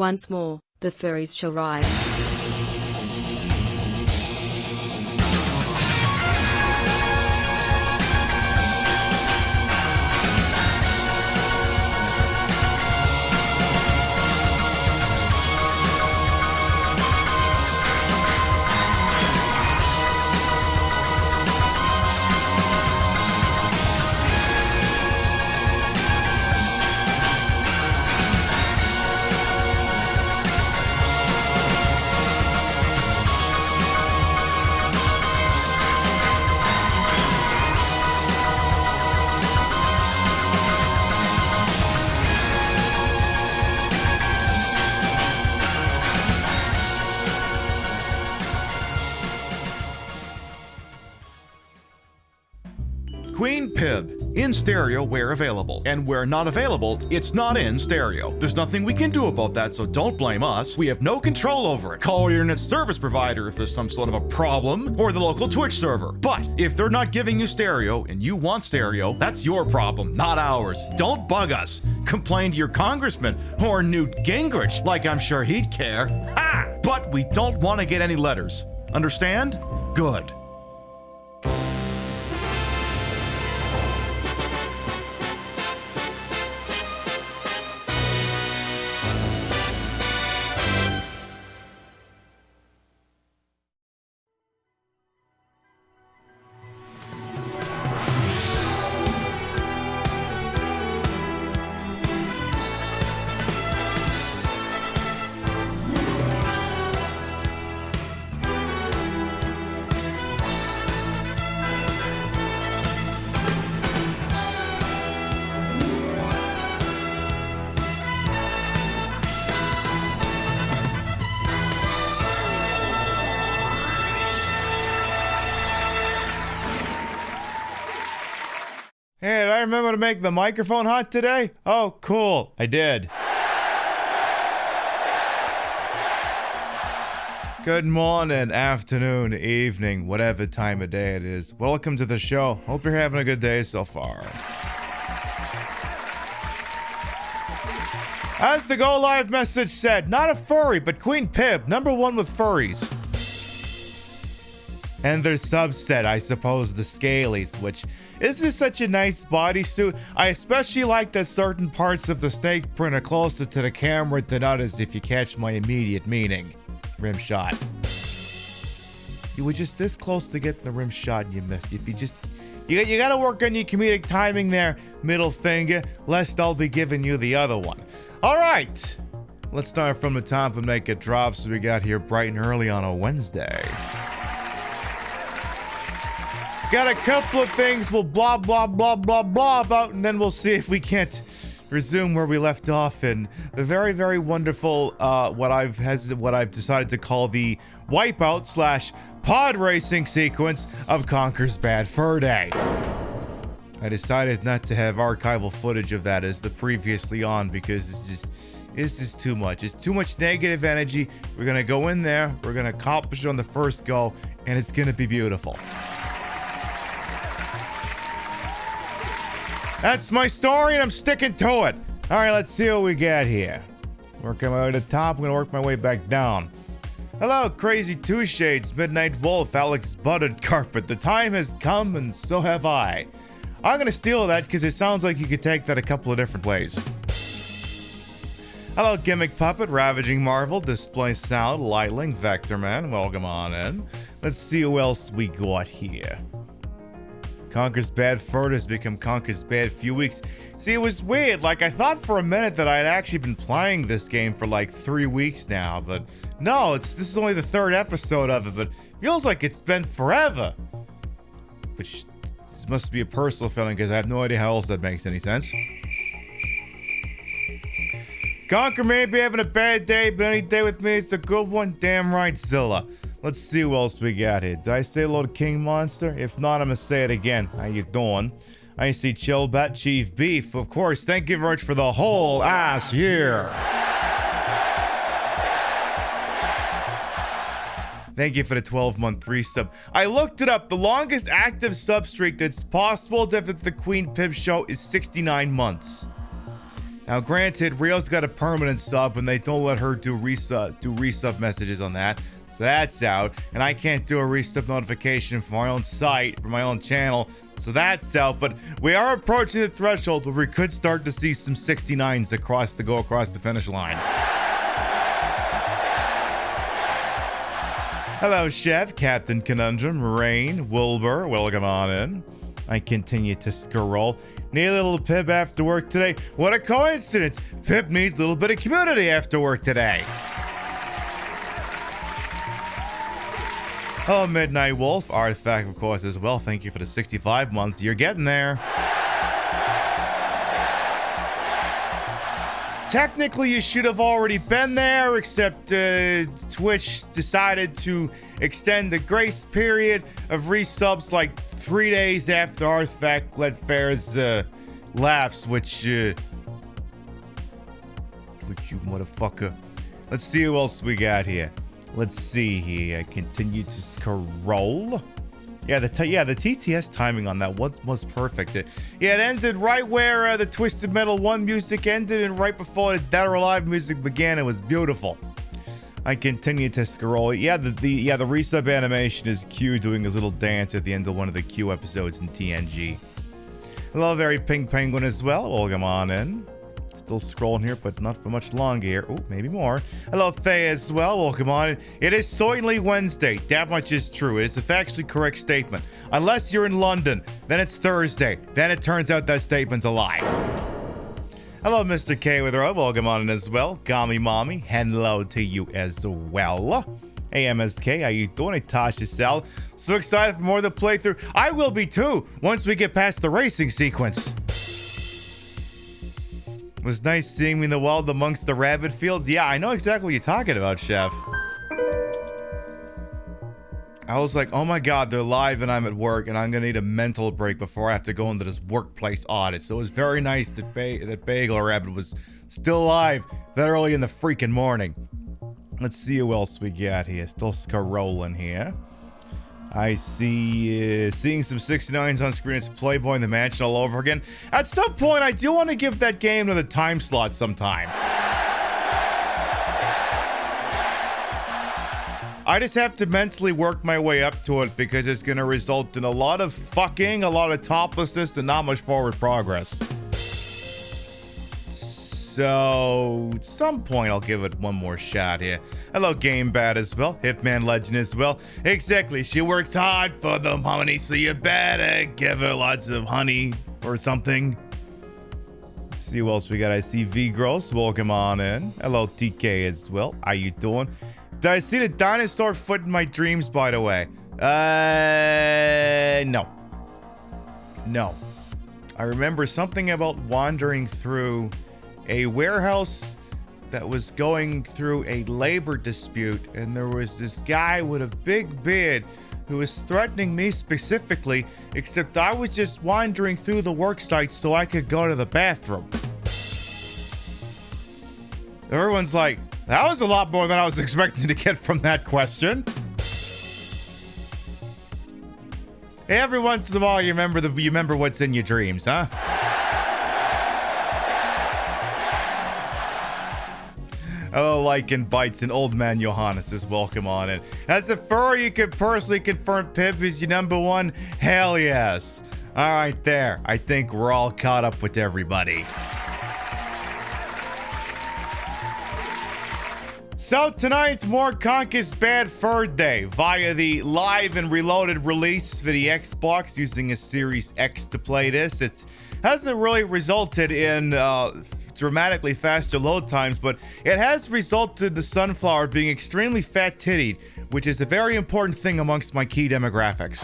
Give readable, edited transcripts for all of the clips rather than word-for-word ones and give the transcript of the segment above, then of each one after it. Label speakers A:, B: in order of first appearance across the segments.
A: Once more, the furries shall rise.
B: Queen Pib, in stereo where available, and where not available, it's not in stereo. There's nothing we can do about that, so don't blame us. We have no control over it. Call your internet service provider if there's some sort of a problem, or the local Twitch server. But if they're not giving you stereo and you want stereo, that's your problem, not ours. Don't bug us. Complain to your congressman or Newt Gingrich, like I'm sure he'd care. Ha! But we don't want to get any letters. Understand? Good. Hey, did I remember to make the microphone hot today? Oh, cool. I did. Good morning, afternoon, evening, whatever time of day it is. Welcome to the show. Hope you're having a good day so far. As the Go Live message said, not a furry, but Queen Pib, #1 with furries. And their subset, I suppose, the scalies, which isn't such a nice bodysuit. I especially like that certain parts of the snake print are closer to the camera than others, if you catch my immediate meaning. Rim shot. You were just this close to getting the rim shot and you missed. If you just... You gotta work on your comedic timing there, middle finger, lest I'll be giving you the other one. Alright! Let's start from the top and make it drop so we got here bright and early on a Wednesday. Got a couple of things we'll blah blah blah blah blah about, and then we'll see if we can't resume where we left off in the very, very wonderful what I've decided to call the Wipeout / pod racing sequence of Conker's Bad Fur Day. I decided not to have archival footage of that as the previously on because it's just too much. It's too much negative energy. We're gonna go in there, we're gonna accomplish it on the first go, and it's gonna be beautiful. That's my story, and I'm sticking to it. All right, let's see what we got here. Working my way to the top, I'm gonna work my way back down. Hello, Crazy Two Shades, Midnight Wolf, Alex Buttered Carpet. The time has come, and so have I. I'm gonna steal that because it sounds like you could take that a couple of different ways. Hello, Gimmick Puppet, Ravaging Marvel, Display Sound, Lightling, Vector Man. Welcome on in. Let's see who else we got here. Conker's Bad Fur has become Conker's Bad Few Weeks. See, it was weird. Like, I thought for a minute that I had actually been playing this game for like 3 weeks now, but no, this is only the 3rd episode of it, but feels like it's been forever. Which must be a personal feeling because I have no idea how else that makes any sense. Conker may be having a bad day, but any day with me is a good one. Damn right, Zilla. Let's see who else we got here. Did I say hello to King Monster? If not, I'm gonna say it again. How you doing? I see Chillbat, Chief Beef. Of course, thank you very much for the whole ass year. Thank you for the 12-month resub. I looked it up. The longest active sub streak that's possible to have at the Queen Pib show is 69 months. Now, granted, Rio's got a permanent sub, and they don't let her do resub messages on that. So that's out. And I can't do a resub notification for my own site, for my own channel. So that's out. But we are approaching the threshold where we could start to see some 69s go across the finish line. Hello, Chef, Captain Conundrum, Rain, Wilbur, welcome on in. I continue to scroll. Need a little Pib after work today. What a coincidence. Pib needs a little bit of community after work today. Hello, Midnight Wolf. Artifact, of course, as well. Thank you for the 65 months. You're getting there. Technically, you should have already been there, except Twitch decided to extend the grace period of resubs like 3 days after Artifact let Fair's laughs, which you motherfucker. Let's see who else we got here. Let's see here. Continue to scroll. Yeah, the TTS timing on that was perfect. It ended right where the Twisted Metal 1 music ended, and right before the Dead or Alive music began. It was beautiful. I continue to scroll. Yeah, the resub animation is Q doing his little dance at the end of one of the Q episodes in TNG. Hello, very Pink Penguin as well. Welcome on in. Still scrolling here, but not for much longer here. Oh, maybe more. Hello, Faye as well. Welcome on in. It is certainly Wednesday. That much is true. It is a factually correct statement. Unless you're in London, then it's Thursday. Then it turns out that statement's a lie. Hello, Mr. K with her. Welcome on in as well. Gami Mommy, hello to you as well. Hey, MSK, how you doing? Hey, Tasha Sal. So excited for more of the playthrough. I will be too, once we get past the racing sequence. It was nice seeing me in the wild amongst the rabbit fields. Yeah, I know exactly what you're talking about, Chef. I was like, oh my god, they're live and I'm at work and I'm gonna need a mental break before I have to go into this workplace audit. So it was very nice that Bagel Rabbit was still alive that early in the freaking morning. Let's see who else we got here. Still scrolling here. I see seeing some 69s on screen. It's Playboy in the Mansion all over again. At some point, I do want to give that game another time slot sometime. I just have to mentally work my way up to it because it's going to result in a lot of fucking, a lot of toplessness, and not much forward progress. So, at some point, I'll give it one more shot here. Hello, Game Bad as well. Hitman Legend as well. Exactly. She worked hard for the honey, so you better give her lots of honey or something. Let's see who else we got. I see V Gross. Welcome on in. Hello, TK as well. How you doing? Did I see the dinosaur foot in my dreams, by the way? No. No. I remember something about wandering through a warehouse that was going through a labor dispute, and there was this guy with a big beard who was threatening me specifically, except I was just wandering through the work site so I could go to the bathroom. Everyone's like, that was a lot more than I was expecting to get from that question. Every once in a while, you remember what's in your dreams, huh? Hello, Lycan Bites, and Old Man Johannes is welcome on in. As a furry, you can personally confirm Pip is your number one? Hell yes. All right, there. I think we're all caught up with everybody. So tonight's more Conker's Bad Fur Day via the live and reloaded release for the Xbox using a Series X to play this. It hasn't really resulted in dramatically faster load times, but it has resulted in the Sunflower being extremely fat-tittied, which is a very important thing amongst my key demographics.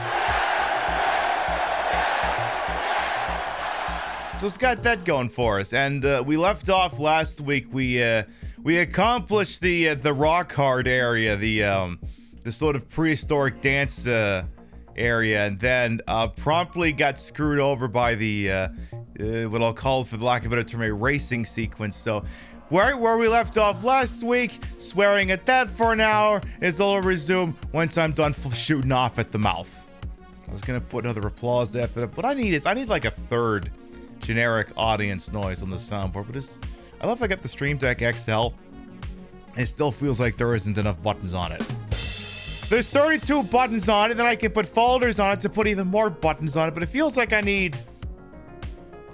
B: So it's got that going for us. And we left off last week. We accomplished the rock hard area, the sort of prehistoric dance area, and then promptly got screwed over by the what I'll call, for the lack of a better term, a racing sequence. So where we left off last week, swearing at that for an hour, is all resume once I'm done shooting off at the mouth. I was gonna put another applause after that. What I need like a third generic audience noise on the soundboard, but I love I got the Stream Deck XL. It still feels like there isn't enough buttons on it. There's 32 buttons on it, then I can put folders on it to put even more buttons on it, but it feels like I need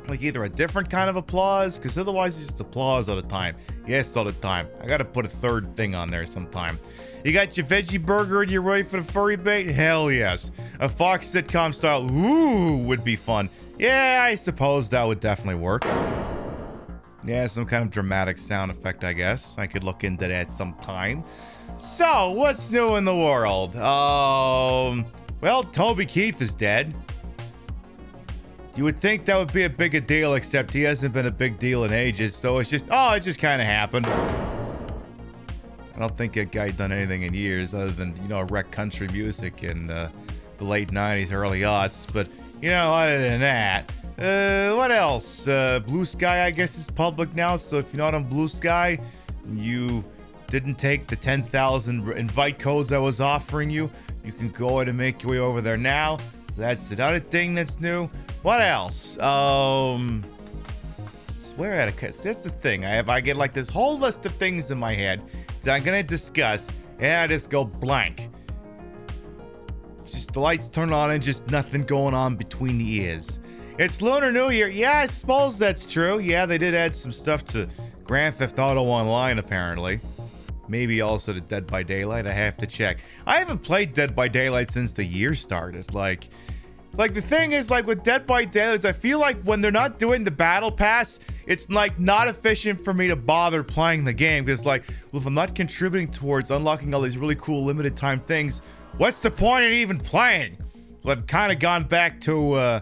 B: like either a different kind of applause, because otherwise it's just applause all the time. Yes, all the time. I gotta put a third thing on there sometime. You got your veggie burger and you're ready for the furry bait? Hell yes. A Fox sitcom style, ooh, would be fun. Yeah, I suppose that would definitely work. Yeah, some kind of dramatic sound effect, I guess. I could look into that sometime. So, what's new in the world? Well, Toby Keith is dead. You would think that would be a bigger deal, except he hasn't been a big deal in ages, so it's just, it just kind of happened. I don't think that guy done anything in years other than, wreck country music in the late 90s, early aughts, but, other than that, what else? Blue Sky, I guess, is public now, so if you're not on Blue Sky, you didn't take the 10,000 invite codes I was offering you, you can go ahead and make your way over there now. So that's another thing that's new. What else? Swear at it. That's the thing. I get like this whole list of things in my head that I'm gonna discuss, and I just go blank. Just the lights turn on and just nothing going on between the ears. It's Lunar New Year. Yeah, I suppose that's true. Yeah, they did add some stuff to Grand Theft Auto Online, apparently. Maybe also to Dead by Daylight. I have to check. I haven't played Dead by Daylight since the year started. Like the thing is, like with Dead by Daylight, I feel like when they're not doing the battle pass, it's like not efficient for me to bother playing the game. Because well, if I'm not contributing towards unlocking all these really cool limited time things, what's the point in even playing? So I've kind of gone back to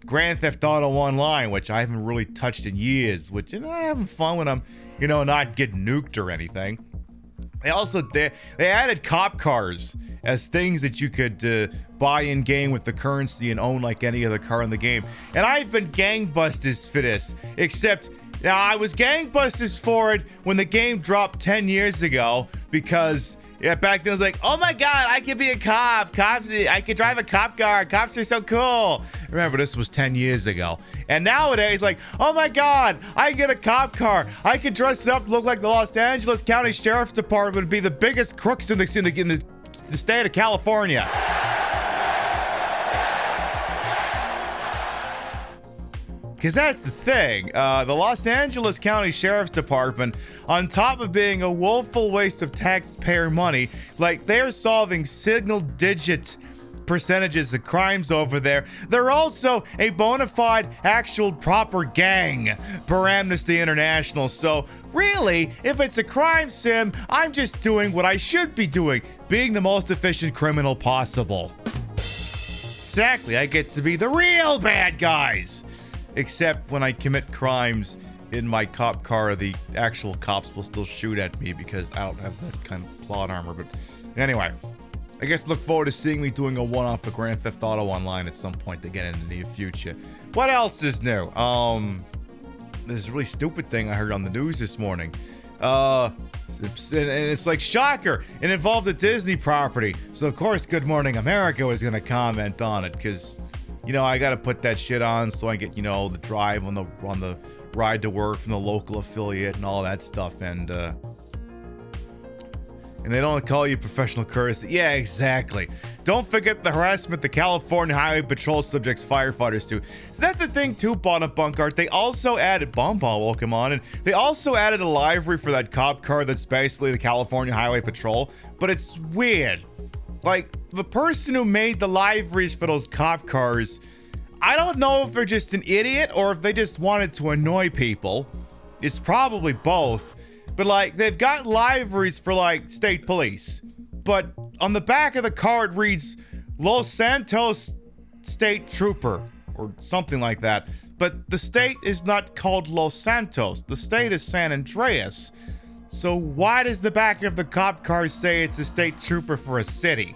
B: Grand Theft Auto Online, which I haven't really touched in years. Which I'm having fun when I'm, not getting nuked or anything. They added cop cars as things that you could buy in game with the currency and own like any other car in the game. And I've been gangbusters for this, except now I was gangbusters for it when the game dropped 10 years ago, because back then it was like, oh my god, I could be a cop. I could drive a cop car. Cops are so cool. Remember, this was 10 years ago. And nowadays, like, oh my god, I can get a cop car. I could dress it up, look like the Los Angeles County Sheriff's Department, and be the biggest crooks in the state of California. Because that's the thing. The Los Angeles County Sheriff's Department, on top of being a woeful waste of taxpayer money, like they're solving single-digit percentages of crimes over there. They're also a bona fide, actual, proper gang per Amnesty International. So really, if it's a crime sim, I'm just doing what I should be doing, being the most efficient criminal possible. Exactly, I get to be the real bad guys. Except when I commit crimes in my cop car, the actual cops will still shoot at me because I don't have that kind of plot armor. But anyway, I guess look forward to seeing me doing a one-off of Grand Theft Auto Online at some point again in the near future. What else is new? This really stupid thing I heard on the news this morning. And it's like, shocker, it involved a Disney property. So of course Good Morning America was going to comment on it, because I got to put that shit on so I get, the drive on the ride to work from the local affiliate and all that stuff. And they don't call you professional courtesy. Yeah, exactly. Don't forget the harassment the California Highway Patrol subjects firefighters to. So that's the thing too, Bottom Bunkart. They also added Bomball, welcome on, and they also added a livery for that cop car that's basically the California Highway Patrol. But it's weird. Like, the person who made the liveries for those cop cars, I don't know if they're just an idiot or if they just wanted to annoy people. It's probably both. But, like, they've got liveries for, like, state police. But on the back of the car, it reads Los Santos State Trooper or something like that. But the state is not called Los Santos. The state is San Andreas. So why does the back of the cop car say it's a state trooper for a city?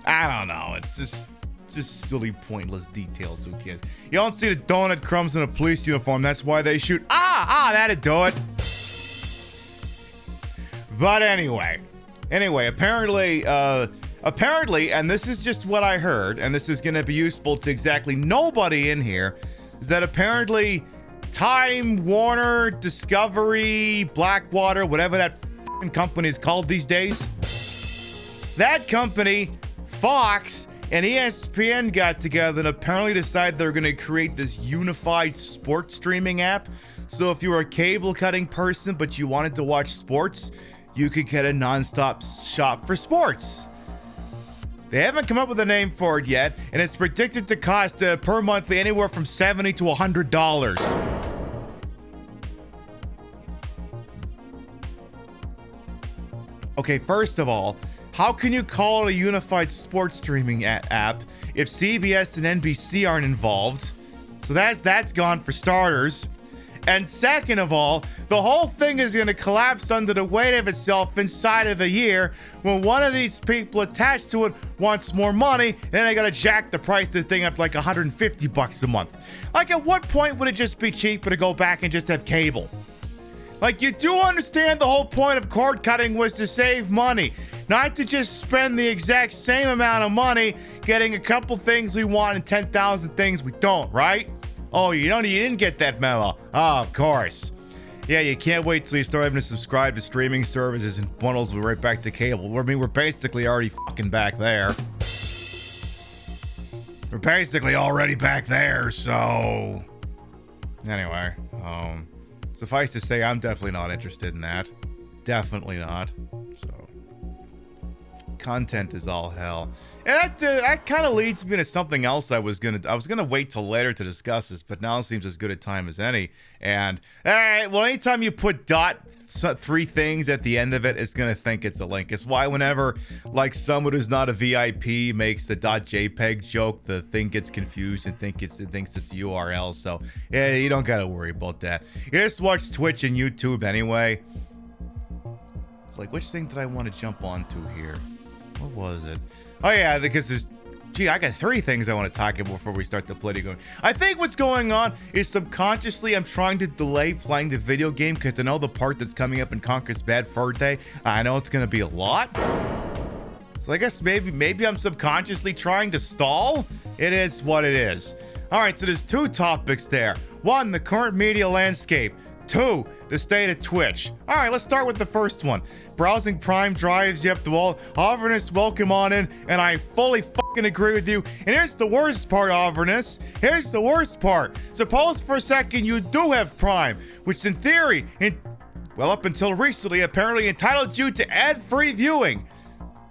B: I don't know. It's just silly, pointless details. Who cares? You don't see the donut crumbs in a police uniform. That's why they shoot. That'd do it. But anyway, apparently, and this is just what I heard, and this is going to be useful to exactly nobody in here, is that apparently Time Warner, Discovery, Blackwater, whatever that f***ing company is called these days. That company, Fox, and ESPN got together and apparently decided they're going to create this unified sports streaming app. So if you were a cable cutting person but you wanted to watch sports, you could get a nonstop shop for sports. They haven't come up with a name for it yet, and it's predicted to cost per monthly anywhere from $70 to $100. Okay, first of all, how can you call it a unified sports streaming app if CBS and NBC aren't involved? So that's gone for starters. And second of all, the whole thing is going to collapse under the weight of itself inside of a year when one of these people attached to it wants more money, then they got to jack the price of the thing up to like $150 a month. Like, at what point would it just be cheaper to go back and just have cable? Like, you do understand the whole point of cord cutting was to save money, not to just spend the exact same amount of money getting a couple things we want and 10,000 things we don't, right? Oh, you didn't get that memo. Oh, of course. Yeah, you can't wait till you start having to subscribe to streaming services and bundles right back to cable. I mean, we're basically already fucking back there. We're basically already back there, so... Anyway, suffice to say, I'm definitely not interested in that. Definitely not. So... content is all hell. And that kind of leads me to something else I was gonna wait till later to discuss this, but now it seems as good a time as any. And well, anytime you put three things at the end of it, it's gonna think it's a link. It's why whenever like someone who's not a VIP makes the .jpeg joke, the thing gets confused and thinks it's URL. So yeah, you don't gotta worry about that. You just watch Twitch and YouTube anyway. It's like, which thing did I want to jump onto here? What was it? Oh yeah, because I got three things I want to talk about before we start the political. I think what's going on is subconsciously I'm trying to delay playing the video game because I know the part that's coming up in Conker's Bad Fur Day. I know it's going to be a lot. So I guess maybe I'm subconsciously trying to stall. It is what it is. All right, so there's two topics there. One, the current media landscape. Two, the state of Twitch. All right, let's start with the first one. Browsing Prime drives you up the wall. Avernus, welcome on in, and I fully fucking agree with you. And here's the worst part, Avernus. Here's the worst part. Suppose for a second you do have Prime, which in theory, well, up until recently, apparently entitled you to ad-free viewing,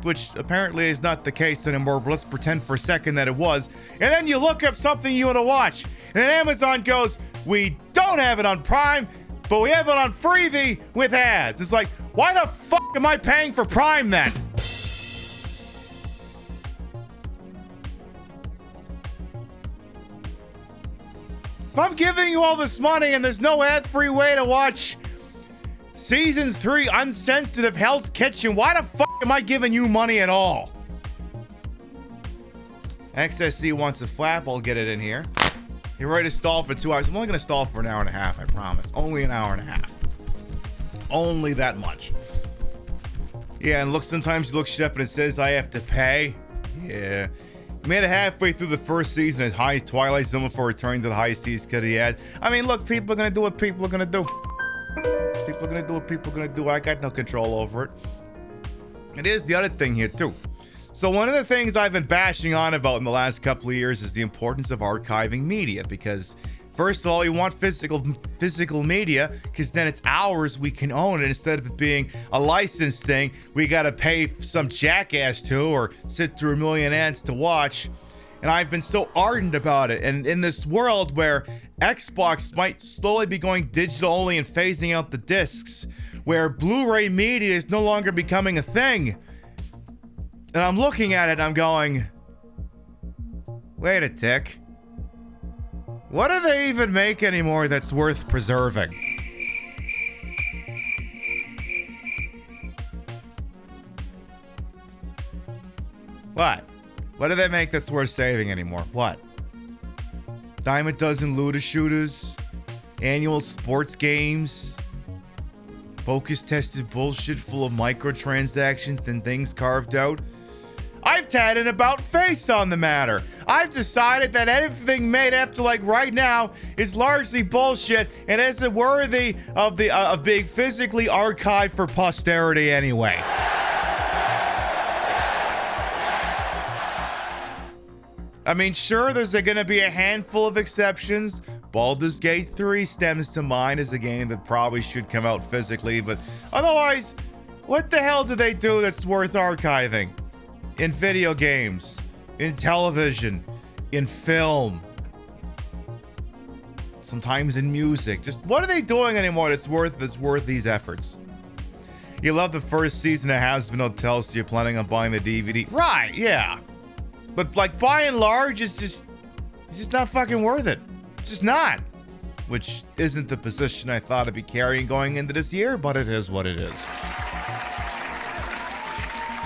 B: which apparently is not the case anymore, but let's pretend for a second that it was. And then you look up something you want to watch, and then Amazon goes, we don't have it on Prime, but we have it on Freevee with ads. It's like, why the fuck am I paying for Prime then? If I'm giving you all this money and there's no ad-free way to watch Season 3 Unsensitive Hell's Kitchen, why the fuck am I giving you money at all? XSC wants a flap, I'll get it in here. You're ready to stall for 2 hours. I'm only going to stall for an hour and a half, I promise. Only an hour and a half. Only that much. Yeah, and look, sometimes you look shit up and it says I have to pay. Yeah. Made it halfway through the first season as high as Twilight Zone before returning to the highest seas because he had. I mean, look, people are going to do what people are going to do. People are going to do what people are going to do. I got no control over it. It is the other thing here, too. So one of the things I've been bashing on about in the last couple of years is the importance of archiving media, because first of all, you want physical media because then it's ours, we can own it instead of it being a licensed thing we got to pay some jackass to or sit through a million ads to watch. And I've been so ardent about it. And in this world where Xbox might slowly be going digital only and phasing out the discs, where Blu-ray media is no longer becoming a thing, and I'm looking at it and I'm going, wait a tick. What do they even make anymore that's worth preserving? What? What do they make that's worth saving anymore? What? Dime a dozen looter shooters? Annual sports games? Focus tested bullshit full of microtransactions and things carved out? I've had an about face on the matter. I've decided that anything made up to like right now is largely bullshit and isn't worthy of being physically archived for posterity anyway. I mean, sure, there's going to be a handful of exceptions. Baldur's Gate 3 stems to mind as a game that probably should come out physically, but otherwise, what the hell do they do that's worth archiving? In video games, in television, in film, sometimes in music. Just what are they doing anymore that's worth these efforts? You love the first season of Hazbin Hotel, so you're planning on buying the DVD. Right, yeah. But like by and large, it's just not fucking worth it. It's just not. Which isn't the position I thought I'd be carrying going into this year, but it is what it is.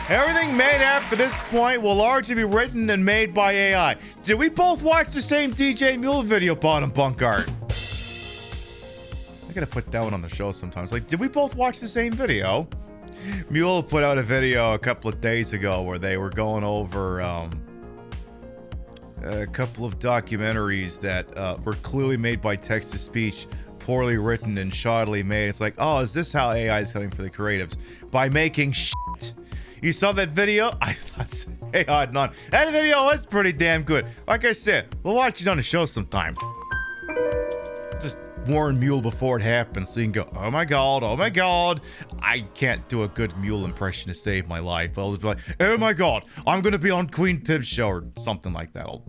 B: Everything made after this point will largely be written and made by AI. Did we both watch the same DJ Mule video, Bottom Bunk Art? I gotta put that one on the show sometimes. Like, did we both watch the same video? Mule put out a video a couple of days ago where they were going over a couple of documentaries that were clearly made by text-to-speech, poorly written and shoddily made. It's like, oh, is this how AI is coming for the creatives? By making shit. You saw that video? I thought AI not. That video was pretty damn good. Like I said, we'll watch it on the show sometime. Just warn Mule before it happens so you can go, oh my god. I can't do a good Mule impression to save my life, but I'll just be like, oh my god, I'm gonna be on Queen Pib's show or something like that. I'll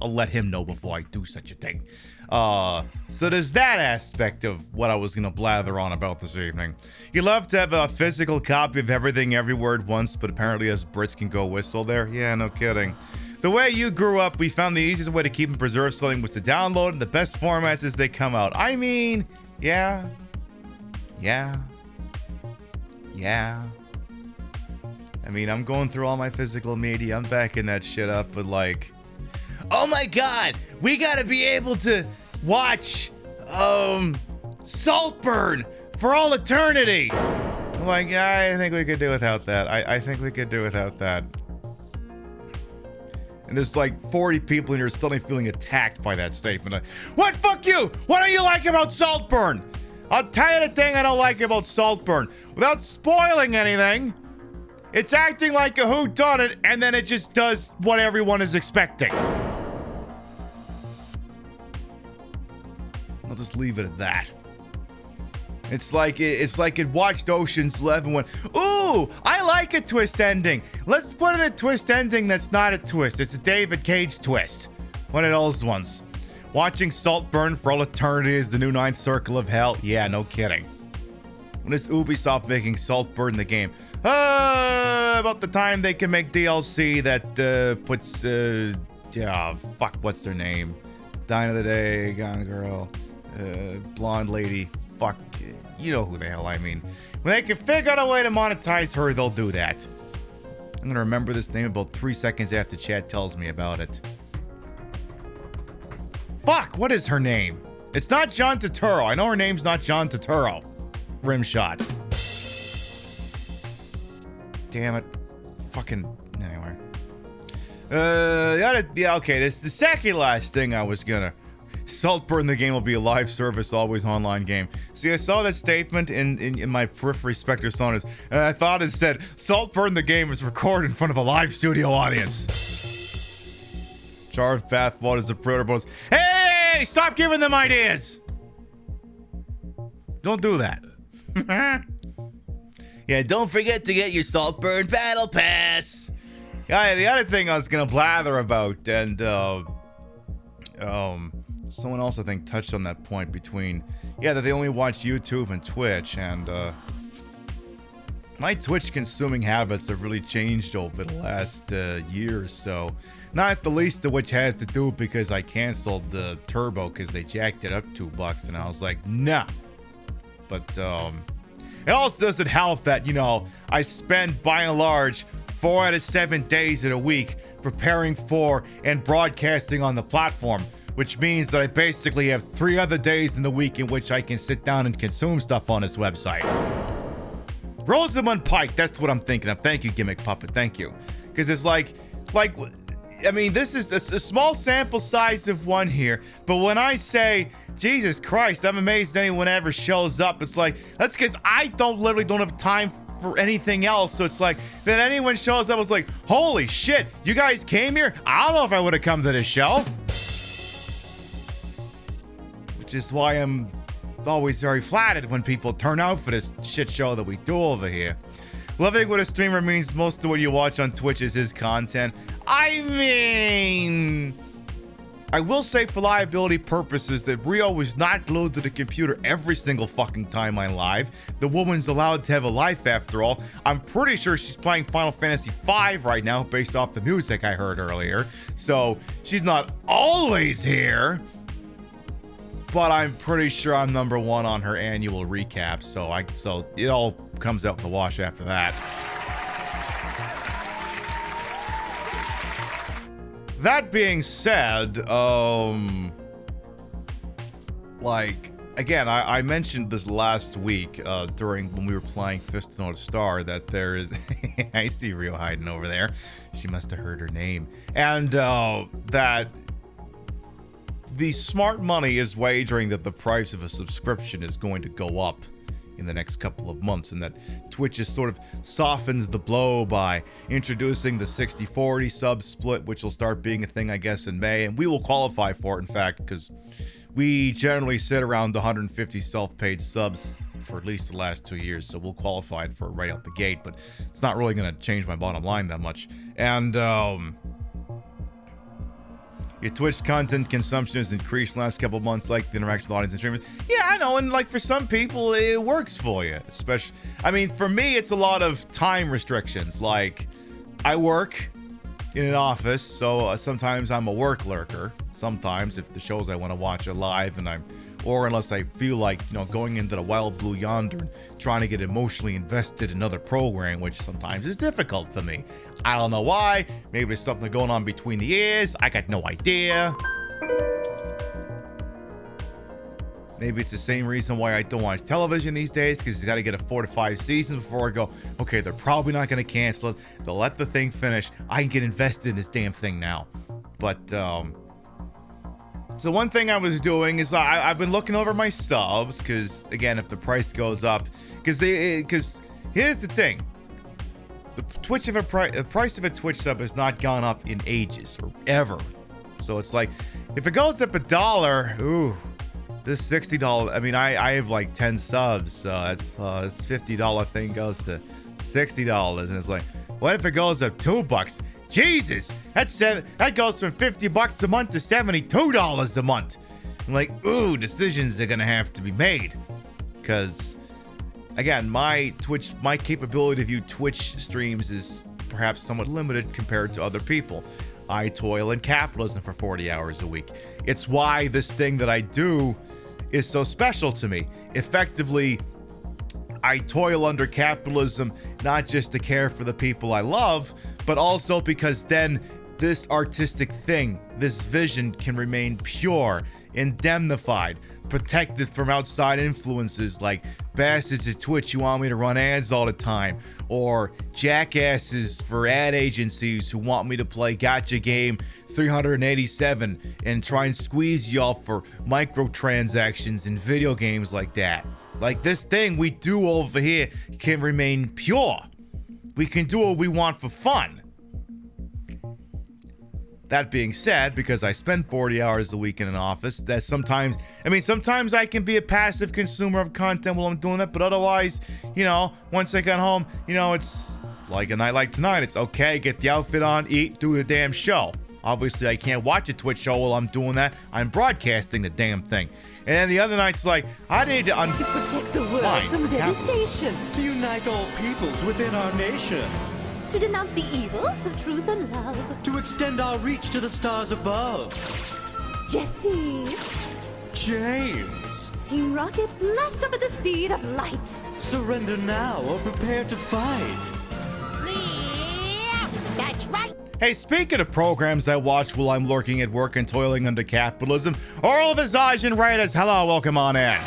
B: let him know before I do such a thing. So there's that aspect of what I was gonna blather on about this evening. You love to have a physical copy of everything everywhere at once, but apparently us Brits can go whistle there. Yeah, no kidding. The way you grew up, we found the easiest way to keep and preserve something was to download in the best formats as they come out. I mean, yeah. I mean, I'm going through all my physical media. I'm backing that shit up, but like, oh my god, we gotta be able to watch Saltburn for all eternity. I'm like, I think we could do without that. I think we could do without that. And there's like 40 people in here suddenly feeling attacked by that statement. Like, what? Fuck you! What don't you like about Saltburn? I'll tell you the thing I don't like about Saltburn. Without spoiling anything, it's acting like a whodunit, and then it just does what everyone is expecting. I'll just leave it at that. It's like it watched Ocean's 11 and went, ooh, I like a twist ending. Let's put in a twist ending that's not a twist. It's a David Cage twist. One of those ones. Watching Saltburn for all eternity is the new ninth circle of hell. Yeah, no kidding. When is Ubisoft making Saltburn the game? About the time they can make DLC that puts, fuck, what's their name? Dine of the Day, Gone Girl, blonde lady, fuck, you know who the hell I mean. When they can figure out a way to monetize her, they'll do that. I'm gonna remember this name about 3 seconds after Chad tells me about it. Fuck, what is her name? It's not John Turturro. I know her name's not John Turturro. Rimshot. Damn it. Fucking, anyway. Okay, this is the second last thing I was gonna. Saltburn the game will be a live service, always online game. See, I saw that statement in my periphery Spectre Sonus, and I thought it said, Saltburn the game is recorded in front of a live studio audience. Charged bathwater is a predator bonus. Hey, stop giving them ideas! Don't do that. Yeah, don't forget to get your Saltburn Battle Pass. Yeah, the other thing I was gonna blather about, and someone else I think touched on that point between, that they only watch YouTube and Twitch, and my Twitch consuming habits have really changed over the last year or so. Not the least of which has to do because I canceled the Turbo because they jacked it up $2, and I was like, nah. But it also doesn't help that, I spend by and large 4 out of 7 days in a week preparing for and broadcasting on the platform, which means that I basically have 3 other days in the week in which I can sit down and consume stuff on this website. Rosamund Pike, that's what I'm thinking of. Thank you, Gimmick Puppet, thank you. Because it's like I mean, this is a small sample size of one here, but when I say, Jesus Christ, I'm amazed anyone ever shows up, it's like, that's because I literally don't have time for anything else. So it's like, that anyone shows up, I was like, holy shit, you guys came here? I don't know if I would have come to this show. Which is why I'm always very flattered when people turn out for this shit show that we do over here. Loving what a streamer means most of what you watch on Twitch is his content. I mean, I will say for liability purposes that Rio was not glued to the computer every single fucking time I'm live. The woman's allowed to have a life after all. I'm pretty sure she's playing Final Fantasy V right now based off the music I heard earlier. So she's not always here. But I'm pretty sure I'm number one on her annual recap, so it all comes out in the wash after that. That being said, like, again, I mentioned this last week during when we were playing Fist of North Star that there is I see Rio hiding over there. She must have heard her name. And that the smart money is wagering that the price of a subscription is going to go up in the next couple of months, and that Twitch has sort of softens the blow by introducing the 60-40 sub split, which will start being a thing, I guess, in May, and we will qualify for it, in fact, because we generally sit around the 150 self-paid subs for at least the last 2 years, so we'll qualify for it right out the gate, but it's not really going to change my bottom line that much. And your Twitch content consumption has increased the last couple of months, like the interaction with audience and streamers. Yeah, I know, and like for some people, it works for you. Especially, I mean, for me, it's a lot of time restrictions. Like, I work in an office, so sometimes I'm a work lurker. Sometimes, if the shows I want to watch are live, or unless I feel like, going into the wild blue yonder and trying to get emotionally invested in another program, which sometimes is difficult for me. I don't know why. Maybe there's something going on between the ears. I got no idea. Maybe it's the same reason why I don't watch television these days, because you got to get a 4 to 5 seasons before I go, okay, they're probably not going to cancel it. They'll let the thing finish. I can get invested in this damn thing now. But, so one thing I was doing is I've been looking over my subs, because, again, if the price goes up, because here's the thing. The price of a Twitch sub has not gone up in ages or ever. So it's like, if it goes up $1, ooh, this $60, I mean, I have like 10 subs, so that's this $50 thing goes to $60, and it's like, what if it goes up $2? Jesus, that goes from $50 a month to $72 a month. I'm like, ooh, decisions are gonna have to be made, because again, my capability to view Twitch streams is perhaps somewhat limited compared to other people. I toil in capitalism for 40 hours a week. It's why this thing that I do is so special to me. Effectively, I toil under capitalism, not just to care for the people I love, but also because then this artistic thing, this vision can remain pure, indemnified, protected from outside influences like bastards at Twitch who want me to run ads all the time, or jackasses for ad agencies who want me to play Gacha Game 387 and try and squeeze y'all for microtransactions in video games like that. Like, this thing we do over here can remain pure. We can do what we want for fun. That being said, because I spend 40 hours a week in an office, that sometimes I can be a passive consumer of content while I'm doing it, but otherwise, once I get home, it's like a night like tonight. It's okay, get the outfit on, eat, do the damn show. Obviously, I can't watch a Twitch show while I'm doing that. I'm broadcasting the damn thing. And then the other night's like, I need to
C: protect the world from devastation.
D: To unite all peoples within our nation.
C: To denounce the evils of truth and love.
D: To extend our reach to the stars above.
C: Jesse.
D: James.
C: Team Rocket, blast up at the speed of light.
D: Surrender now or prepare to fight.
C: That's right.
B: Hey, speaking of programs I watch while I'm lurking at work and toiling under capitalism, Oral Visage and Raiders, hello, welcome on in.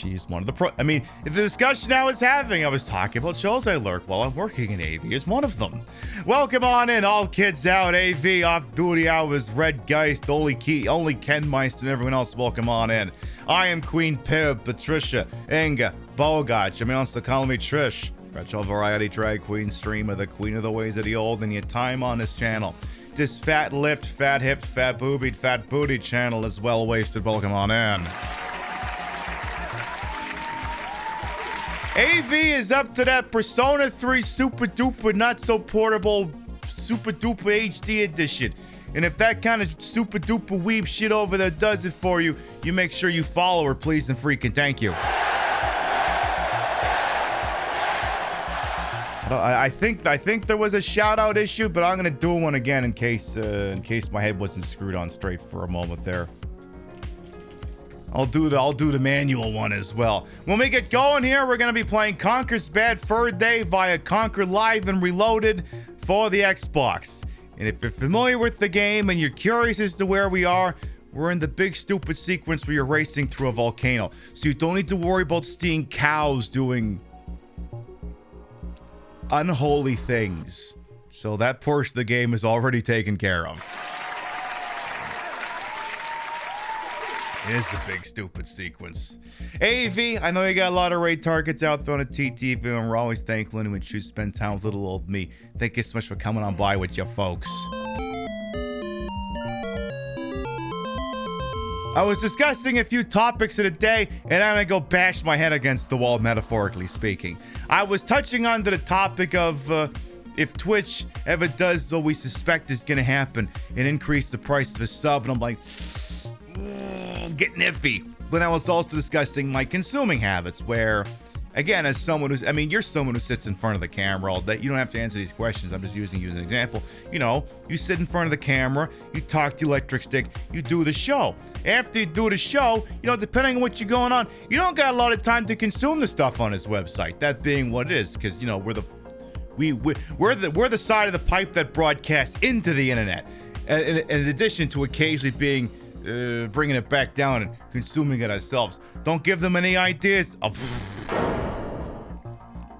B: She's one of the the discussion I was having, I was talking about shows I lurk while I'm working, and AV is one of them. Welcome on in, all kids out. AV off duty hours, Red Geist, only Ken Meister, and everyone else. Welcome on in. I am Queen Pib, Patricia, Inga, Bogach. I mean, also call me Trish. Retro variety drag queen streamer, the queen of the ways of the old, and your time on this channel. This fat-lipped, fat-hipped, fat-boobied, fat-bootied channel is well-wasted. Welcome on in. AV is up to that Persona 3 super duper not so portable super duper HD edition. And if that kind of super duper weeb shit over there does it for you, you make sure you follow her, please and freaking thank you. I think there was a shout out issue, but I'm gonna do one again in case my head wasn't screwed on straight for a moment there. I'll do the manual one as well. When we get going here, we're gonna be playing Conker's Bad Fur Day via Conker Live and Reloaded for the Xbox. And if you're familiar with the game and you're curious as to where we are, we're in the big stupid sequence where you're racing through a volcano. So you don't need to worry about seeing cows doing unholy things. So that portion of the game is already taken care of. It is the big stupid sequence. AV, I know you got a lot of raid targets out there on the TTV, and we're always thankful anyone chooses to spend time with little old me. Thank you so much for coming on by with you folks. I was discussing a few topics of the day, and then I go bash my head against the wall, metaphorically speaking. I was touching on the topic of if Twitch ever does what we suspect is going to happen and increase the price of a sub, and I'm like, getting iffy. But I was also discussing my consuming habits, where, again, as someone who's, you're someone who sits in front of the camera all day. You don't have to answer these questions. I'm just using you as an example. You know, you sit in front of the camera, you talk to the electric stick, you do the show. After you do the show, you know, depending on what you're going on, you don't got a lot of time to consume the stuff on his website. That being what it is, because, you know, we're the side of the pipe that broadcasts into the internet. And in addition to occasionally being bringing it back down and consuming it ourselves. Don't give them any ideas.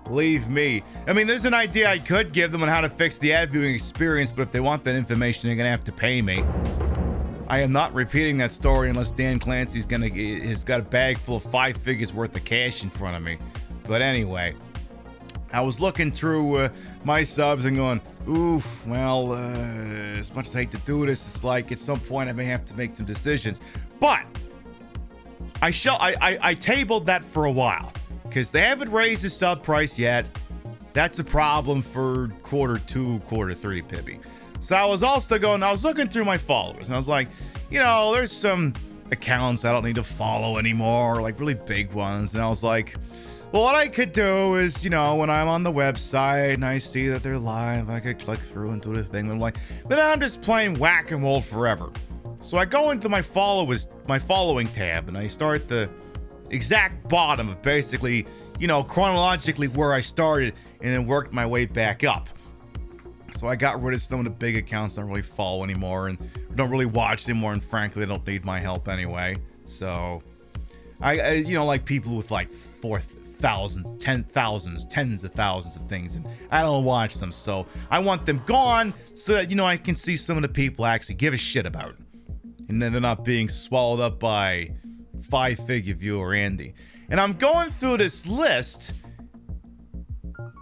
B: Believe me. There's an idea I could give them on how to fix the ad viewing experience, but if they want that information, they're gonna have to pay me. I am not repeating that story unless Dan Clancy's has got a bag full of 5 figures worth of cash in front of me. But anyway, I was looking through my subs and going, oof, well, as much as I hate to do this, it's like at some point I may have to make some decisions. But I tabled that for a while because they haven't raised the sub price yet. That's a problem for quarter 2, quarter 3, Pibby. So I was looking through my followers, and I was like, you know, there's some accounts I don't need to follow anymore, like really big ones. And I was like, well, what I could do is, you know, when I'm on the website and I see that they're live, I could click through and do the thing. And I'm like, then I'm just playing whack-a-mole forever. So I go into my following tab, and I start the exact bottom of basically, you know, chronologically where I started, and then worked my way back up. So I got rid of some of the big accounts I don't really follow anymore and don't really watch anymore, and frankly, they don't need my help anyway. So I you know, like people with like 4,000, 10,000s, tens of thousands of things, and I don't watch them. So I want them gone so that, you know, I can see some of the people I actually give a shit about, and then they're not being swallowed up by 5-figure viewer Andy. And I'm going through this list,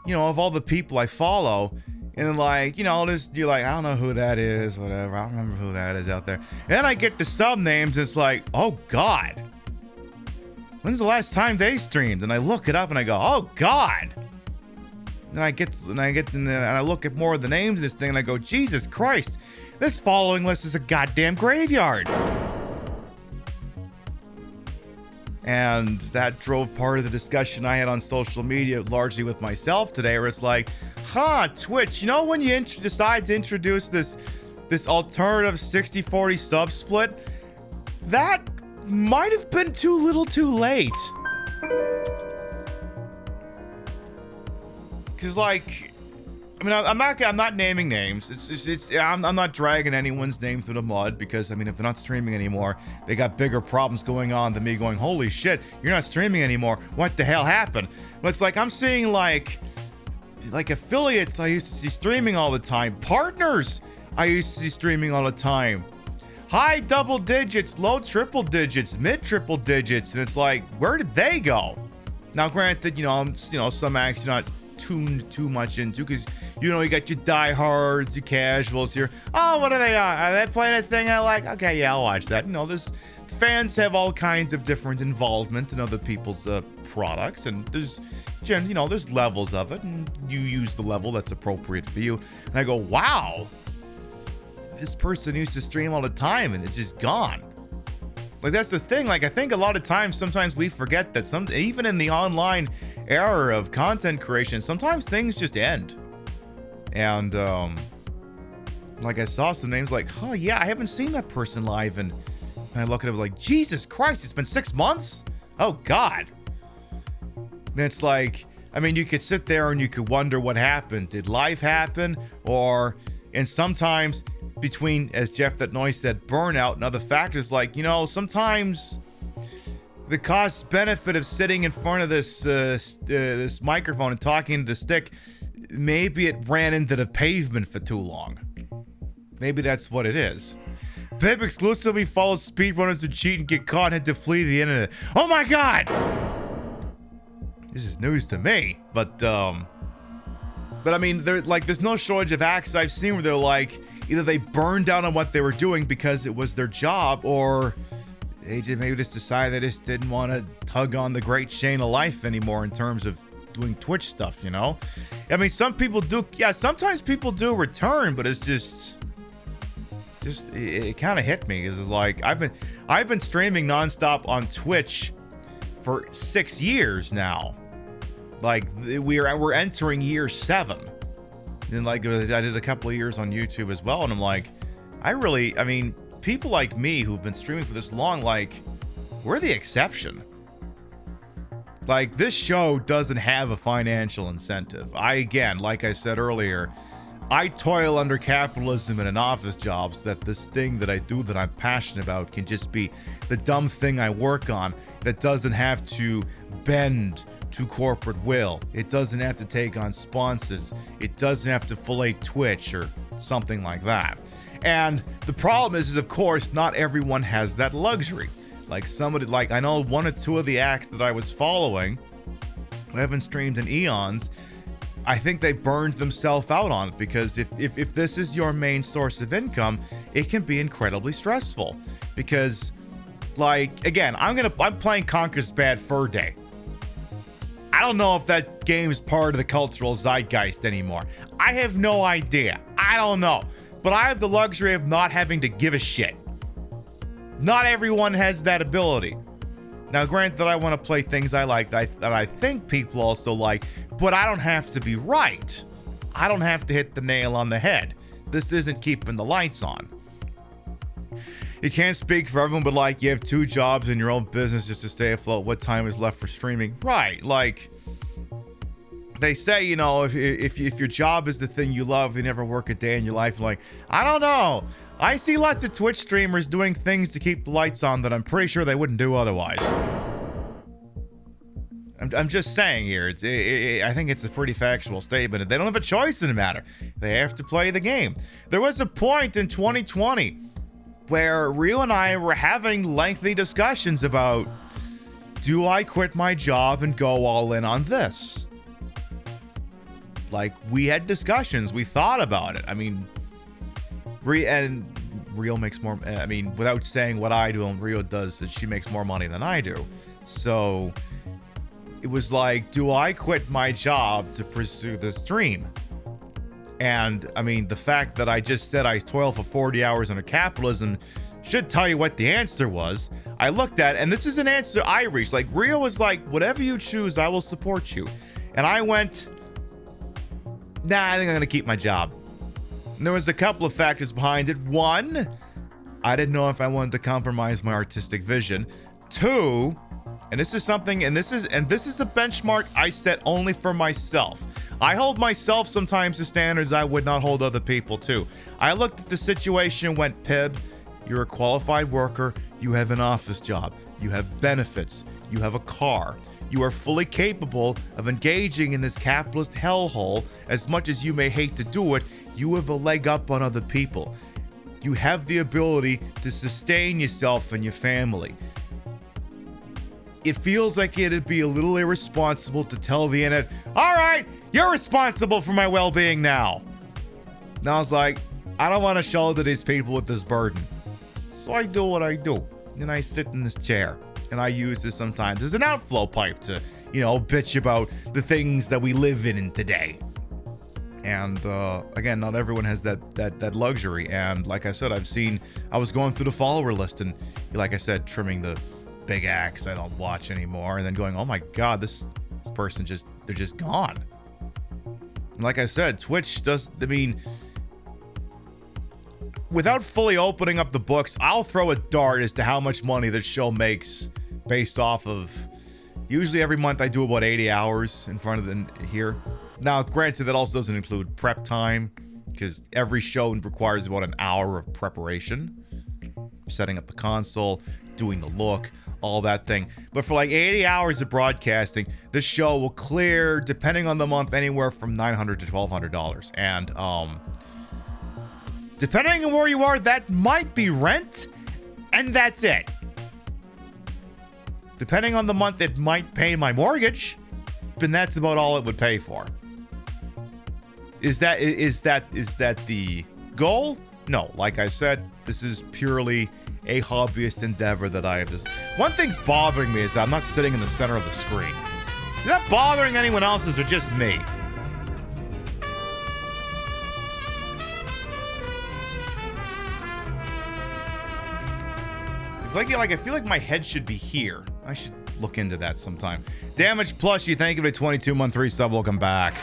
B: you know, of all the people I follow, and like, you know, you're like, I don't know who that is, whatever. I don't remember who that is out there. And then I get the sub names, and it's like, oh God, when's the last time they streamed? And I look it up and I go, oh God. And I look at more of the names of this thing, and I go, Jesus Christ, this following list is a goddamn graveyard. And that drove part of the discussion I had on social media, largely with myself today, where it's like, Twitch, you know, when you decide to introduce this alternative 60-40 sub split, that might have been too little too late. Because, like, I mean, I'm not naming names. I'm not dragging anyone's name through the mud because, I mean, if they're not streaming anymore, they got bigger problems going on than me going, holy shit, you're not streaming anymore. What the hell happened? But it's like, I'm seeing like affiliates I used to see streaming all the time. Partners I used to see streaming all the time. High double digits, low triple digits, mid triple digits. And it's like, where did they go? Now, granted, some acts you're not tuned too much into because, you got your diehards, your casuals here. Oh, what are they on? Are they playing a thing I like? Okay, yeah, I'll watch that. There's fans have all kinds of different involvement in other people's products, and there's levels of it, and you use the level that's appropriate for you. And I go, wow, this person used to stream all the time, and it's just gone. Like, that's the thing. Like, I think a lot of times, sometimes we forget that even in the online era of content creation, sometimes things just end. And like, I saw some names like, oh yeah, I haven't seen that person live, and I look at it like, Jesus Christ, it's been 6 months? Oh God. And it's like, I mean, you could sit there and you could wonder what happened. Did life happen? And sometimes between, as Jeff That Noise said, burnout and other factors, like, sometimes the cost benefit of sitting in front of this microphone and talking to the stick, maybe it ran into the pavement for too long. Maybe that's what it is. Pip exclusively follows speedrunners who cheat and get caught and had to flee the internet. Oh my God! This is news to me. But I mean, there's no shortage of acts I've seen where they're like, either they burned down on what they were doing because it was their job, or they maybe just decided they just didn't want to tug on the great chain of life anymore in terms of doing Twitch stuff, I mean, some people do. Yeah, sometimes people do return, but it's just it kind of hit me. It's like I've been streaming nonstop on Twitch for 6 years now. Like, we're entering year 7. And like, I did a couple of years on YouTube as well, and I'm like, I mean, people like me who've been streaming for this long, like, we're the exception. Like, this show doesn't have a financial incentive. Again, like I said earlier, I toil under capitalism in an office job so that this thing that I do that I'm passionate about can just be the dumb thing I work on that doesn't have to bend to corporate will. It doesn't have to take on sponsors. It doesn't have to fillet Twitch or something like that. And the problem is of course, not everyone has that luxury. Like, I know 1 or 2 of the acts that I was following who haven't streamed in eons, I think they burned themselves out on it, because if this is your main source of income, it can be incredibly stressful. Because, like, again, I'm playing Conker's Bad Fur Day. I don't know if that game is part of the cultural zeitgeist anymore. I have no idea. I don't know. But I have the luxury of not having to give a shit. Not everyone has that ability. Now, granted that I want to play things I like that I think people also like, but I don't have to be right. I don't have to hit the nail on the head. This isn't keeping the lights on. You can't speak for everyone, but like, you have 2 jobs in your own business just to stay afloat. What time is left for streaming? Right. Like, they say, if your job is the thing you love, you never work a day in your life. Like, I don't know. I see lots of Twitch streamers doing things to keep the lights on that I'm pretty sure they wouldn't do otherwise. I'm just saying here. I think it's a pretty factual statement. They don't have a choice in the matter. They have to play the game. There was a point in 2020 where Rio and I were having lengthy discussions about, do I quit my job and go all in on this? Like, we had discussions. We thought about it. I mean, and Rio makes more, I mean, without saying what I do and Rio does, that she makes more money than I do. So it was like, do I quit my job to pursue this dream? And I mean, the fact that I just said I toil for 40 hours under capitalism should tell you what the answer was. I looked at, and this is an answer I reached. Like, Rio was like, whatever you choose, I will support you. And I went, nah, I think I'm going to keep my job. And there was a couple of factors behind it. 1, I didn't know if I wanted to compromise my artistic vision. 2, and this is something, and this is a benchmark I set only for myself. I hold myself sometimes to standards I would not hold other people to. I looked at the situation and went, Pib, you're a qualified worker. You have an office job. You have benefits. You have a car. You are fully capable of engaging in this capitalist hellhole. As much as you may hate to do it, you have a leg up on other people. You have the ability to sustain yourself and your family. It feels like it'd be a little irresponsible to tell the internet, all right, you're responsible for my well-being now. And I was like, I don't want to shoulder these people with this burden. So I do what I do. And I sit in this chair. And I use this sometimes as an outflow pipe to, bitch about the things that we live in today. And again, not everyone has that luxury. And like I said, I was going through the follower list and, like I said, trimming the big acts I don't watch anymore, and then going, oh my God, this person they're just gone. And like I said, Twitch without fully opening up the books, I'll throw a dart as to how much money this show makes based off of, usually every month I do about 80 hours in front of them here. Now, granted, that also doesn't include prep time, because every show requires about an hour of preparation, setting up the console, doing the look, all that thing. But for like 80 hours of broadcasting, this show will clear, depending on the month, anywhere from $900 to $1,200. And depending on where you are, that might be rent, and that's it. Depending on the month, it might pay my mortgage, and that's about all it would pay for. Is that the goal? No, like I said, this is purely a hobbyist endeavor that I have. One thing's bothering me is that I'm not sitting in the center of the screen. Is that bothering anyone else, or is it just me? I feel like my head should be here. I should look into that sometime. Damage Plus, you thank you for a 22-month resub. Welcome back.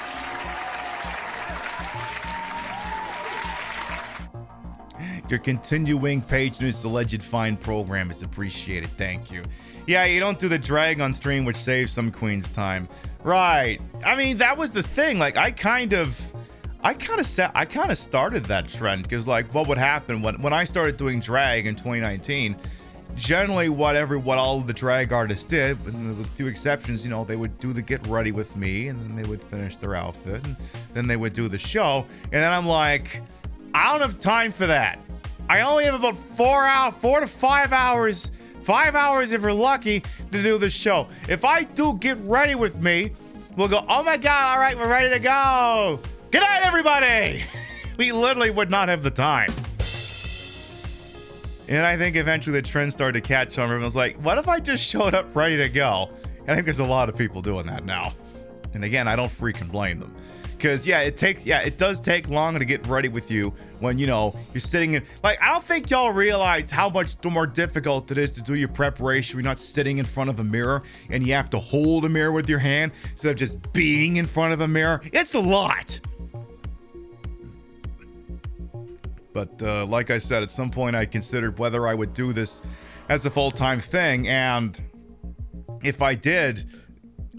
B: Your continuing patronage to the Alleged Fine program is appreciated. Thank you. Yeah, you don't do the drag on stream, which saves some queen's time. Right. I mean, that was the thing. Like, I kind of started that trend, because like what would happen when I started doing drag in 2019, generally what all of the drag artists did, with a few exceptions, they would do the get ready with me, and then they would finish their outfit, and then they would do the show. And then I'm like, I don't have time for that. I only have about 4 to 5 hours, 5 hours if we're lucky, to do the show. If I do get ready with me, we'll go, oh my God, all right, we're ready to go. Good night, everybody. We literally would not have the time. And I think eventually the trend started to catch on. Everyone was like, what if I just showed up ready to go? And I think there's a lot of people doing that now. And again, I don't freaking blame them. Because, it does take longer to get ready with you when, you're sitting in... Like, I don't think y'all realize how much more difficult it is to do your preparation. You're not sitting in front of a mirror and you have to hold a mirror with your hand instead of just being in front of a mirror. It's a lot. But like I said, at some point I considered whether I would do this as a full-time thing. And if I did,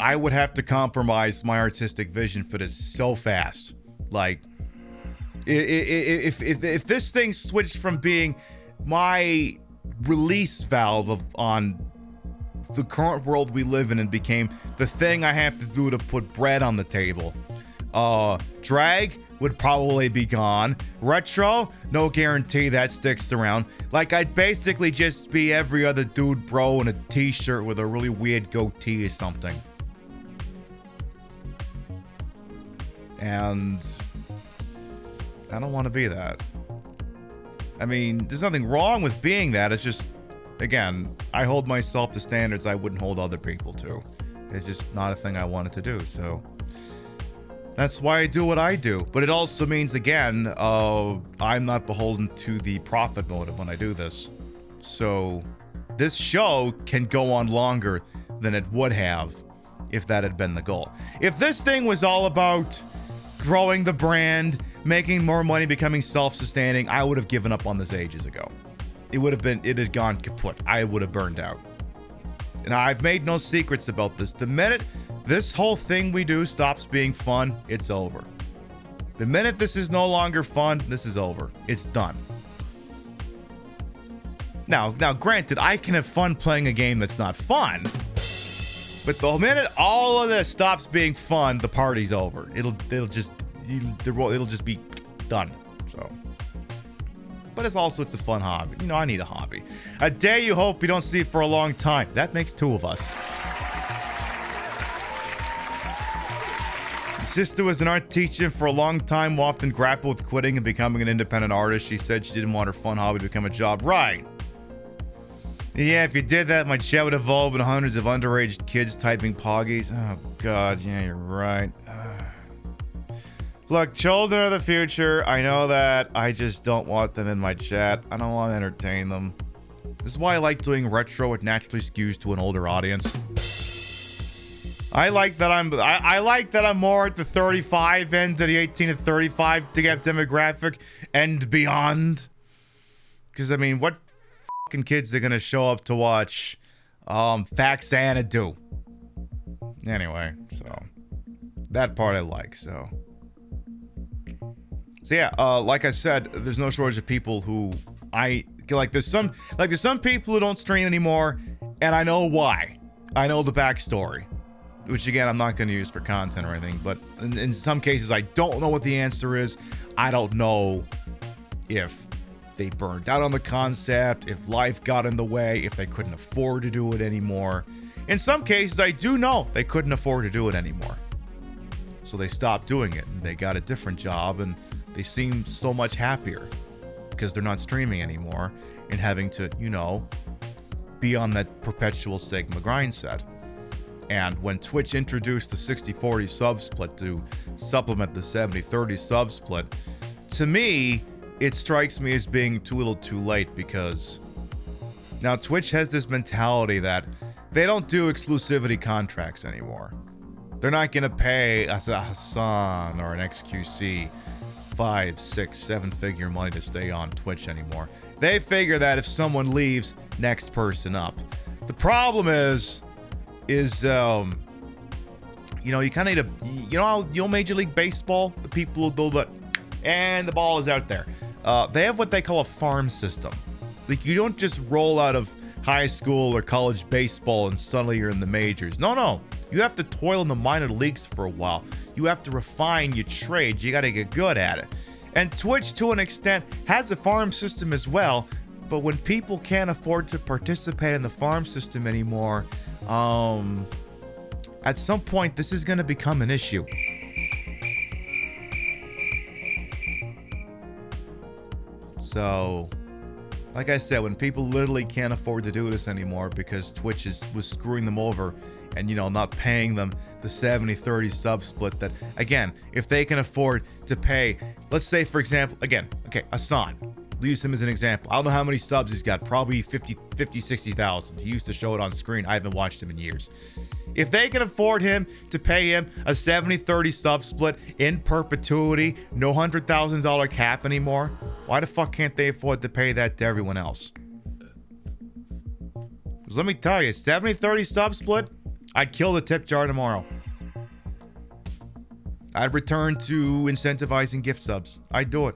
B: I would have to compromise my artistic vision for this so fast. Like, if this thing switched from being my release valve on the current world we live in and became the thing I have to do to put bread on the table, drag would probably be gone. Retro, no guarantee that sticks around. Like, I'd basically just be every other dude bro in a t-shirt with a really weird goatee or something. And I don't want to be that. I mean, there's nothing wrong with being that. It's just, again, I hold myself to standards I wouldn't hold other people to. It's just not a thing I wanted to do, so that's why I do what I do. But it also means, again, I'm not beholden to the profit motive when I do this. So this show can go on longer than it would have if that had been the goal. If this thing was all about growing the brand, making more money, becoming self-sustaining, I would have given up on this ages ago. It had gone kaput. I would have burned out. And I've made no secrets about this. The minute this whole thing we do stops being fun, it's over. The minute this is no longer fun, this is over. It's done. Now, granted, I can have fun playing a game that's not fun. But the minute all of this stops being fun, the party's over. It'll just be done. So, but it's a fun hobby. You know, I need a hobby. A day you hope you don't see for a long time. That makes two of us. My sister was an art teacher for a long time, often grappled with quitting and becoming an independent artist. She said she didn't want her fun hobby to become a job. Right. Yeah, if you did that, my chat would evolve into hundreds of underage kids typing poggies. Oh, God. Yeah, you're right. Look, children are the future. I know that. I just don't want them in my chat. I don't want to entertain them. This is why I like doing retro. It naturally skews to an older audience. I like that I'm more at the 35 end to the 18 to 35 to get demographic and beyond. Because, I mean, what fucking kids are gonna show up to watch Fat Santa do? Anyway, so that part I like. So yeah, like I said, there's no shortage of people who there's some people who don't stream anymore, and I know why. I know the backstory, which again I'm not going to use for content or anything, but in some cases I don't know what the answer is. I don't know if they burned out on the concept, if life got in the way, if they couldn't afford to do it anymore. In some cases I do know they couldn't afford to do it anymore, so they stopped doing it and they got a different job, and they seem so much happier because they're not streaming anymore and having to, you know, be on that perpetual Sigma grind set. And when Twitch introduced the 60-40 sub split to supplement the 70-30 sub split, to me, it strikes me as being too little too late, because now Twitch has this mentality that they don't do exclusivity contracts anymore. They're not going to pay a Hassan or an XQC 5, 6, 7-figure money to stay on Twitch anymore. They figure that if someone leaves, next person up. The problem is you know, you kind of need Major League Baseball, the people who do that, and the ball is out there. They have what they call a farm system. Like, you don't just roll out of high school or college baseball and suddenly you're in the majors. No. You have to toil in the minor leagues for a while. You have to refine your trade. You got to get good at it. And Twitch, to an extent, has a farm system as well. But when people can't afford to participate in the farm system anymore, at some point, this is going to become an issue. So, like I said, when people literally can't afford to do this anymore because Twitch was screwing them over and, you know, not paying them the 70-30 sub split that, again, if they can afford to pay, let's say, for example, Hassan. Use him as an example. I don't know how many subs he's got, probably 60,000. He used to show it on screen. I haven't watched him in years. If they can afford him to pay him a 70-30 sub split in perpetuity, no $100,000 cap anymore, why the fuck can't they afford to pay that to everyone else? Because let me tell you, 70-30 sub split, I'd kill the tip jar tomorrow. I'd return to incentivizing gift subs. I'd do it.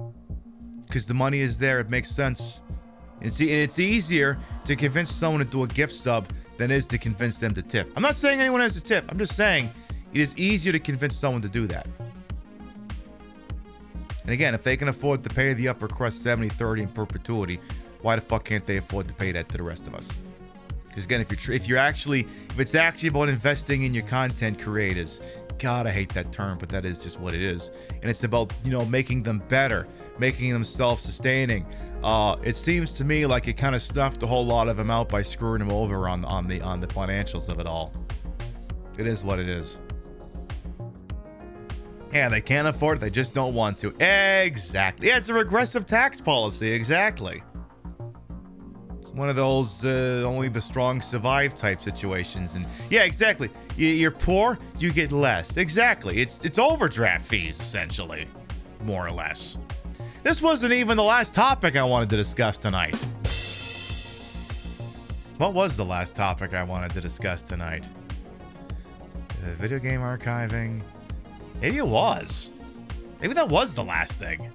B: Because the money is there. It makes sense. It's easier to convince someone to do a gift sub than it is to convince them to tip. I'm not saying anyone has to tip. I'm just saying it is easier to convince someone to do that. And again, if they can afford to pay the upper crust 70-30 in perpetuity, why the fuck can't they afford to pay that to the rest of us? Because again, if it's actually about investing in your content creators, God, I hate that term, but that is just what it is. And it's about, you know, making them better, making them self-sustaining. It seems to me like it kind of stuffed a whole lot of them out by screwing them over on the financials of it all. It is what it is. Yeah, they can't afford it. They just don't want to. Exactly. Yeah, it's a regressive tax policy. Exactly. It's one of those only the strong survive type situations. And yeah, exactly. You're poor, you get less. Exactly. It's overdraft fees, essentially, more or less. This wasn't even the last topic I wanted to discuss tonight. What was the last topic I wanted to discuss tonight? Video game archiving. Maybe it was. Maybe that was the last thing.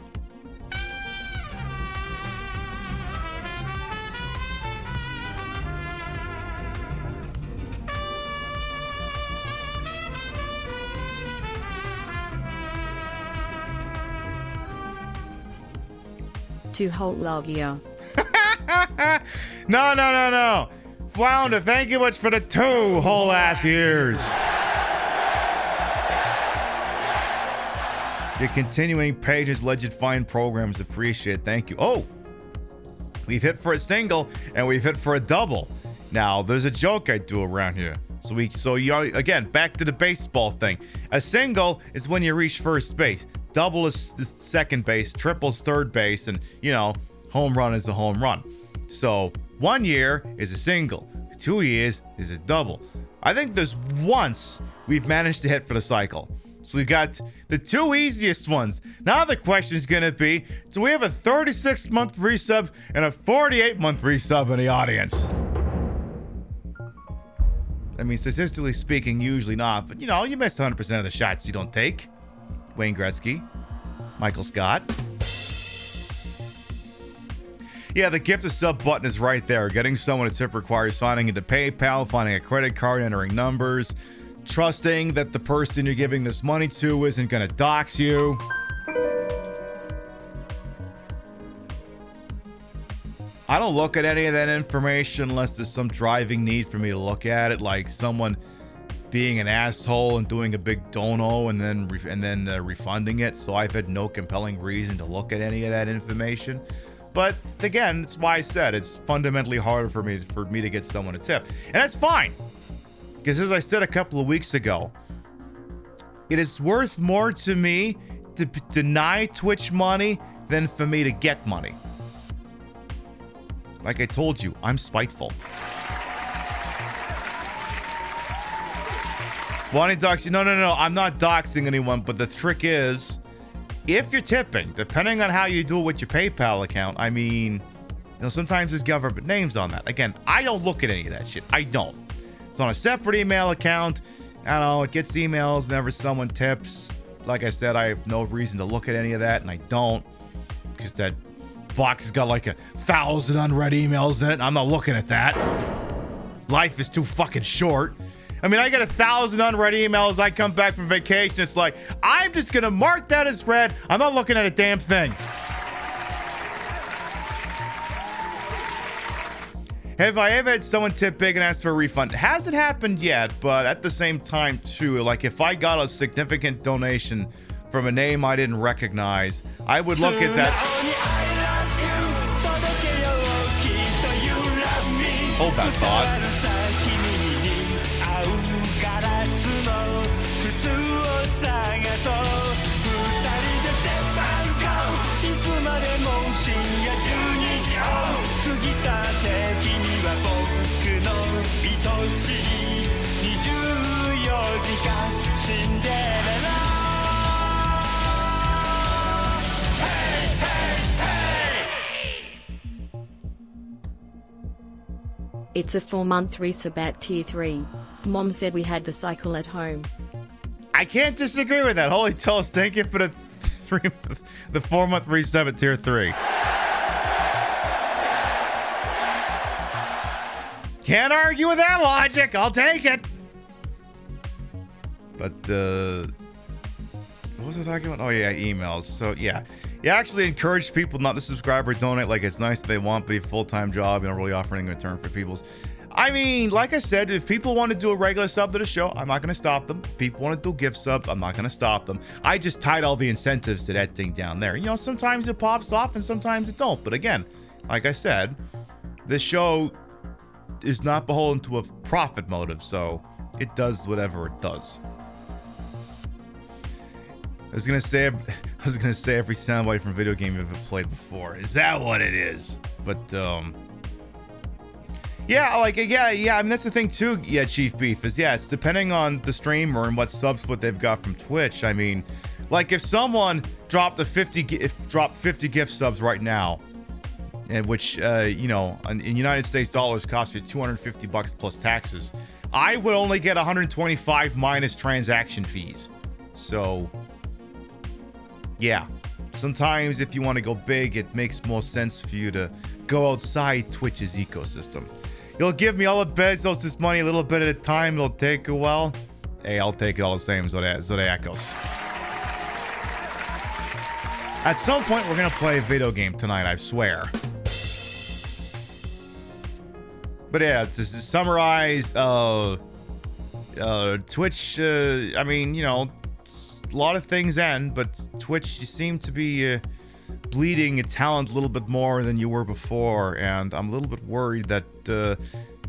A: To hold love year.
B: No. Flounder, thank you much for the 2 whole ass years. Your continuing pages, legend find programs, appreciate. Thank you. Oh, we've hit for a single and we've hit for a double. Now, there's a joke I do around here. So you again, back to the baseball thing. A single is when you reach first base. Double is second base, triple is third base, and, home run is the home run. So 1 year is a single, 2 years is a double. I think there's once we've managed to hit for the cycle. So we got the 2 easiest ones. Now the question is going to be, do we have a 36-month resub and a 48-month resub in the audience? I mean, statistically speaking, usually not, but you miss 100% of the shots you don't take. Wayne Gretzky, Michael Scott. Yeah, the gift a sub button is right there. Getting someone a tip requires signing into PayPal, finding a credit card, entering numbers, trusting that the person you're giving this money to isn't going to dox you. I don't look at any of that information unless there's some driving need for me to look at it, like someone being an asshole and doing a big dono and then refunding it. So I've had no compelling reason to look at any of that information. But again, that's why I said it's fundamentally harder for me to get someone a tip. And that's fine. Because as I said a couple of weeks ago, it is worth more to me to deny Twitch money than for me to get money. Like I told you, I'm spiteful. Wanting to dox you? No. I'm not doxing anyone, but the trick is, if you're tipping, depending on how you do it with your PayPal account, I mean, sometimes there's government names on that. Again, I don't look at any of that shit. I don't. It's on a separate email account. I don't know, it gets emails whenever someone tips. Like I said, I have no reason to look at any of that, and I don't. Because that box has got like 1,000 unread emails in it, and I'm not looking at that. Life is too fucking short. I mean, I get 1,000 unread emails. I come back from vacation. It's like, I'm just going to mark that as read. I'm not looking at a damn thing. Have I ever had someone tip big and ask for a refund? Hasn't happened yet, but at the same time, too, like if I got a significant donation from a name I didn't recognize, I would look at that. Hold that thought.
A: It's a 4-month resub at tier 3. Mom said we had the cycle at home.
B: I can't disagree with that. Holy toast, thank you for the 4-month resub at tier 3. Can't argue with that logic. I'll take it. But, what was I talking about? Oh, yeah, emails. So, yeah. You actually encourage people not to subscribe or donate. Like, it's nice if they want, but a full-time job, you don't really offer anything in return for people's. I mean, like I said, if people want to do a regular sub to the show, I'm not going to stop them. If people want to do gift subs, I'm not going to stop them. I just tied all the incentives to that thing down there. Sometimes it pops off and sometimes it don't. But again, like I said, this show is not beholden to a profit motive, so it does whatever it does. I was gonna say every soundbite from video game you've ever played before. Is that what it is? But yeah, I mean that's the thing too. Yeah, Chief Beef is it's depending on the streamer and what sub split they've got from Twitch. I mean, like if someone dropped 50 gift subs right now, and which in United States dollars costs you $250 plus taxes. I would only get 125 minus transaction fees. So, yeah. Sometimes if you want to go big, it makes more sense for you to go outside Twitch's ecosystem. You'll give me all the Bezos this money a little bit at a time. It'll take a while. Hey, I'll take it all the same, Zodiacos. At some point, we're going to play a video game tonight, I swear. But yeah, to summarize, Twitch, I mean, you know, a lot of things end, but Twitch, you seem to be bleeding a talent a little bit more than you were before, and I'm a little bit worried that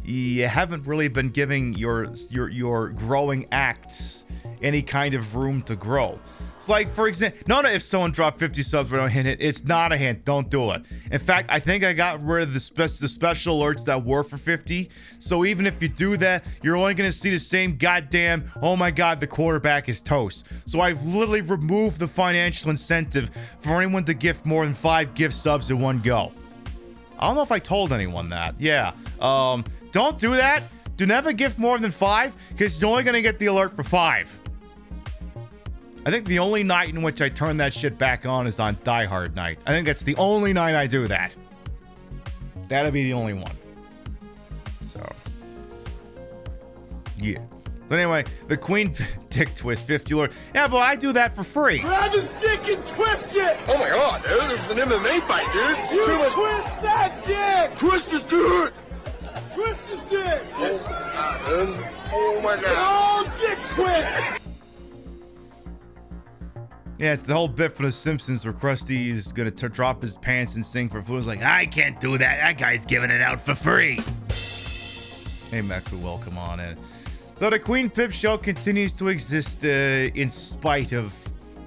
B: you haven't really been giving your growing acts any kind of room to grow. It's like, for example, no, if someone dropped 50 subs, we don't hint it. It's not a hint. Don't do it. In fact, I think I got rid of the special alerts that were for 50. So even if you do that, you're only going to see the same goddamn, oh my god, the quarterback is toast. So I've literally removed the financial incentive for anyone to gift more than 5 gift subs in one go. I don't know if I told anyone that. Yeah. Don't do that. Do never gift more than 5, because you're only going to get the alert for 5. I think the only night in which I turn that shit back on is on Die Hard night. I think that's the only night I do that. That'll be the only one. So, yeah. But anyway, the Queen Dick Twist 50 alert. Yeah, but I do that for free.
E: Grab his dick and twist it!
F: Oh my god, dude, this is an MMA fight, dude.
E: You twist that dick!
F: Twist his dick!
E: Twist his dick!
F: Oh my god, dude. Oh my god.
E: Oh, dick twist!
B: Yeah, it's the whole bit from The Simpsons where Krusty is gonna drop his pants and sing for food. It's like, I can't do that. That guy's giving it out for free. Hey, Meku, welcome on in. So the Queen Pip show continues to exist in spite of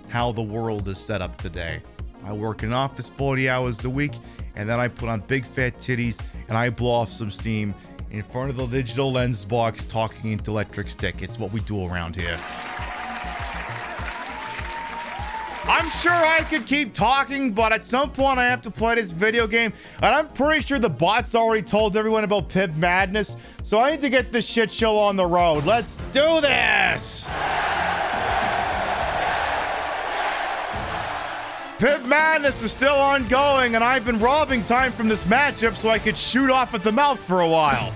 B: how the world is set up today. I work in an office 40 hours a week, and then I put on big fat titties, and I blow off some steam in front of the digital lens box talking into electric stick. It's what we do around here. I'm sure I could keep talking, but at some point I have to play this video game, and I'm pretty sure the bots already told everyone about Pip Madness, so I need to get this shit show on the road. Let's do this! Pip Madness is still ongoing, and I've been robbing time from this matchup so I could shoot off at the mouth for a while.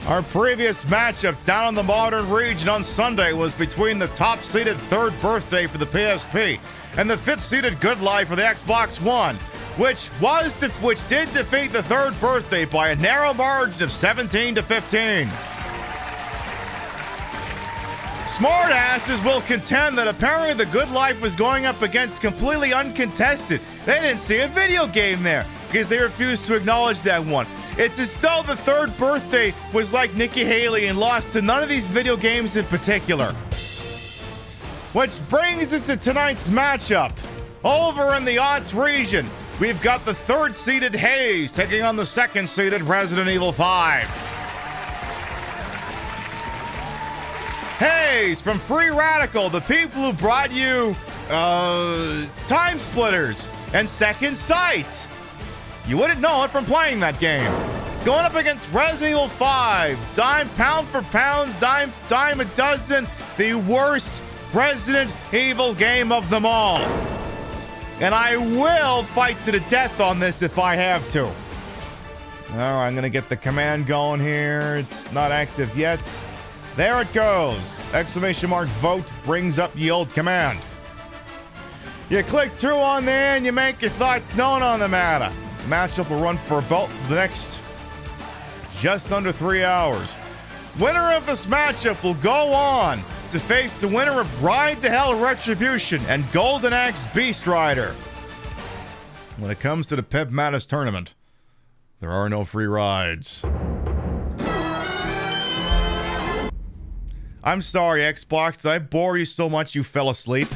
B: Our previous matchup down in the Modern Region on Sunday was between the top-seeded third birthday for the PSP and the fifth-seeded Good Life for the Xbox One, which did defeat the third birthday by a narrow margin of 17-15. Smartasses will contend that apparently the Good Life was going up against completely uncontested. They didn't see a video game there because they refused to acknowledge that one. It's as though the third birthday was like Nikki Haley and lost to none of these video games in particular. Which brings us to tonight's matchup. Over in the odds region, we've got the third-seeded Haze taking on the second-seeded Resident Evil 5. Haze from Free Radical, the people who brought you Time Splitters and Second Sight. You wouldn't know it from playing that game. Going up against Resident Evil 5. Dime, pound for pound, dime a dozen. The worst Resident Evil game of them all. And I will fight to the death on this if I have to. All right, I'm going to get the command going here. It's not active yet. There it goes. Exclamation mark vote brings up the old command. You click through on there and you make your thoughts known on the matter. Matchup will run for about the next just under 3 hours. Winner of this matchup will go on to face the winner of Ride to Hell Retribution and Golden Axe Beast Rider. When it comes to the Pip Madness tournament, there are no free rides. I'm sorry, Xbox. Did I bore you so much you fell asleep?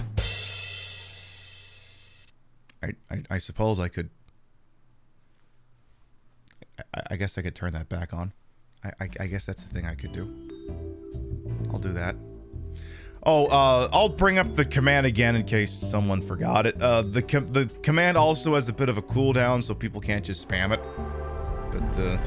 B: I suppose I could. I guess I could turn that back on. I guess that's the thing I could do. I'll do that. Oh, I'll bring up the command again in case someone forgot it. The command also has a bit of a cooldown, so people can't just spam it. But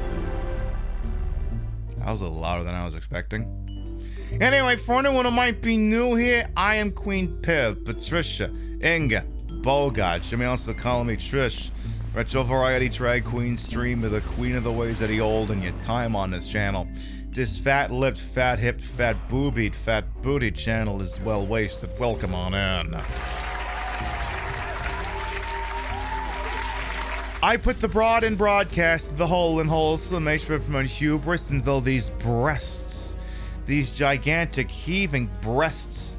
B: that was a little louder than I was expecting. Anyway, for anyone who might be new here, I am Queen Pib, Patricia, Inga, Bogart. You may also call me Trish. Retro variety drag queen streamer, the queen of the ways that he old in your time on this channel. This fat-lipped, fat-hipped, fat-boobied, fat-bootied channel is well-wasted. Welcome on in. I put the broad in broadcast, the whole in wholesome, make sure from hubris until these breasts, these gigantic heaving breasts,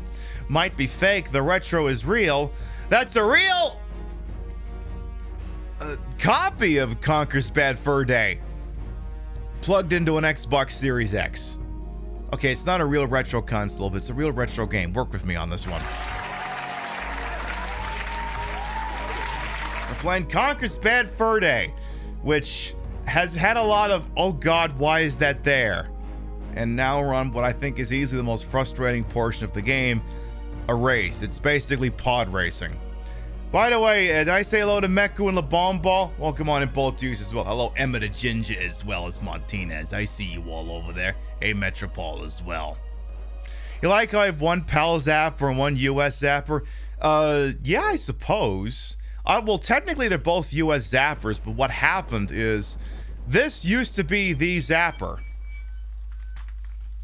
B: might be fake. The retro is real. That's a real copy of Conker's Bad Fur Day, plugged into an Xbox Series X. Okay, it's not a real retro console, but it's a real retro game. Work with me on this one. We're playing Conker's Bad Fur Day, which has had a lot of, oh god, why is that there? And now we're on what I think is easily the most frustrating portion of the game, a race. It's basically pod racing. By the way, did I say hello to Meku and the Bomb Ball? Welcome on in both use as well. Hello, Emma the Ginger as well as Martinez. I see you all over there. Hey, Metropole as well. You like how I have one PAL zapper and one US zapper? Yeah, I suppose. Well, technically they're both US zappers, but what happened is this used to be the zapper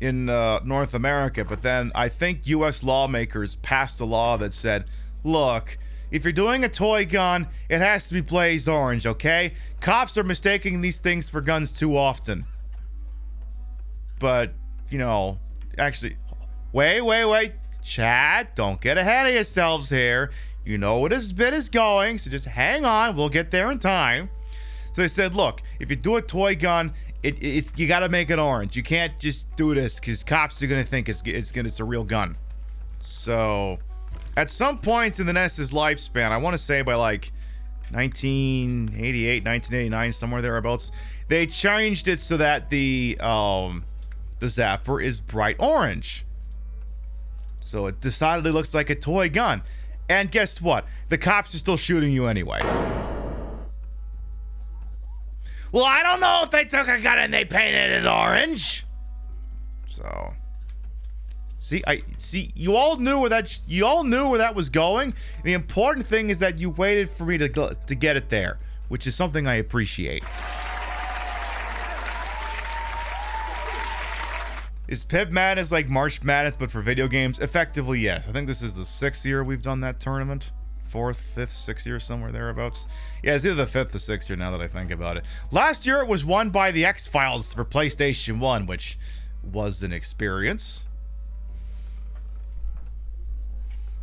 B: in North America, but then I think US lawmakers passed a law that said, look, if you're doing a toy gun, it has to be blazed orange, okay? Cops are mistaking these things for guns too often. But, you know, actually, wait. Chat, don't get ahead of yourselves here. You know where this bit is going, so just hang on. We'll get there in time. So they said, look, if you do a toy gun, you gotta make it orange. You can't just do this, because cops are gonna think it's a real gun. So at some points in the NES's lifespan, I want to say by like 1988, 1989, somewhere thereabouts, they changed it so that the zapper is bright orange. So it decidedly looks like a toy gun. And guess what? The cops are still shooting you anyway. Well, I don't know if they took a gun and they painted it orange. So See, you all knew where that was going. The important thing is that you waited for me to get it there, which is something I appreciate. Is Pib Madness like March Madness but for video games? Effectively, yes. I think this is the 6th year we've done that tournament. 4th, 5th, 6th year, somewhere thereabouts. Yeah, it's either the 5th or 6th year now that I think about it. Last year it was won by the X-Files for PlayStation 1, which was an experience.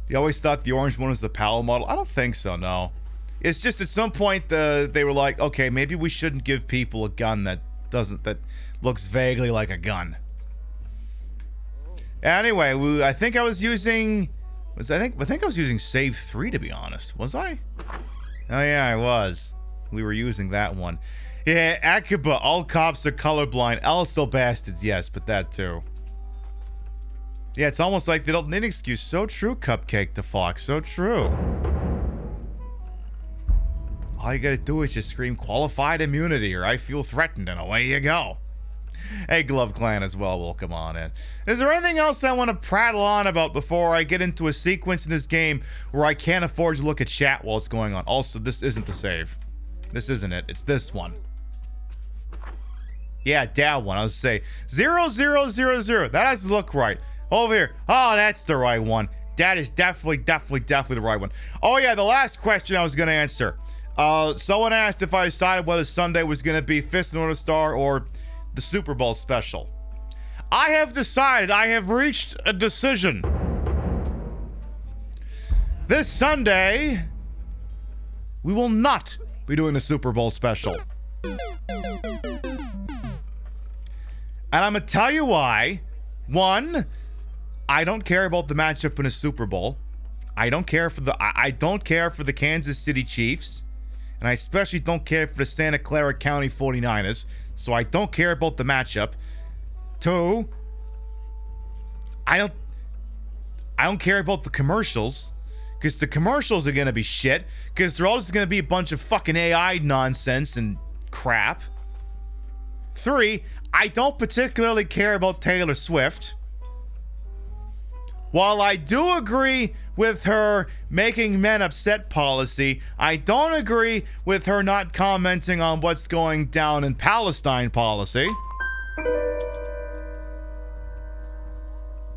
B: You always thought the orange one was the PAL model? I don't think so, no. It's just at some point they were like, okay, maybe we shouldn't give people a gun that looks vaguely like a gun. Anyway, I think I was using Save 3, to be honest. Was I? Oh yeah, I was. We were using that one. Yeah, Akiba, all cops are colorblind. Also bastards, yes, but that too. Yeah, it's almost like they don't need an excuse. So true, Cupcake to Fox. So true. All you gotta do is just scream qualified immunity or I feel threatened and away you go. Hey, Glove Clan as well. Welcome on in. Is there anything else I want to prattle on about before I get into a sequence in this game where I can't afford to look at chat while it's going on? Also, this isn't the save. This isn't it. It's this one. Yeah, that one. I was say 0000. That has to look right. Over here. Oh, that's the right one. That is definitely the right one. Oh yeah, the last question I was gonna answer. Someone asked if I decided whether Sunday was gonna be Fist of the North Star or the Super Bowl special. I have decided. I have reached a decision. This Sunday, we will not be doing the Super Bowl special. And I'm gonna tell you why. One, I don't care about the matchup in a Super Bowl. I don't care for the Kansas City Chiefs, and I especially don't care for the Santa Clara County 49ers. So I don't care about the matchup. Two, I don't care about the commercials, because the commercials are gonna be shit, because they're all just gonna be a bunch of fucking AI nonsense and crap. 3, I don't particularly care about Taylor Swift. While I do agree with her making men upset policy, I don't agree with her not commenting on what's going down in Palestine policy.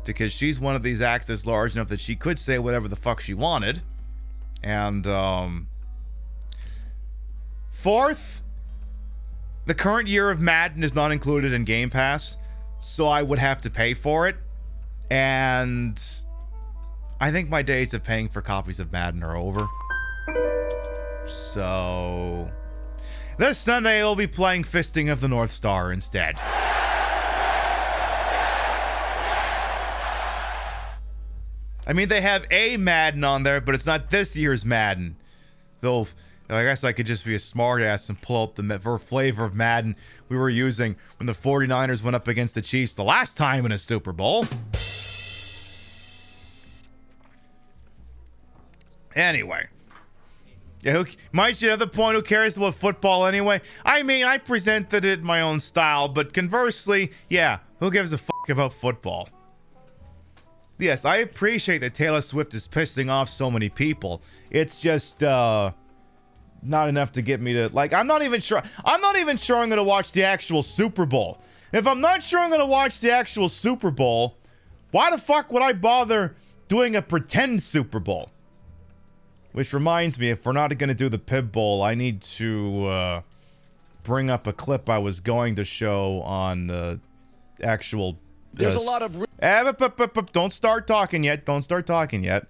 B: Because she's one of these acts that's large enough that she could say whatever the fuck she wanted. And, 4th, the current year of Madden is not included in Game Pass, so I would have to pay for it. And I think my days of paying for copies of Madden are over. So this Sunday I'll be playing Fisting of the North Star instead. I mean, they have a Madden on there, but it's not this year's Madden. Though, I guess I could just be a smartass and pull out the flavor of Madden we were using when the 49ers went up against the Chiefs the last time in a Super Bowl. Anyway. Yeah, might you have the point, who cares about football anyway? I mean, I presented it in my own style, but conversely, yeah, who gives a fuck about football? Yes, I appreciate that Taylor Swift is pissing off so many people. It's just, not enough to get me to, like, I'm not even sure I'm going to watch the actual Super Bowl. If I'm not sure I'm going to watch the actual Super Bowl, why the fuck would I bother doing a pretend Super Bowl? Which reminds me, if we're not going to do the Pib Bowl, I need to, bring up a clip I was going to show on the actual...
G: There's a lot of...
B: Don't start talking yet. Don't start talking yet.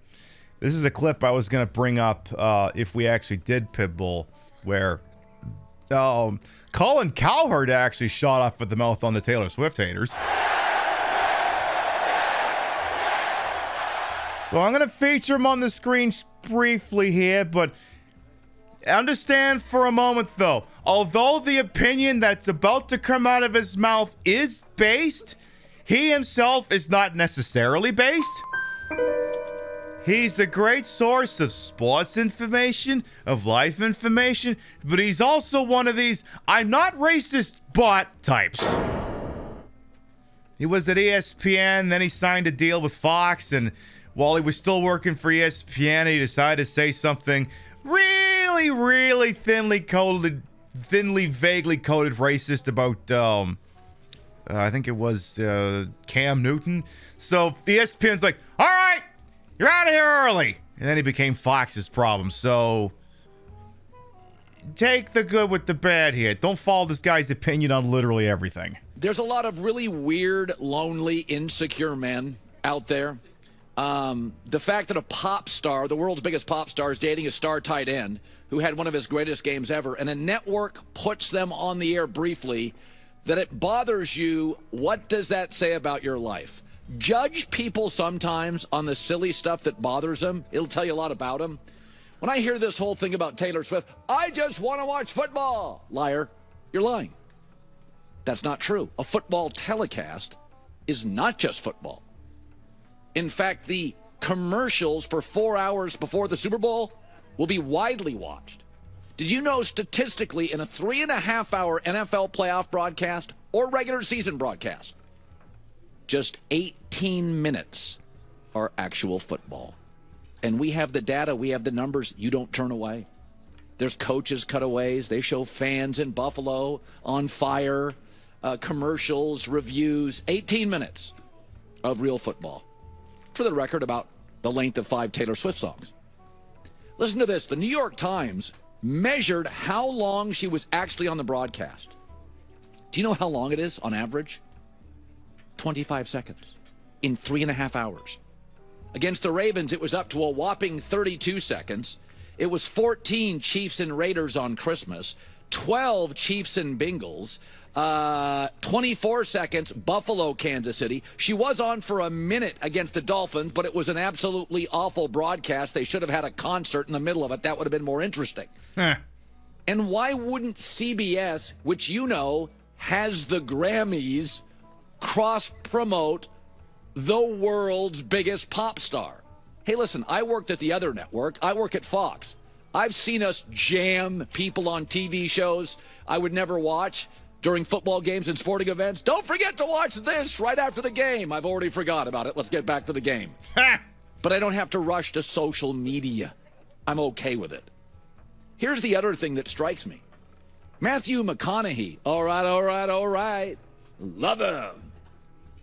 B: This is a clip I was going to bring up if we actually did Pib Bowl, where Colin Cowherd actually shot off at the mouth on the Taylor Swift haters. So I'm going to feature him on the screen briefly here, but understand for a moment, though, although the opinion that's about to come out of his mouth is based... he himself is not necessarily based. He's a great source of sports information, of life information, but he's also one of these I'm not racist but types. He was at ESPN, then he signed a deal with Fox, and while he was still working for ESPN, he decided to say something really, really vaguely coded racist about I think it was Cam Newton. So ESPN's like, all right, you're out of here early. And then he became Fox's problem. So take the good with the bad here. Don't follow this guy's opinion on literally everything.
G: There's a lot of really weird, lonely, insecure men out there. The fact that a pop star, the world's biggest pop star, is dating a star tight end who had one of his greatest games ever, and a network puts them on the air briefly, that it bothers you, what does that say about your life? Judge people sometimes on the silly stuff that bothers them. It'll tell you a lot about them. When I hear this whole thing about Taylor Swift, I just want to watch football. Liar, you're lying. That's not true. A football telecast is not just football. In fact, the commercials for 4 hours before the Super Bowl will be widely watched. Did you know statistically in a 3.5-hour NFL playoff broadcast or regular season broadcast, just 18 minutes are actual football? And we have the data, we have the numbers. You don't turn away. There's coaches cutaways. They show fans in Buffalo on fire, commercials, reviews. 18 minutes of real football. For the record, about the length of 5 Taylor Swift songs. Listen to this. The New York Times measured how long she was actually on the broadcast. Do you know how long it is on average? 25 seconds in 3.5 hours. Against the Ravens, it was up to a whopping 32 seconds. It was 14 Chiefs and Raiders on Christmas, 12 Chiefs and Bengals, 24 seconds, Buffalo, Kansas City. She was on for a minute against the Dolphins, but it was an absolutely awful broadcast. They should have had a concert in the middle of it. That would have been more interesting. And why wouldn't CBS, which you know has the Grammys, cross-promote the world's biggest pop star? Hey, listen, I worked at the other network. I work at Fox. I've seen us jam people on TV shows I would never watch. during football games and sporting events. Don't forget to watch this right after the game. I've already forgot about it. Let's get back to the game. But I don't have to rush to social media. I'm okay with it. Here's the other thing that strikes me. Matthew McConaughey. All right. Love him.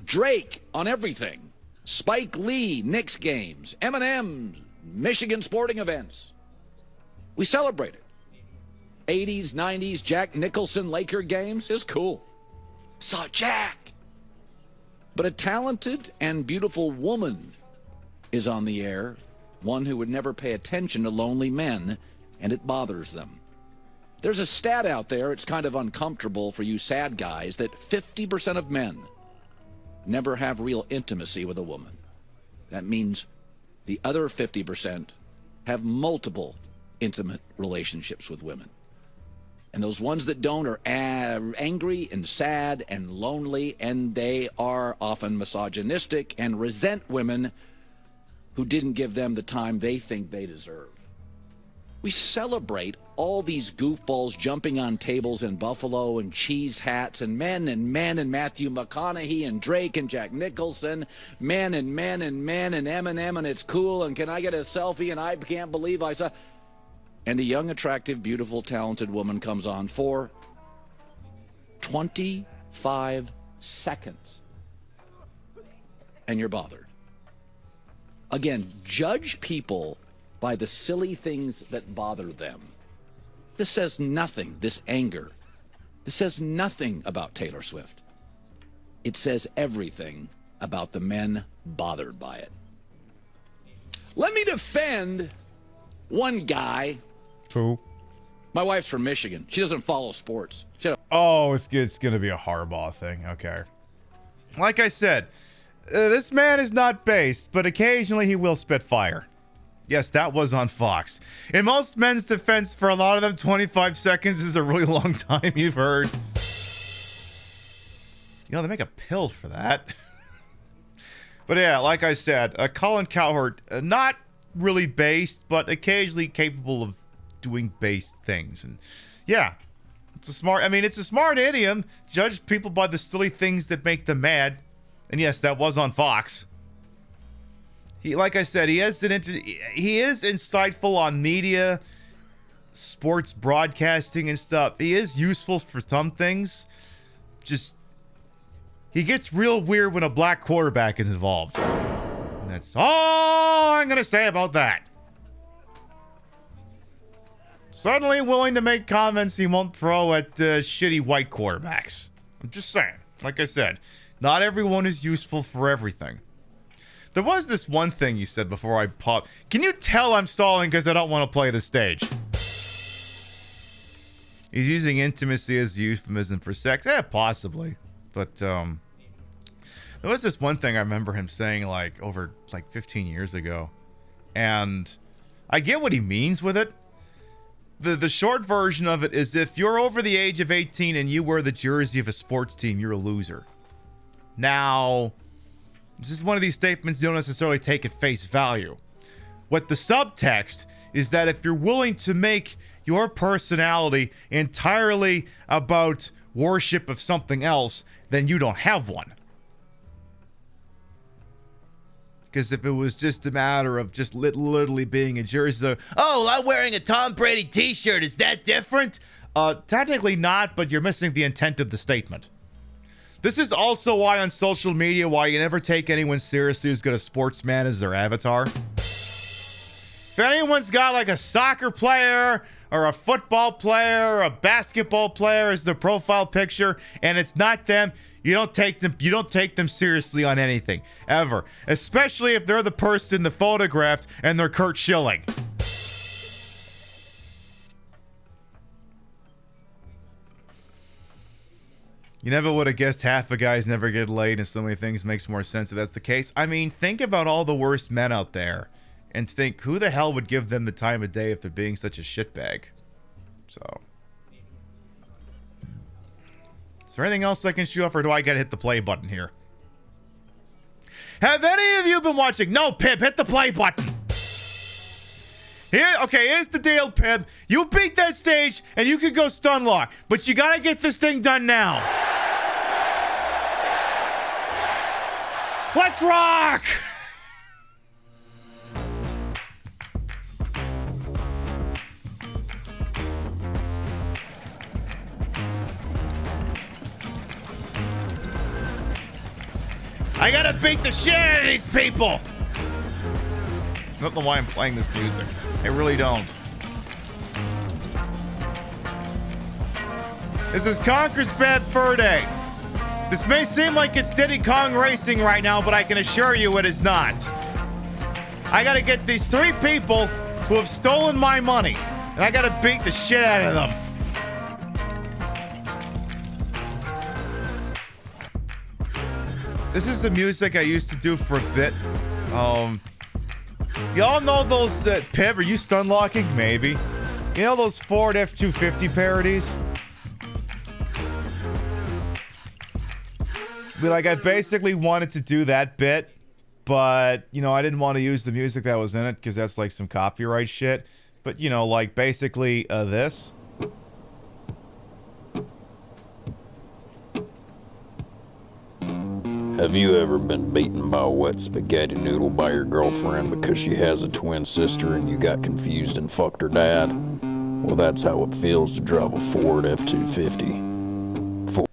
G: Drake on everything. Spike Lee, Knicks games. Eminem, Michigan sporting events. We celebrate it. 80s, 90s, Jack Nicholson Laker games is cool. Saw Jack. But a talented and beautiful woman is on the air, one who would never pay attention to lonely men, and it bothers them. There's a stat out there, it's kind of uncomfortable for you sad guys, that 50% of men never have real intimacy with a woman. That means the other 50% have multiple intimate relationships with women. And those ones that don't are angry and sad and lonely, and they are often misogynistic and resent women who didn't give them the time they think they deserve. We celebrate all these goofballs jumping on tables in Buffalo and cheese hats and men and Matthew McConaughey and Drake and Jack Nicholson, men and Eminem, and it's cool, and can I get a selfie, and I can't believe I saw... And a young, attractive, beautiful, talented woman comes on for 25 seconds. And you're bothered. Again, judge people by the silly things that bother them. This says nothing, this anger. This says nothing about Taylor Swift. It says everything about the men bothered by it. Let me defend one guy.
B: Who?
G: My wife's from Michigan. She doesn't follow sports.
B: It's going to be a Harbaugh thing. Okay. Like I said, this man is not based, but occasionally he will spit fire. Yes, that was on Fox. In most men's defense, for a lot of them, 25 seconds is a really long time, you've heard. You know, they make a pill for that. But yeah, like I said, Colin Cowherd, not really based, but occasionally capable of doing based things. And yeah, it's a smart idiom. Judge people by the silly things that make them mad. And yes, that was on Fox. Like I said, he is insightful on media, sports broadcasting and stuff. He is useful for some things. Just, he gets real weird when a black quarterback is involved. And that's all I'm going to say about that. Suddenly willing to make comments he won't throw at shitty white quarterbacks. I'm just saying. Like I said, not everyone is useful for everything. There was this one thing you said before I popped. Can you tell I'm stalling because I don't want to play the stage? He's using intimacy as a euphemism for sex. Possibly. But there was this one thing I remember him saying over 15 years ago. And I get what he means with it. The short version of it is, if you're over the age of 18 and you wear the jersey of a sports team, you're a loser. Now, this is one of these statements you don't necessarily take at face value. What the subtext is that if you're willing to make your personality entirely about worship of something else, then you don't have one. Because if it was just a matter of just literally being a jersey, I'm wearing a Tom Brady t-shirt, is that different? Technically not, but you're missing the intent of the statement. This is also why on social media, why you never take anyone seriously who's got a sportsman as their avatar. If anyone's got a soccer player or a football player or a basketball player as their profile picture and it's not them, you don't take them seriously on anything ever, especially if they're the person the photographed and they're Kurt Schilling. You never would have guessed half of guys never get laid, and so many things makes more sense if that's the case. I mean, think about all the worst men out there and think, who the hell would give them the time of day if they're being such a shitbag? So, is there anything else I can show off, or do I gotta hit the play button here? Have any of you been watching? No, Pip, hit the play button. Here's the deal, Pib. You beat that stage, and you can go stun lock. But you gotta get this thing done now. Let's rock! I gotta beat the shit out of these people! I don't know why I'm playing this music. I really don't. This is Conker's Bad Fur Day. This may seem like it's Diddy Kong Racing right now, but I can assure you it is not. I gotta get these 3 people who have stolen my money, and I gotta beat the shit out of them. This is the music I used to do for a bit. Y'all know those, Piv, are you stun locking? Maybe. You know those Ford F-250 parodies? Like, I basically wanted to do that bit, but, you know, I didn't want to use the music that was in it, because that's, like, some copyright shit. But, you know, like, basically, this.
H: Have you ever been beaten by a wet spaghetti noodle by your girlfriend because she has a twin sister and you got confused and fucked her dad? Well, that's how it feels to drive a Ford F-250.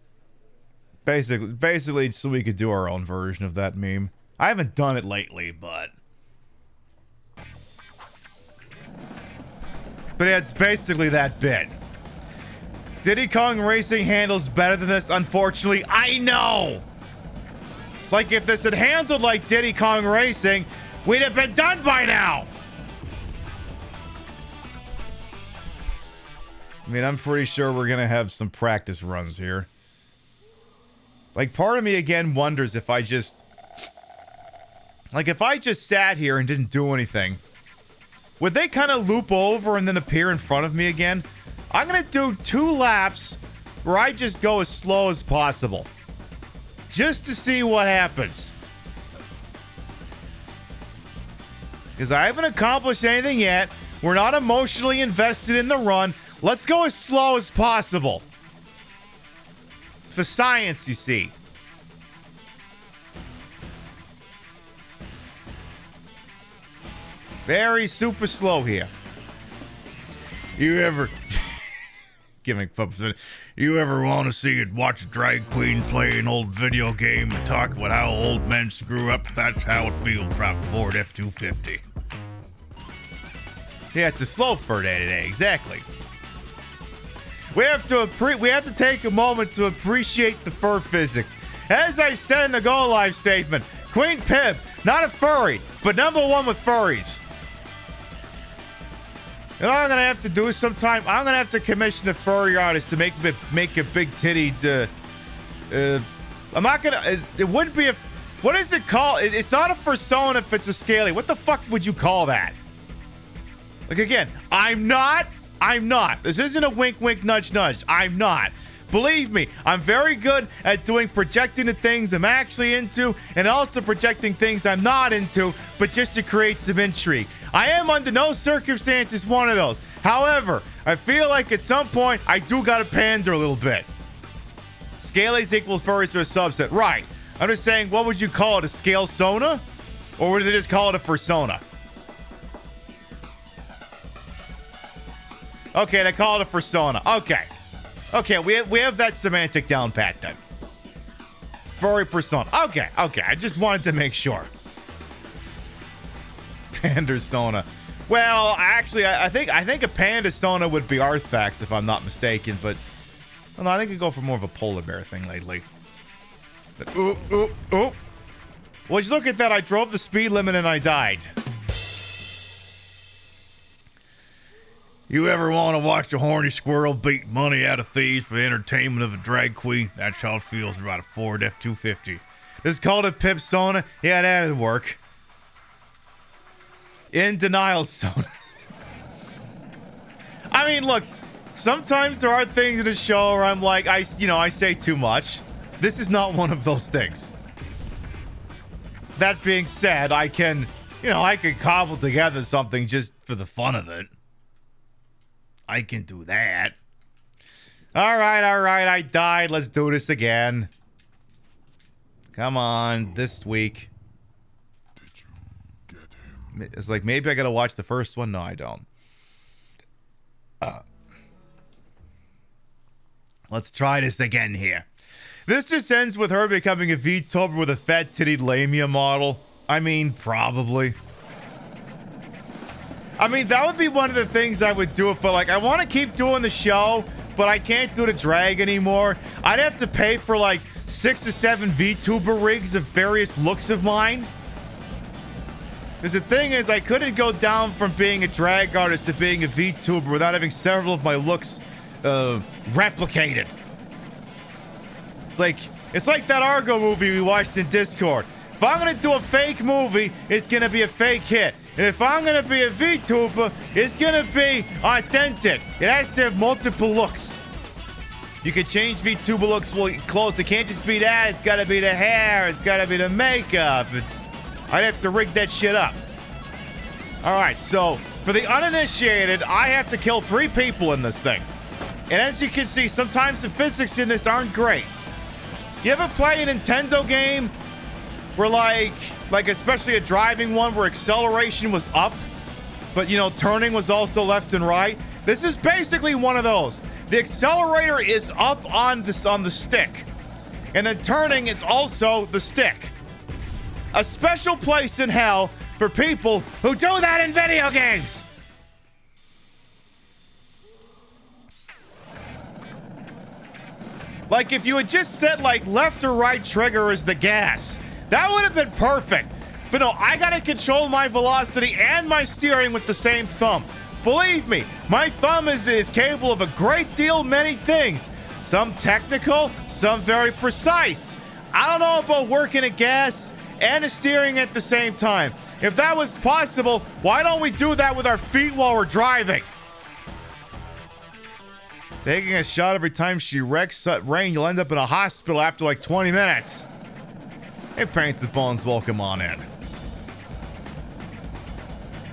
B: Basically, so we could do our own version of that meme. I haven't done it lately, but yeah, it's basically that bit. Diddy Kong Racing handles better than this, unfortunately. I know! Like, if this had handled like Diddy Kong Racing, we'd have been done by now! I mean, I'm pretty sure we're gonna have some practice runs here. Like, part of me again wonders if I just... Like, if I just sat here and didn't do anything, would they kind of loop over and then appear in front of me again? I'm gonna do 2 laps where I just go as slow as possible. Just to see what happens. Because I haven't accomplished anything yet. We're not emotionally invested in the run. Let's go as slow as possible. For science, you see. Very super slow here. You ever... Giving folks, you ever want to see it, watch a drag queen play an old video game and talk about how old men screw up? That's how it feels to drive a Ford F-250. Yeah, it's a slow fur day today, exactly. We have to take a moment to appreciate the fur physics. As I said in the Go Live statement, Queen Pib, not a furry, but #1 with furries. You know what I'm gonna have to do sometime? I'm gonna have to commission a furry artist to make a big tittied. I'm not gonna. It wouldn't be a. What is it called? It's not a fursona if it's a scaly. What the fuck would you call that? Like, again, I'm not. This isn't a wink, wink, nudge, nudge. I'm not. Believe me, I'm very good at projecting the things I'm actually into and also projecting things I'm not into, but just to create some intrigue. I am under no circumstances one of those. However, I feel like at some point I do gotta pander a little bit. Scalies equal furries are a subset. Right. I'm just saying, what would you call it? A scale sona? Or would they just call it a fursona? Okay, they call it a fursona. Okay. Okay, we have that semantic down pat then. Furry persona. Okay. I just wanted to make sure. Pandersona. Well, actually, I think a Pandasona would be Arthax if I'm not mistaken, but well, no, I think I go for more of a polar bear thing lately. Ooh. Well, you look at that. I drove the speed limit and I died. You ever want to watch a horny squirrel beat money out of thieves for the entertainment of a drag queen? That's how it feels to ride a Ford F-250. This is called a Pipsona. Yeah, that'd work. In denial zone. I mean, look, sometimes there are things in the show where I'm like, I say too much. This is not one of those things. That being said, I can cobble together something just for the fun of it. I can do that. All right, I died. Let's do this again. Come on, this week. It's like, maybe I gotta watch the first one. No, I don't. Let's try this again here. This just ends with her becoming a VTuber with a fat-tittied lamia model. I mean, probably. I mean, that would be one of the things I would do if, like, I want to keep doing the show, but I can't do the drag anymore. I'd have to pay for, like, 6 to 7 VTuber rigs of various looks of mine. Because the thing is, I couldn't go down from being a drag artist to being a VTuber without having several of my looks replicated. It's like that Argo movie we watched in Discord. If I'm gonna do a fake movie, it's gonna be a fake hit. And if I'm gonna be a VTuber, it's gonna be authentic. It has to have multiple looks. You can change VTuber looks clothes. It can't just be that. It's gotta be the hair. It's gotta be the makeup. I'd have to rig that shit up. All right, so for the uninitiated, I have to kill 3 people in this thing. And as you can see, sometimes the physics in this aren't great. You ever play a Nintendo game where like especially a driving one where acceleration was up, but you know, turning was also left and right? This is basically one of those. The accelerator is up on the stick, and then turning is also the stick. A special place in hell for people who do that in video games. Like, if you had just set, like, left or right trigger as the gas, that would have been perfect. But no, I gotta control my velocity and my steering with the same thumb. Believe me, my thumb is capable of a great deal, many things. Some technical, some very precise. I don't know about working a gas and a steering at the same time. If that was possible, why don't we do that with our feet while we're driving? Taking a shot every time she wrecks Rain, you'll end up in a hospital after like 20 minutes. Hey, Painted Bones, welcome on in.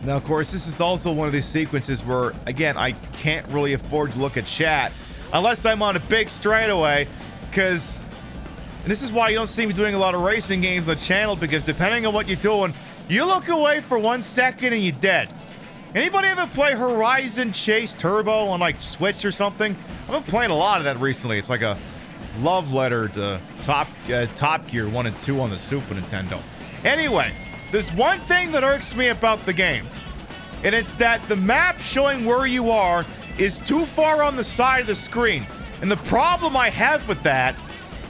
B: Now, of course, this is also one of these sequences where, again, I can't really afford to look at chat unless I'm on a big straightaway, because this is why you don't see me doing a lot of racing games on the channel, because depending on what you're doing, you look away for 1 second and you're dead. Anybody ever play Horizon Chase Turbo on like Switch or something? I've been playing a lot of that recently. It's like a love letter to Top Gear 1 and 2 on the Super Nintendo. Anyway, there's one thing that irks me about the game, and it's that the map showing where you are is too far on the side of the screen. And the problem I have with that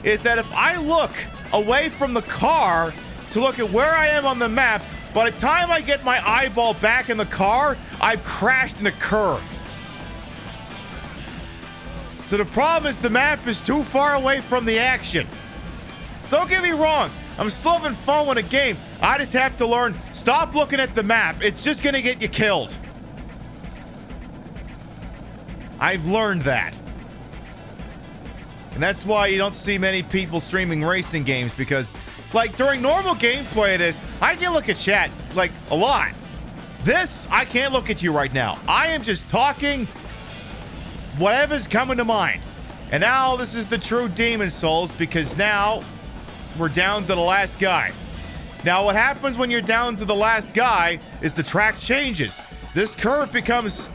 B: is that if I look away from the car to look at where I am on the map, by the time I get my eyeball back in the car, I've crashed in a curve. So the problem is the map is too far away from the action. Don't get me wrong, I'm still having fun with a game. I just have to learn, stop looking at the map. It's just gonna get you killed. I've learned that. And that's why you don't see many people streaming racing games, because like during normal gameplay of this, I can look at chat like a lot. This, I can't look at you right now. I am just talking whatever's coming to mind. And now this is the true Demon Souls, because now we're down to the last guy. Now what happens when you're down to the last guy is the track changes. This curve becomes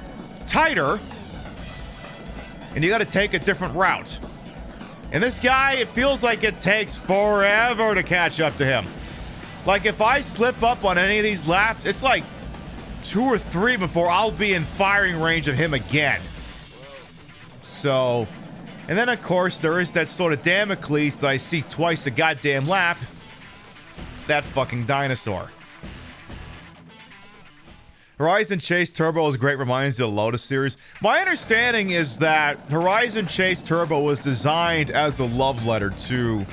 B: tighter, and you gotta take a different route. And this guy, it feels like it takes forever to catch up to him. Like, if I slip up on any of these laps, it's like 2 or 3 before I'll be in firing range of him again. So, and then of course, there is that sort of Damocles that I see twice a goddamn lap. That fucking dinosaur. Horizon Chase Turbo is great, reminds you of the Lotus series. My understanding is that Horizon Chase Turbo was designed as a love letter to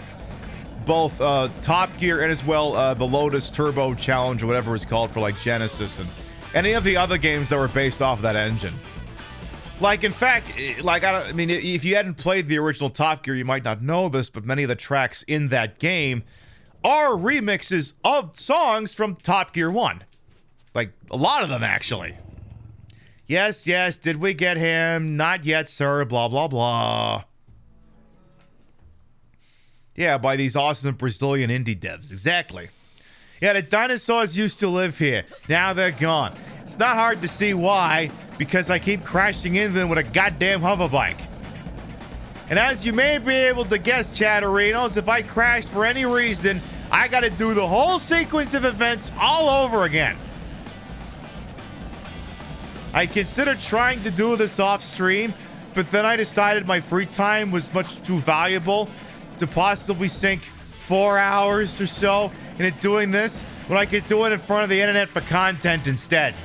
B: both Top Gear and as well the Lotus Turbo Challenge or whatever it's called for like Genesis and any of the other games that were based off of that engine. Like, in fact, like, I mean, if you hadn't played the original Top Gear, you might not know this, but many of the tracks in that game are remixes of songs from Top Gear 1. Like, a lot of them, actually. Yes, yes, did we get him? Not yet, sir. Blah, blah, blah. Yeah, by these awesome Brazilian indie devs. Exactly. Yeah, the dinosaurs used to live here. Now they're gone. It's not hard to see why, because I keep crashing into them with a goddamn hoverbike. And as you may be able to guess, Chatterinos, if I crash for any reason, I gotta do the whole sequence of events all over again. I considered trying to do this off stream, but then I decided my free time was much too valuable to possibly sink 4 hours or so into doing this when I could do it in front of the internet for content instead.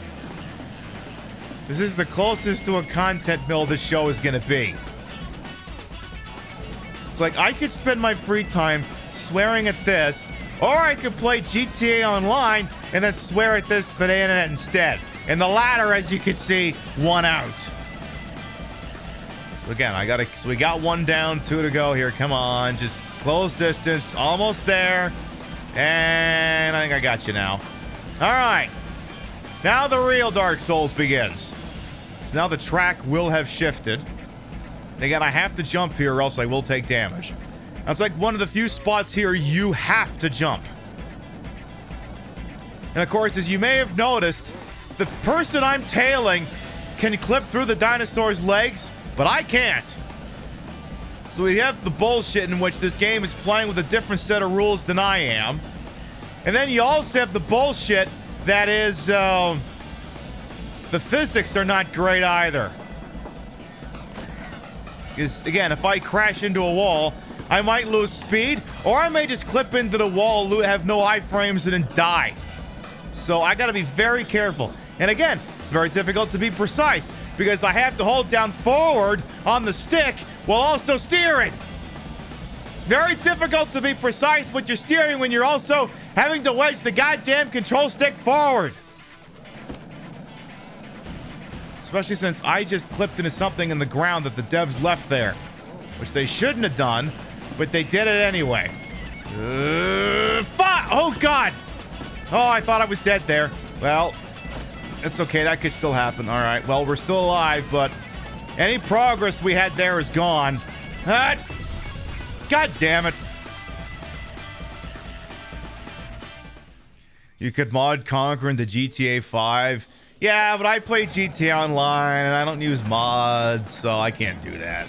B: This is the closest to a content mill this show is gonna be. It's like I could spend my free time swearing at this, or I could play GTA Online and then swear at this for the internet instead. And the latter, as you can see, won out. So again, so we got one down, 2 to go here. Come on, just close distance, almost there. And I think I got you now. All right, now the real Dark Souls begins. So now the track will have shifted. Again, I have to jump here or else I will take damage. That's like one of the few spots here you have to jump. And of course, as you may have noticed, the person I'm tailing can clip through the dinosaur's legs, but I can't. So we have the bullshit in which this game is playing with a different set of rules than I am. And then you also have the bullshit that is, the physics are not great either. Because, again, if I crash into a wall, I might lose speed, or I may just clip into the wall, have no iframes, and then die. So I gotta be very careful. And again, it's very difficult to be precise, because I have to hold down forward on the stick while also steering. It's very difficult to be precise with your steering when you're also having to wedge the goddamn control stick forward. Especially since I just clipped into something in the ground that the devs left there. Which they shouldn't have done, but they did it anyway. Fuck! Oh, God! Oh, I thought I was dead there. Well, it's okay. That could still happen. All right. Well, we're still alive, but any progress we had there is gone. God damn it. You could mod Conker into GTA 5. Yeah, but I play GTA Online, and I don't use mods, so I can't do that.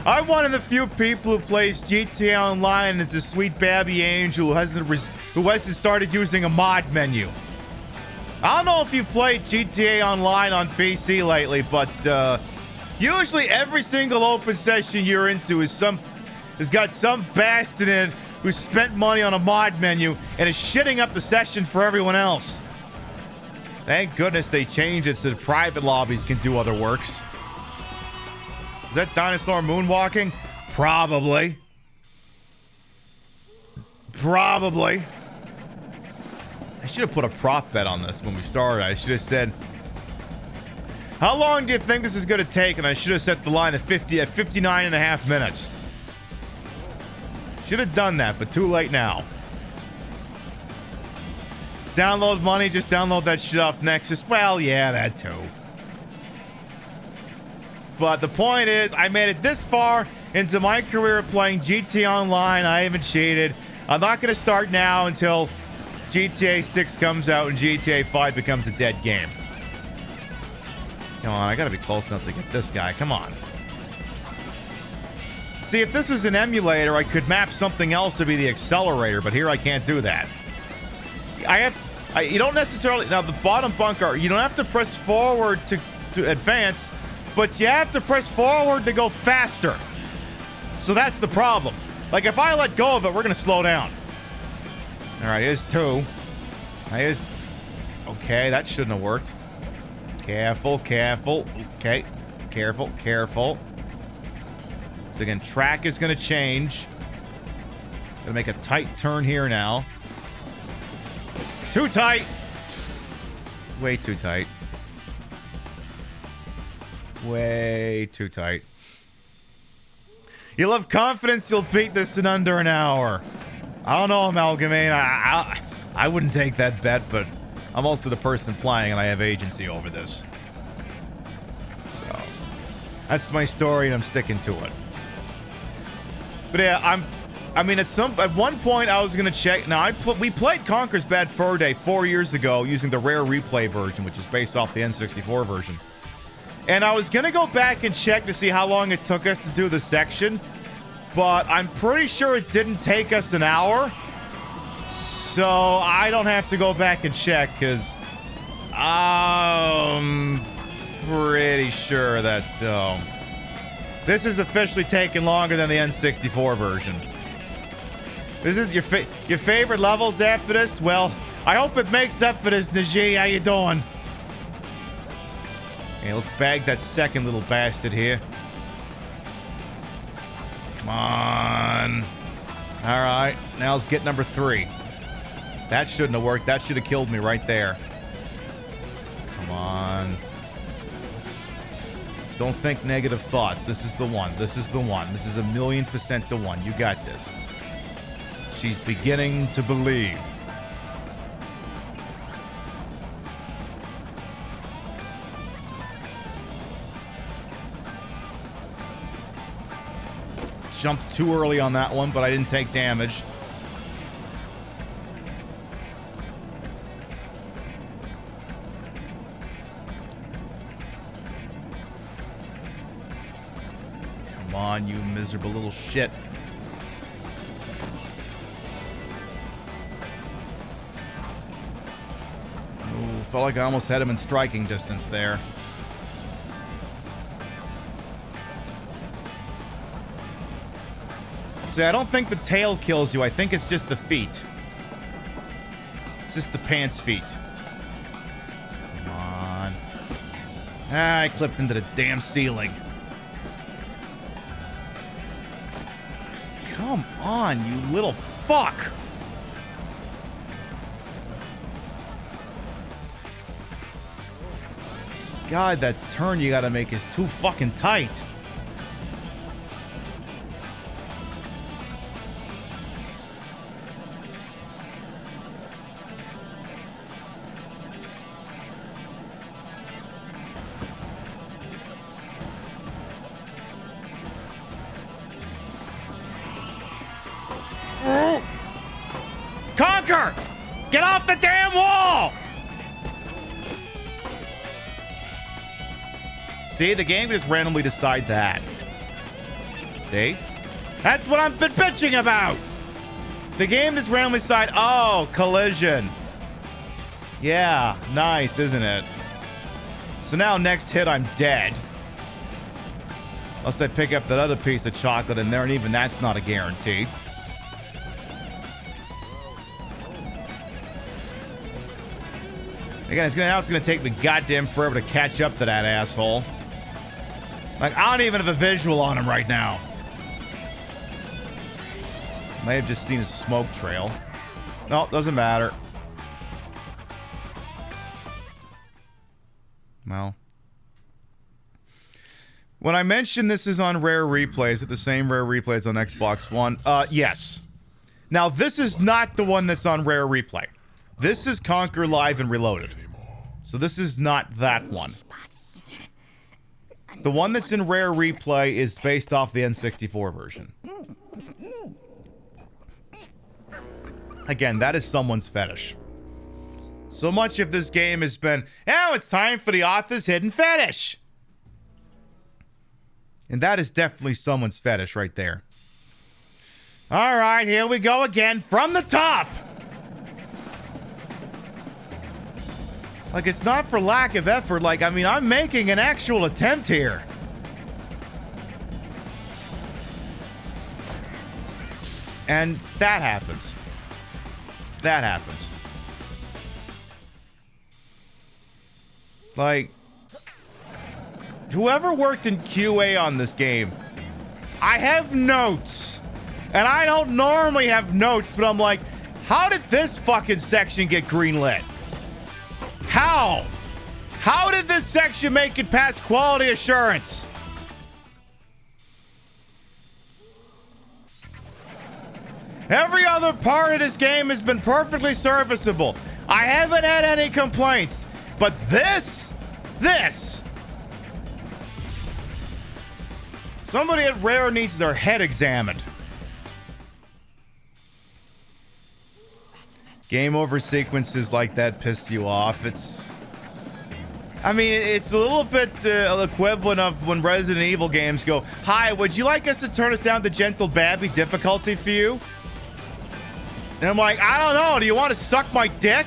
B: I'm one of the few people who plays GTA Online as a sweet baby angel who hasn't started using a mod menu. I don't know if you've played GTA Online on PC lately, but usually every single open session you're into has got some bastard in it who spent money on a mod menu and is shitting up the session for everyone else. Thank goodness they changed it so that private lobbies can do other works. Is that dinosaur moonwalking? Probably. Probably. I should have put a prop bet on this when we started. I should have said, how long do you think this is going to take? And I should have set the line at 59 and a half minutes. Should have done that, but too late now. Download money, just download that shit off Nexus. Well, yeah, that too. But the point is, I made it this far into my career playing GTA Online. I haven't cheated. I'm not going to start now until GTA 6 comes out and GTA 5 becomes a dead game. Come on, I got to be close enough to get this guy. Come on. See, if this was an emulator, I could map something else to be the accelerator, but here I can't do that. You don't necessarily, now the bottom bunker, you don't have to press forward to advance, but you have to press forward to go faster. So that's the problem. Like if I let go of it, we're going to slow down. All right, here's 2. Okay, that shouldn't have worked. Careful, careful. Okay, careful, careful. So again, track is going to change. Gonna make a tight turn here now. Too tight. Way too tight. Way too tight. You'll have confidence you'll beat this in under an hour. I don't know, Amalgamate. I wouldn't take that bet, but I'm also the person playing, and I have agency over this. So that's my story, and I'm sticking to it. But yeah, at one point I was gonna check. Now we played Conker's Bad Fur Day 4 years ago using the rare replay version, which is based off the N64 version. And I was gonna go back and check to see how long it took us to do the section, but I'm pretty sure it didn't take us an hour. So I don't have to go back and check because I'm pretty sure that this is officially taking longer than the N64 version. This is your favorite levels after this? Well, I hope it makes up for this, Najee. How you doing? Okay, let's bag that second little bastard here. Come on. All right, now let's get number 3. That shouldn't have worked. That should have killed me right there. Come on. Don't think negative thoughts. This is the one. This is the one. This is 1,000,000% the one. You got this. She's beginning to believe. Jumped too early on that one, but I didn't take damage. Come on, you miserable little shit. Ooh, felt like I almost had him in striking distance there. See, I don't think the tail kills you. I think it's just the feet. It's just the pants feet. Come on. Ah, I clipped into the damn ceiling. Come on, you little fuck. God, that turn you gotta make is too fucking tight. Conker! Get off the damn wall! See, the game can just randomly decide that. See? That's what I've been bitching about! The game just randomly decide, oh, collision. Yeah, nice, isn't it? So now next hit, I'm dead. Unless I pick up that other piece of chocolate in there, and even that's not a guarantee. Again, it's gonna take me goddamn forever to catch up to that asshole. Like, I don't even have a visual on him right now. May have just seen a smoke trail. No, doesn't matter. Well. When I mentioned this is on Rare Replays, at the same Rare Replays on Xbox One, yes. Now, this is not the one that's on Rare Replay. This is Conker Live and Reloaded. So this is not that one. The one that's in Rare Replay is based off the N64 version. Again, that is someone's fetish. So much of this game has been, oh, it's time for the author's hidden fetish. And that is definitely someone's fetish right there. All right, here we go again from the top. Like, it's not for lack of effort. Like, I mean, I'm making an actual attempt here. And that happens. That happens. Like, whoever worked in QA on this game, I have notes. And I don't normally have notes, but I'm like, how did this fucking section get greenlit? How? How did this section make it past quality assurance? Every other part of this game has been perfectly serviceable. I haven't had any complaints. But this. Somebody at Rare needs their head examined. Game over sequences like that piss you off. It's a little bit equivalent of when Resident Evil games go, "Hi, would you like us to turn us down to Gentle Babby difficulty for you?" And I'm like, "I don't know. Do you want to suck my dick?"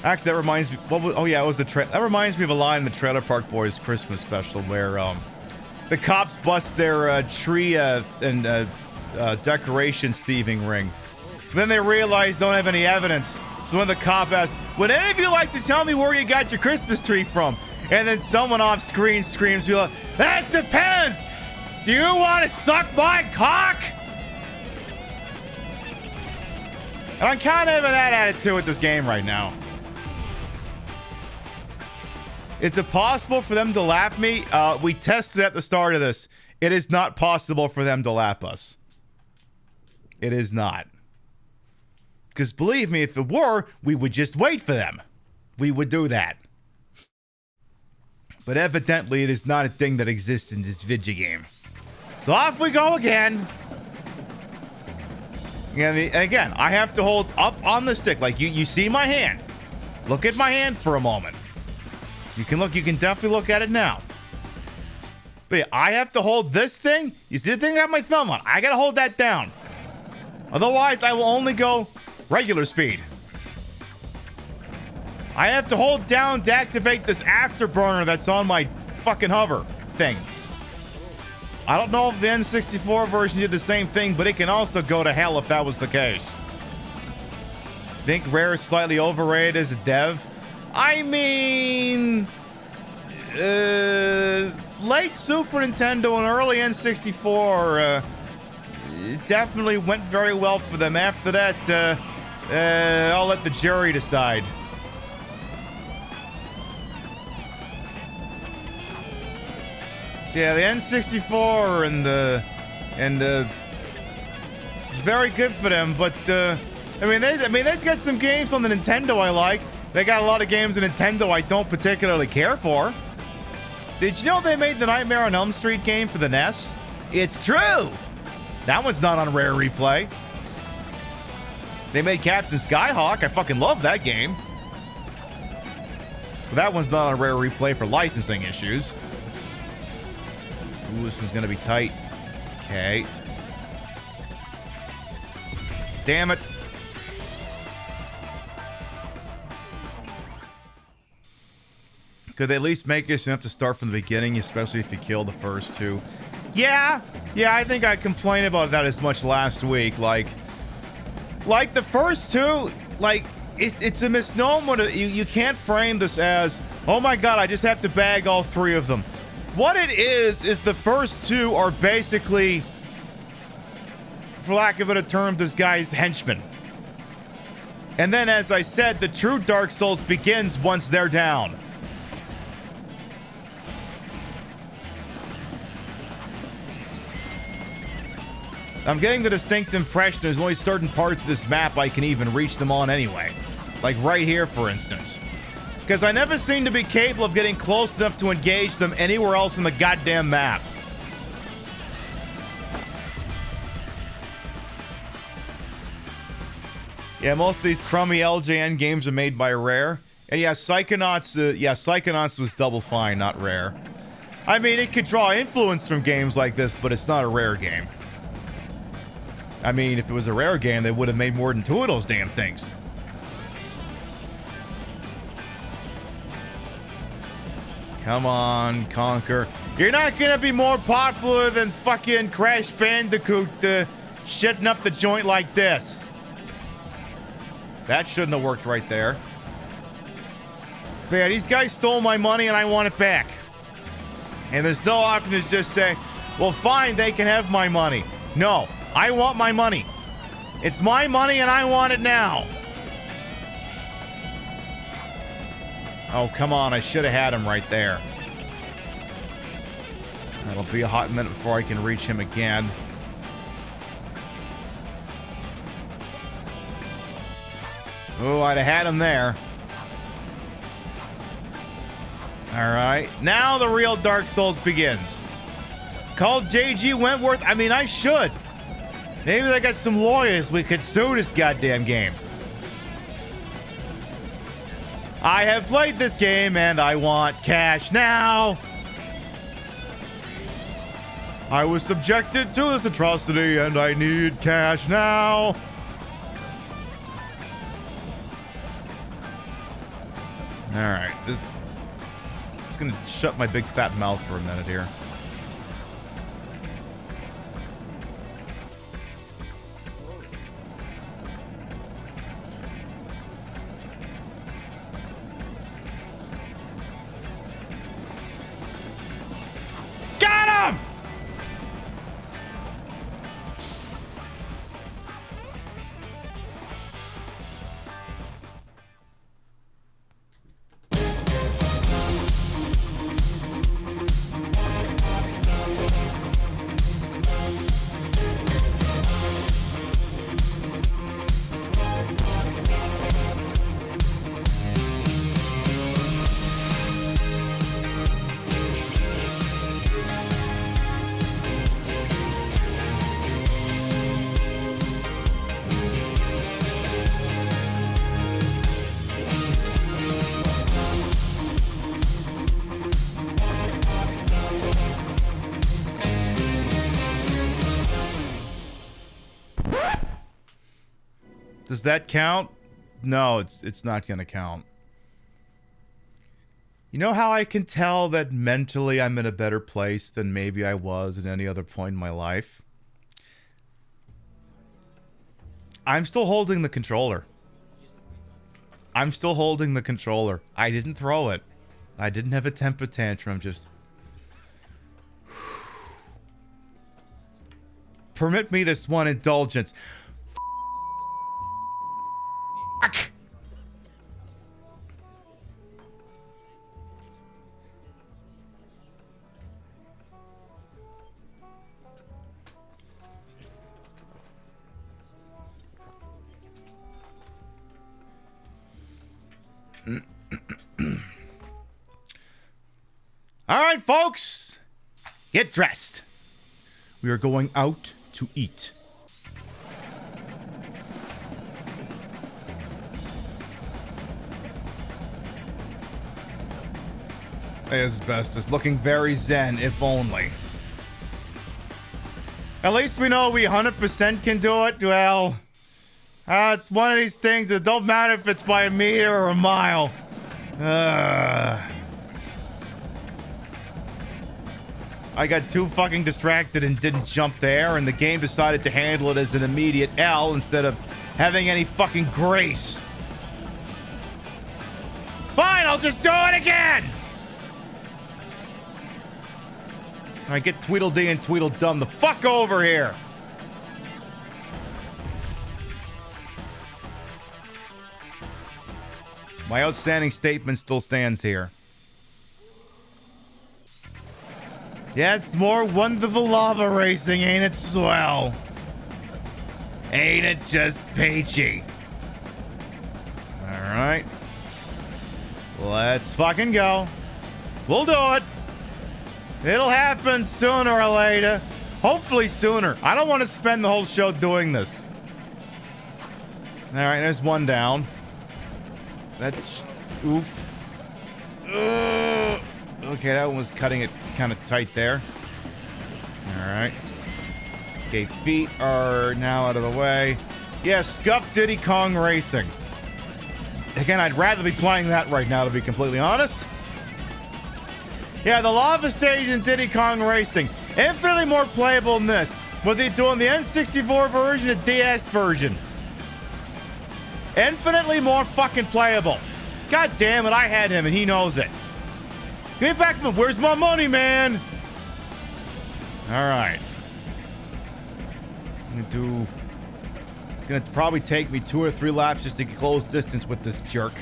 B: Actually, that reminds me. That reminds me of a line in the Trailer Park Boys Christmas special where the cops bust their tree and decorations thieving ring. Then they realize they don't have any evidence. So when the cop asks, "Would any of you like to tell me where you got your Christmas tree from?" And then someone off screen screams, "That depends! Do you want to suck my cock?" And I'm kind of having that attitude with this game right now. Is it possible for them to lap me? We tested at the start of this. It is not possible for them to lap us. It is not. Because believe me, if it were, we would just wait for them. We would do that. But evidently, it is not a thing that exists in this video game. So off we go again. And again, I have to hold up on the stick. Like, you see my hand. Look at my hand for a moment. You can definitely look at it now. But yeah, I have to hold this thing. You see the thing I got my thumb on? I gotta hold that down. Otherwise, I will only go regular speed. I have to hold down to activate this afterburner that's on my fucking hover thing. I don't know if the N64 version did the same thing, but it can also go to hell if that was the case. Think Rare is slightly overrated as a dev? I mean, late Super Nintendo and early N64 definitely went very well for them. After that, I'll let the jury decide. Yeah, the N64 and very good for them. But they've got some games on the Nintendo I like. They got a lot of games on Nintendo I don't particularly care for. Did you know they made the Nightmare on Elm Street game for the NES? It's true. That one's not on Rare Replay. They made Captain Skyhawk. I fucking love that game. But that one's not on Rare Replay for licensing issues. Ooh, this one's gonna be tight. Okay. Damn it. Could they at least make us have to start from the beginning, especially if you kill the first two? Yeah, I think I complained about that as much last week. Like the first two, like, it's a misnomer. You can't frame this as, oh my god, I just have to bag all three of them. What it is the first two are basically, for lack of a better term, this guy's henchmen. And then, as I said, the true Dark Souls begins once they're down. I'm getting the distinct impression there's only certain parts of this map I can even reach them on anyway. Like right here, for instance. Because I never seem to be capable of getting close enough to engage them anywhere else in the goddamn map. Yeah, most of these crummy LJN games are made by Rare. And yeah, Psychonauts was Double Fine, not Rare. I mean, it could draw influence from games like this, but it's not a Rare game. I mean, if it was a Rare game, they would have made more than two of those damn things. Come on, Conker. You're not gonna be more popular than fucking Crash Bandicoot shitting up the joint like this. That shouldn't have worked right there. But yeah, these guys stole my money and I want it back. And there's no option to just say, well, fine, they can have my money. No. I want my money. It's my money and I want it now. Oh, come on. I should have had him right there. It'll be a hot minute before I can reach him again. Oh, I'd have had him there. Alright, now the real Dark Souls begins. Call JG Wentworth? I mean, I should. Maybe they got some lawyers we could sue this goddamn game. I have played this game and I want cash now. I was subjected to this atrocity and I need cash now. Alright, just gonna shut my big fat mouth for a minute here. Got him! Does that count? No, it's not gonna count. You know how I can tell that mentally I'm in a better place than maybe I was at any other point in my life? I'm still holding the controller. I'm still holding the controller. I didn't throw it. I didn't have a temper tantrum, just... Permit me this one indulgence. Fuck! All right, folks, get dressed. We are going out to eat. Asbestos looking very zen, if only. At least we know we 100% can do it. Well, it's one of these things that don't matter if it's by a meter or a mile. I got too fucking distracted and didn't jump there, and the game decided to handle it as an immediate L instead of having any fucking grace. Fine, I'll just do it again! Alright, get Tweedledee and Tweedledum the fuck over here! My outstanding statement still stands here. Yes, more wonderful lava racing, ain't it swell? Ain't it just peachy? Alright. Let's fucking go. We'll do it. It'll happen sooner or later. Hopefully sooner. I don't want to spend the whole show doing this. Alright, there's one down. That's... oof. Okay, that one was cutting it kind of tight there. Alright. Okay, feet are now out of the way. Yeah, Scuff Diddy Kong Racing. Again, I'd rather be playing that right now, to be completely honest. Yeah, the lava stage in Diddy Kong Racing. Infinitely more playable than this. Whether you're doing the N64 version or DS version. Infinitely more fucking playable. God damn it, I had him and he knows it. Give me back my... where's my money, man? Alright. It's gonna probably take me 2 or 3 laps just to get close distance with this jerk.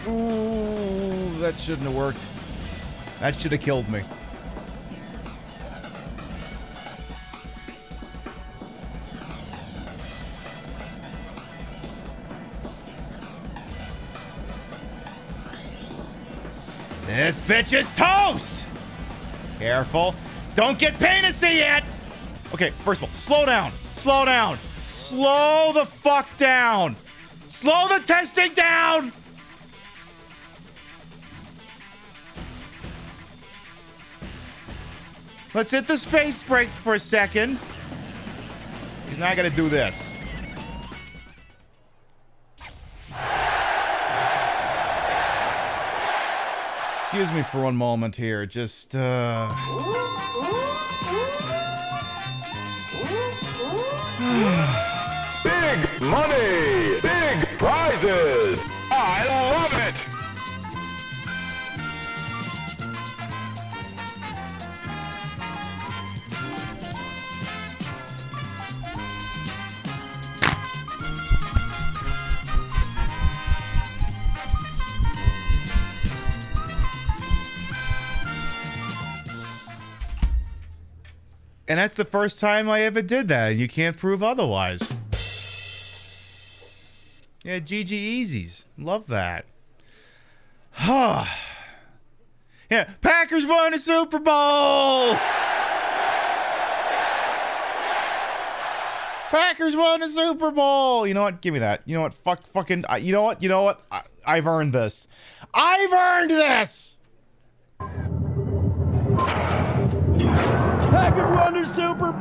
B: Ooh, that shouldn't have worked. That should have killed me. This bitch is toast! Careful. Don't get panacea yet! Okay, first of all, slow down. Slow down. Slow the fuck down. Slow the testing down! Let's hit the space brakes for a second. He's not gonna do this. Excuse me for one moment here. Just,
F: Big money! Big prizes! I love it!
B: and that's the first time I ever did that, and you can't prove otherwise. Yeah, GG Easies. Love that. Yeah, Packers won the Super Bowl! Packers won the Super Bowl! You know what? Give me that. You know what? You know what? You know what? I've earned this. I've earned this!
E: Packers won the Super Bowl!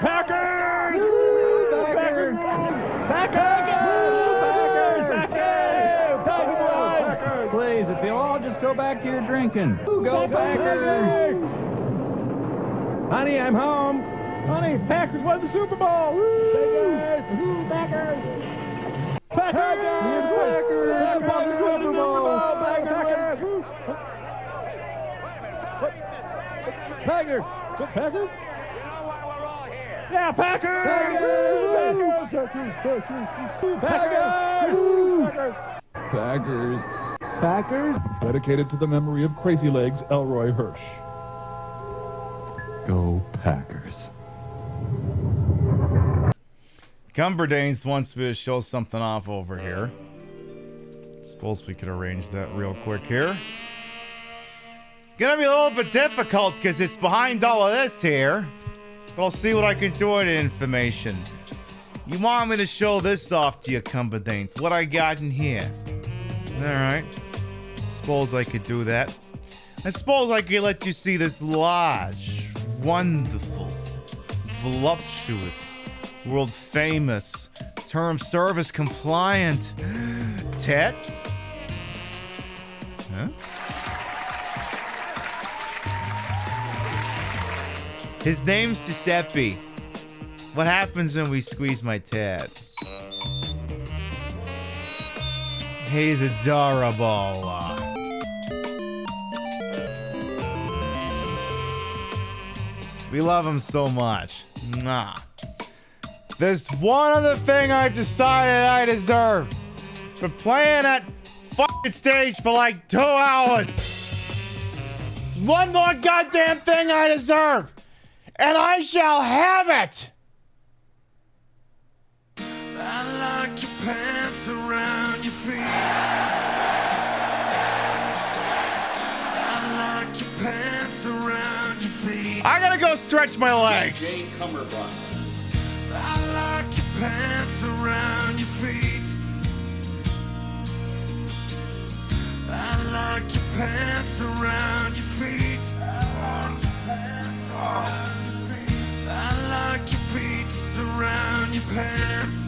E: Packers! Packers! Packers! Packers!
I: Please, if you'll all just go back to your drinking. Go Packers!
E: Honey, I'm home. Honey, Packers won the Super Bowl. Packers! Packers! Packers! Packers won the Super Bowl. Packers! Packers! Packers? Yeah, Packers! Packers!
I: Packers.
E: Packers? Dedicated to the memory of Crazy Legs Elroy Hirsch.
I: Go Packers.
B: Cumberdanes wants me to show something off over here. Suppose we could arrange that real quick here. It's gonna be a little bit difficult because it's behind all of this here. But I'll see what I can do with the information. You want me to show this off to you, Cumberdanes? What I got in here? Alright. Suppose I could do that. I suppose I could let you see this large, wonderful, voluptuous, world famous, term service compliant Tet. Huh? His name's Giuseppe. What happens when we squeeze my Tet? He's adorable. We love him so much. Mwah. There's one other thing I've decided I deserve. For playing that fucking stage for like 2 hours. One more goddamn thing I deserve. And I shall have it.
J: I like your pants around your feet. I like your pants around your feet.
B: I gotta go stretch my legs.
J: Jane Cumberbund. I like your pants around your feet. I like your pants around your feet. I like your pants around your feet. I like your feet around your pants.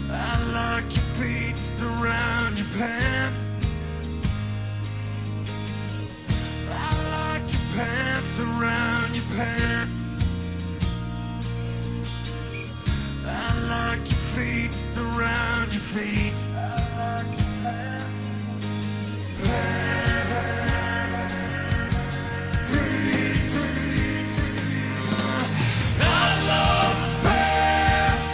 J: I like your feet around your pants. I like your pants around your pants. I like your feet around your feet. I like your pants. I love pants.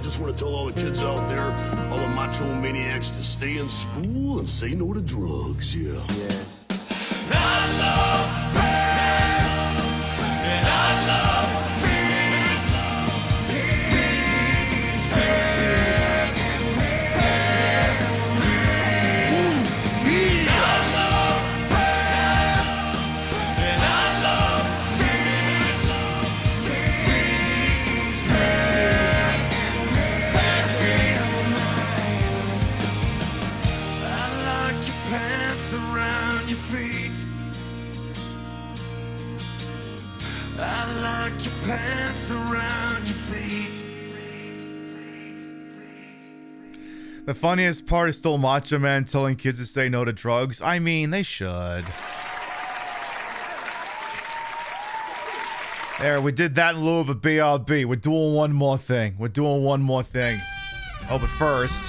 K: just want to tell all the kids out there, all the macho maniacs, to stay in school and say no to drugs, yeah. I love pants, and I love feet. Around your feet. I like your pants around your feet.
B: The funniest part is still Macho Man telling kids to say no to drugs. I mean, they should. There, we did that in lieu of a BRB. We're doing one more thing. Oh, but first...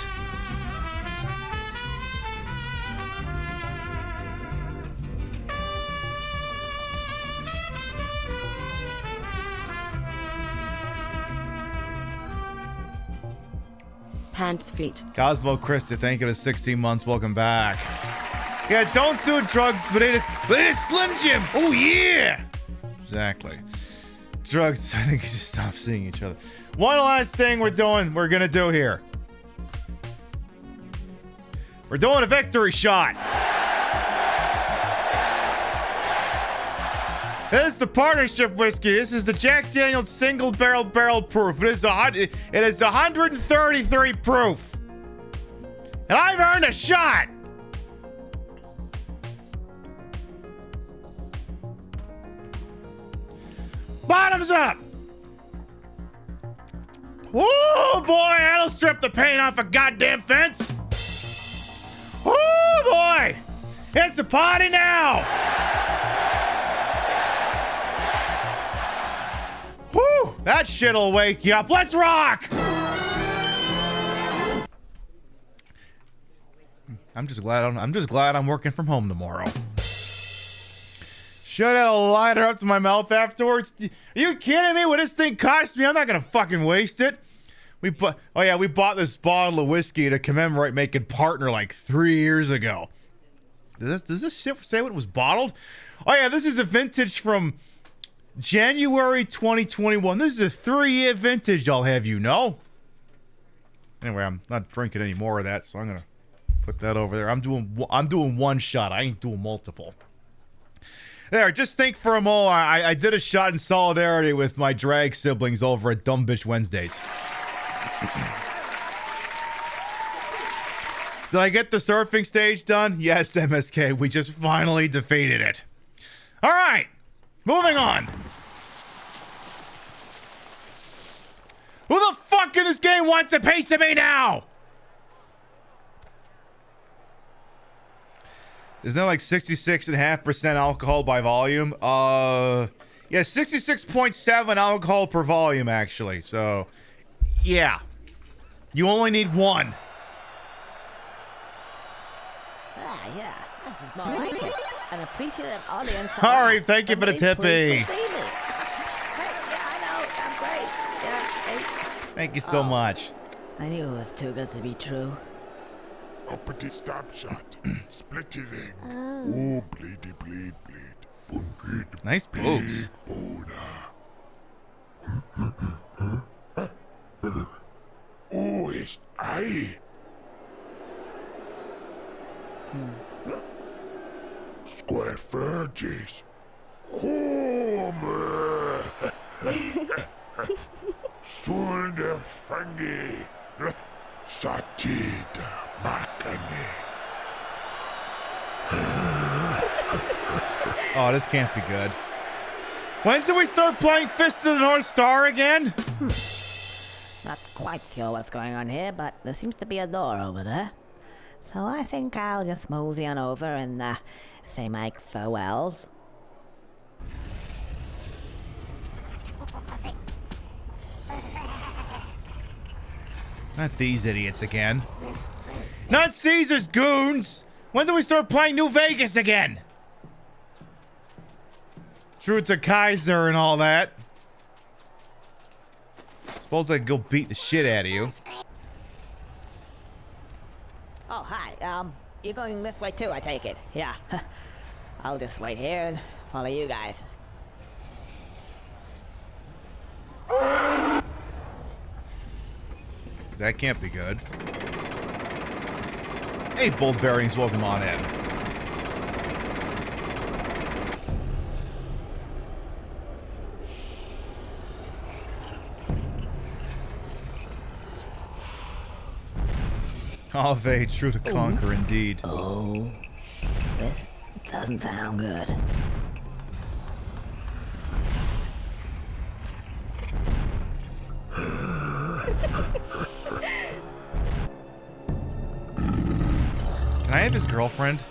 A: Pants feet.
B: Cosmo Krista, thank you for 16 months. Welcome back. Yeah, don't do drugs, but it is Slim Jim. Oh, yeah. Exactly. Drugs, I think you should stop seeing each other. One last thing we're gonna do here. We're doing a victory shot. This is the partnership whiskey. This is the Jack Daniel's single barrel proof. It is 133 proof. And I've earned a shot. Bottoms up. Woo, boy, that'll strip the paint off a goddamn fence. Woo, boy. It's a party now. Whew, that shit'll wake you up. Let's rock! I'm just glad I'm working from home tomorrow. Should I light her up to my mouth afterwards? Are you kidding me? What this thing cost me? I'm not gonna fucking waste it. We bought this bottle of whiskey to commemorate making Partner like 3 years ago. Does this shit say when it was bottled? Oh yeah, this is a vintage from January 2021. This is a 3-year vintage, I'll have you know. Anyway, I'm not drinking any more of that, so I'm gonna put that over there. I'm doing one shot. I ain't doing multiple. There, just think for a moment. I did a shot in solidarity with my drag siblings over at Dumb Bitch Wednesdays. Did I get the surfing stage done? Yes, MSK. We just finally defeated it. All right. Moving on. Who the fuck in this game wants a piece of me now? Isn't that like 66.5% alcohol by volume? Yeah, 66.7 alcohol per volume, actually. So, yeah. You only need one.
C: Yeah, this is more like it. An appreciative audience.
B: Sorry, thank you for the tippy. Thank you so much.
C: I knew it was too good to be true.
J: Uppity stab shot. Splittering. Oh, bleedy, bleed.
B: Nice boobs.
J: Oh, it's I. Square Ferges. Homer. Sunde Fangi. Satita Makani.
B: Oh, this can't be good. When do we start playing Fist of the North Star again?
C: Not quite sure what's going on here, but there seems to be a door over there. So I think I'll just mosey on over and say my farewells.
B: Not these idiots again. Not Caesar's goons! When do we start playing New Vegas again? True to Kaiser and all that. Suppose I could go beat the shit out of you.
C: Oh, hi. You're going this way too, I take it. Yeah. I'll just wait here and follow you guys.
B: That can't be good. Hey, Bull Bearings, welcome on in. Ave, true to Conker, indeed.
C: Oh, this doesn't sound good.
B: Can I have his girlfriend?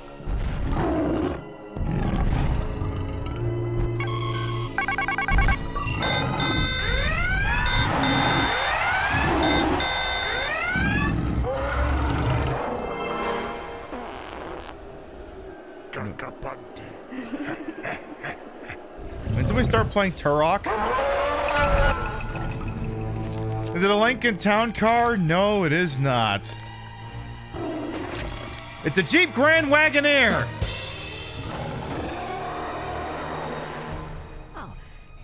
B: When do we start playing Turok? Is it a Lincoln Town Car? No, it is not. It's a Jeep Grand Wagoneer!
C: Oh,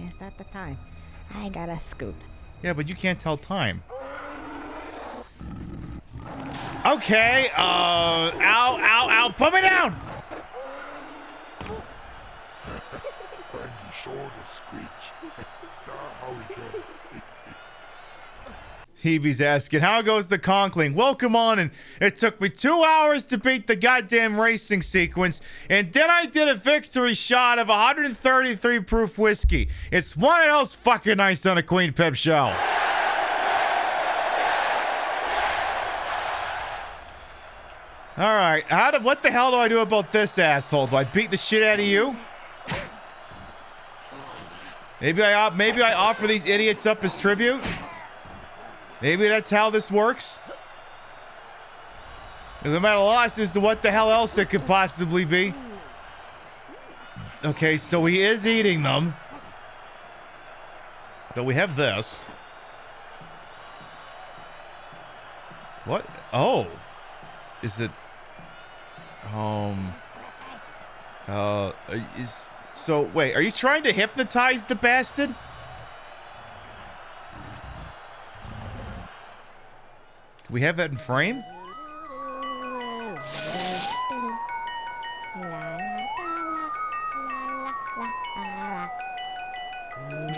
C: is that the time? I gotta scoot.
B: Yeah, but you can't tell time. Okay, ow, ow, ow, put me down!
J: Friend, you saw the screech. How we go?
B: Hebe's asking, how goes the conkling? Welcome on, and it took me 2 hours to beat the goddamn racing sequence, and then I did a victory shot of 133 proof whiskey. It's one of those fucking nights on a Queen Pip show. All right, what the hell do I do about this asshole? Do I beat the shit out of you? Maybe I offer these idiots up as tribute? Maybe that's how this works. Because I'm at a loss as to what the hell else it could possibly be. Okay, so he is eating them. But we have this. What? Oh. Is it... So, wait, are you trying to hypnotize the bastard? Can we have that in frame?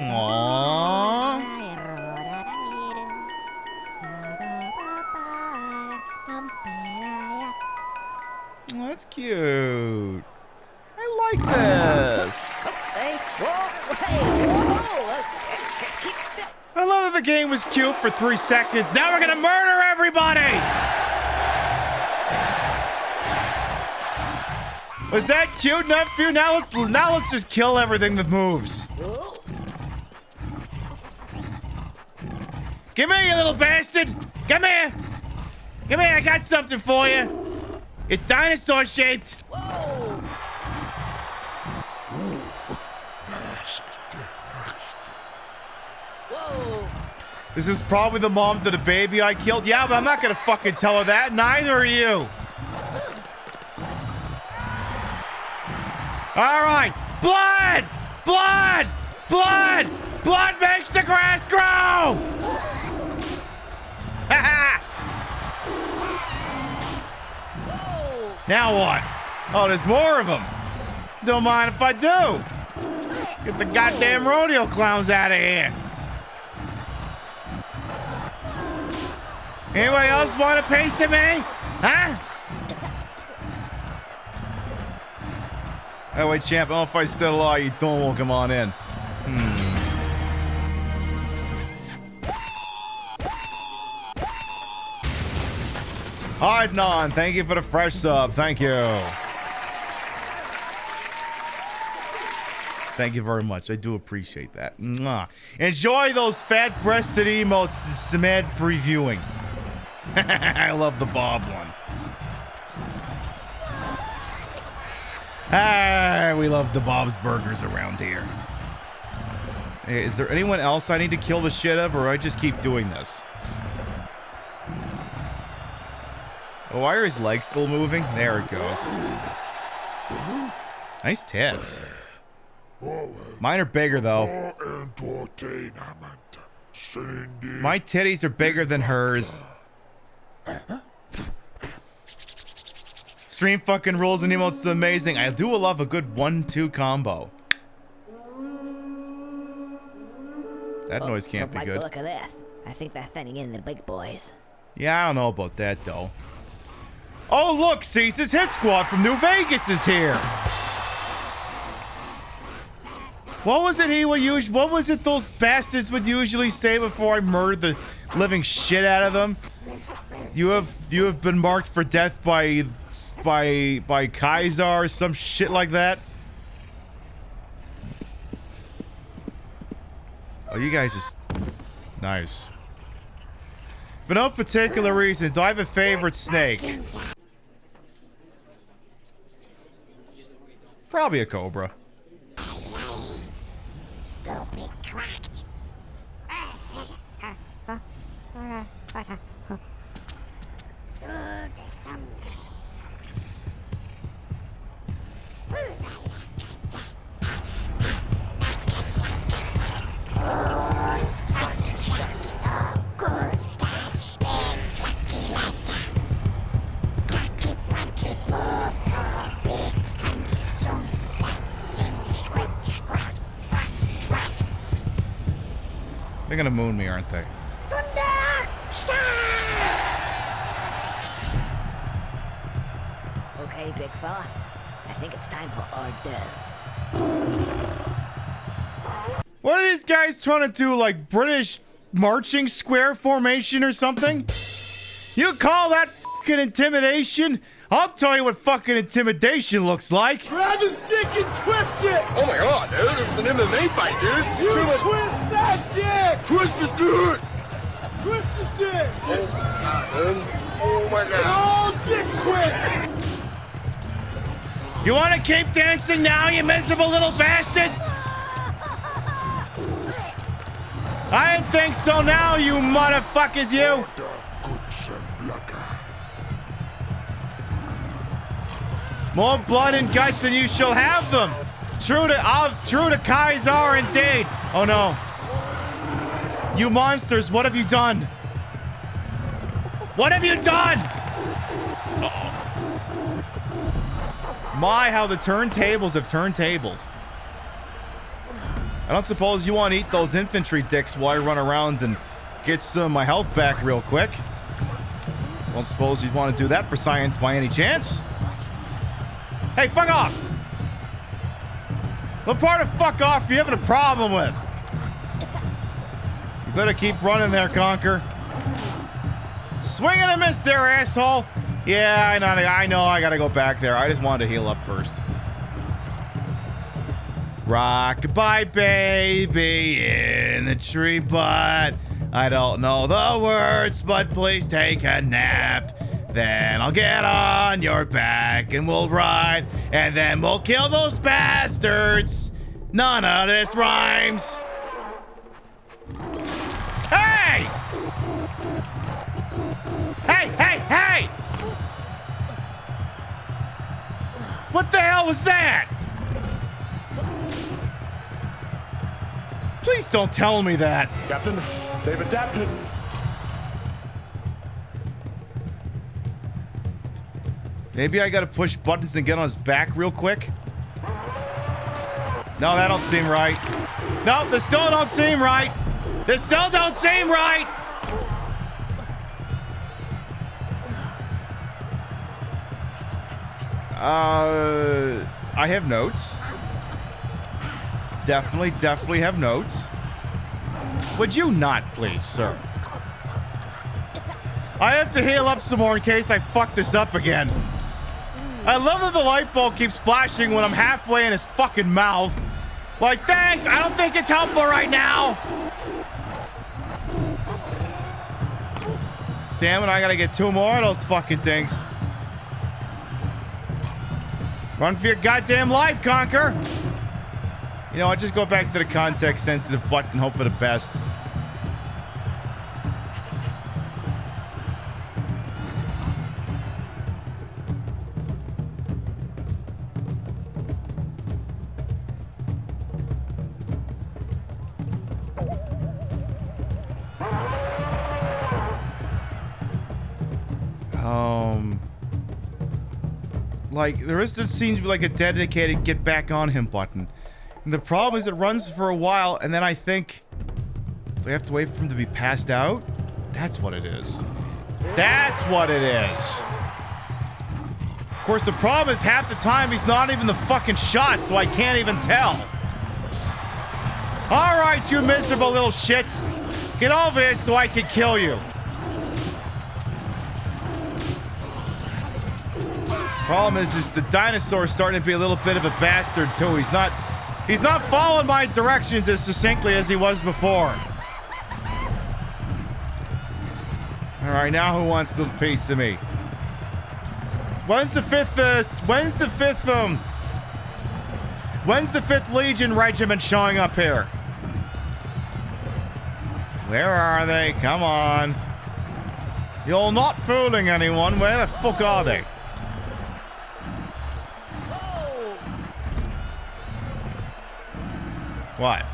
B: Aww. Oh, that's cute. I like this.
C: Hey, whoa, hey, whoa!
B: I love that the game was cute for 3 seconds. Now we're gonna murder everybody! Was that cute enough for you? Now let's just kill everything that moves. Come here, you little bastard! Come here! Come here, I got something for you. It's dinosaur shaped.
C: Whoa! Whoa!
B: This is probably the mom to the baby I killed. Yeah, but I'm not gonna fucking tell her that. Neither are you. All right. Blood! Blood! Blood! Blood makes the grass grow! Now what? Oh, there's more of them. Don't mind if I do. Get the goddamn rodeo clowns out of here. Anybody else want a piece of me? Huh? Oh, wait, champ. I don't know if I still are. You don't come on in. Hardnon, thank you for the fresh sub. Thank you. Thank you very much. I do appreciate that. Mwah. Enjoy those fat-breasted emotes. Some ad-free viewing. I love the Bob one. Ah, we love the Bob's Burgers around here. Is there anyone else I need to kill the shit of, or I just keep doing this? Oh, why are his legs still moving? There it goes. Nice tits. Mine are bigger, though. My titties are bigger than hers. Stream fucking rules and emotes is amazing. I do love a good 1-2 combo. That noise can't be good.
C: Look at this. I think they're sending in the big boys.
B: Yeah, I don't know about that, though. Oh, look! Cease's Hit Squad from New Vegas is here! What was it those bastards would usually say before I murdered the living shit out of them? You have been marked for death by Kaiser or some shit like that. Oh, you guys just nice. For no particular reason, do I have a favorite snake? Probably a cobra.
J: Stupid twat.
B: They're gonna moon me, aren't they?
C: Okay, big fella. I think it's time for hors d'oeuvres.
B: What are these guys trying to do, like British marching square formation or something? You call that fucking intimidation? I'll tell you what fucking intimidation looks like.
J: Grab a stick and twist it! Oh my god, dude, this is an MMA fight, dude! You twist that dick! Twist this dude! Twist this dick! Oh my god, dude. Oh my god. Oh, dick twist!
B: You want to keep dancing now, you miserable little bastards? I didn't think so now, you motherfuckers, you! More blood and guts than you shall have them. True to Kaiser indeed. Oh no. You monsters, what have you done? What have you done? Uh-oh. My, how the turntables have turntabled. I don't suppose you want to eat those infantry dicks while I run around and get some of my health back real quick. Don't suppose you'd want to do that for science by any chance? Hey, fuck off! What part of fuck off are you having a problem with? You better keep running there, Conker. Swing and a miss there, asshole! Yeah, I know I gotta go back there. I just wanted to heal up first. Rock-a-bye, baby, in the tree, but I don't know the words, but please take a nap. Then I'll get on your back and we'll ride, and then we'll kill those bastards. None of this rhymes. Hey! Hey, hey, hey! What the hell was that? Please don't tell me that.
F: Captain, they've adapted.
B: Maybe I gotta push buttons and get on his back real quick. No, that don't seem right. No, this still don't seem right. This still don't seem right. I have notes. Definitely have notes. Would you not, please, sir? I have to heal up some more in case I fuck this up again. I love that the light bulb keeps flashing when I'm halfway in his fucking mouth. Like, thanks, I don't think it's helpful right now. Damn it, I gotta get 2 more of those fucking things. Run for your goddamn life, Conker. You know, I just go back to the context-sensitive button and hope for the best. Like, there seems to be like a dedicated get back on him button. And the problem is it runs for a while, and then I think... Do we have to wait for him to be passed out? That's what it is. That's what it is. Of course, the problem is half the time he's not even the fucking shot, so I can't even tell. Alright, you miserable little shits. Get over here so I can kill you. Problem is the dinosaur is starting to be a little bit of a bastard too. He's not following my directions as succinctly as he was before. All right, now who wants the piece of me? When's the fifth Legion regiment showing up here? Where are they? Come on. You're not fooling anyone. Where the fuck are they? What?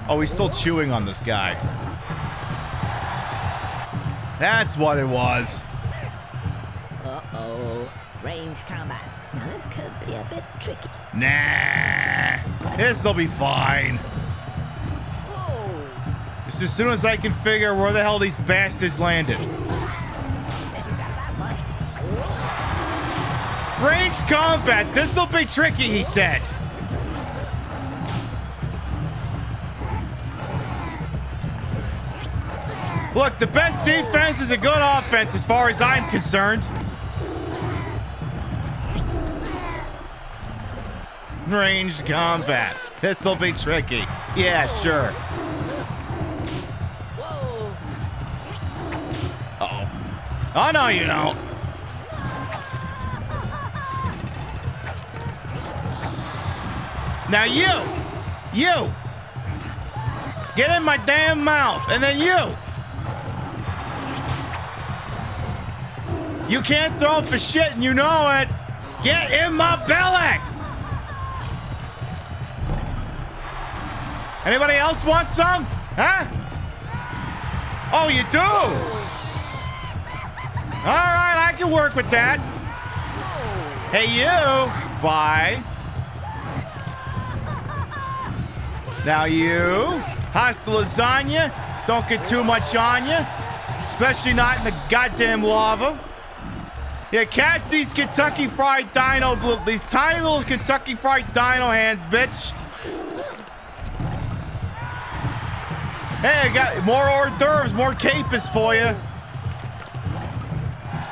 B: Oh, he's still chewing on this guy. That's what it was.
C: Uh-oh. Range combat. Now this could be a bit tricky.
B: Nah. This'll be fine.
C: Whoa.
B: Just as soon as I can figure where the hell these bastards landed. Range combat. This'll be tricky, he said. Look, the best defense is a good offense as far as I'm concerned. Ranged combat. This'll be tricky. Yeah, sure.
C: Whoa.
B: Uh-oh. Oh, no, you don't. Now you. Get in my damn mouth. And then you. You can't throw for shit and you know it. Get in my belly. Anybody else want some? Huh? Oh, you do? All right, I can work with that. Hey, you. Bye. Now you. Hasta lasagna. Don't get too much on you. Especially not in the goddamn lava. Yeah, catch these Kentucky Fried Dino, these tiny little Kentucky Fried Dino hands, bitch. Hey, I got more hors d'oeuvres, more capers for you.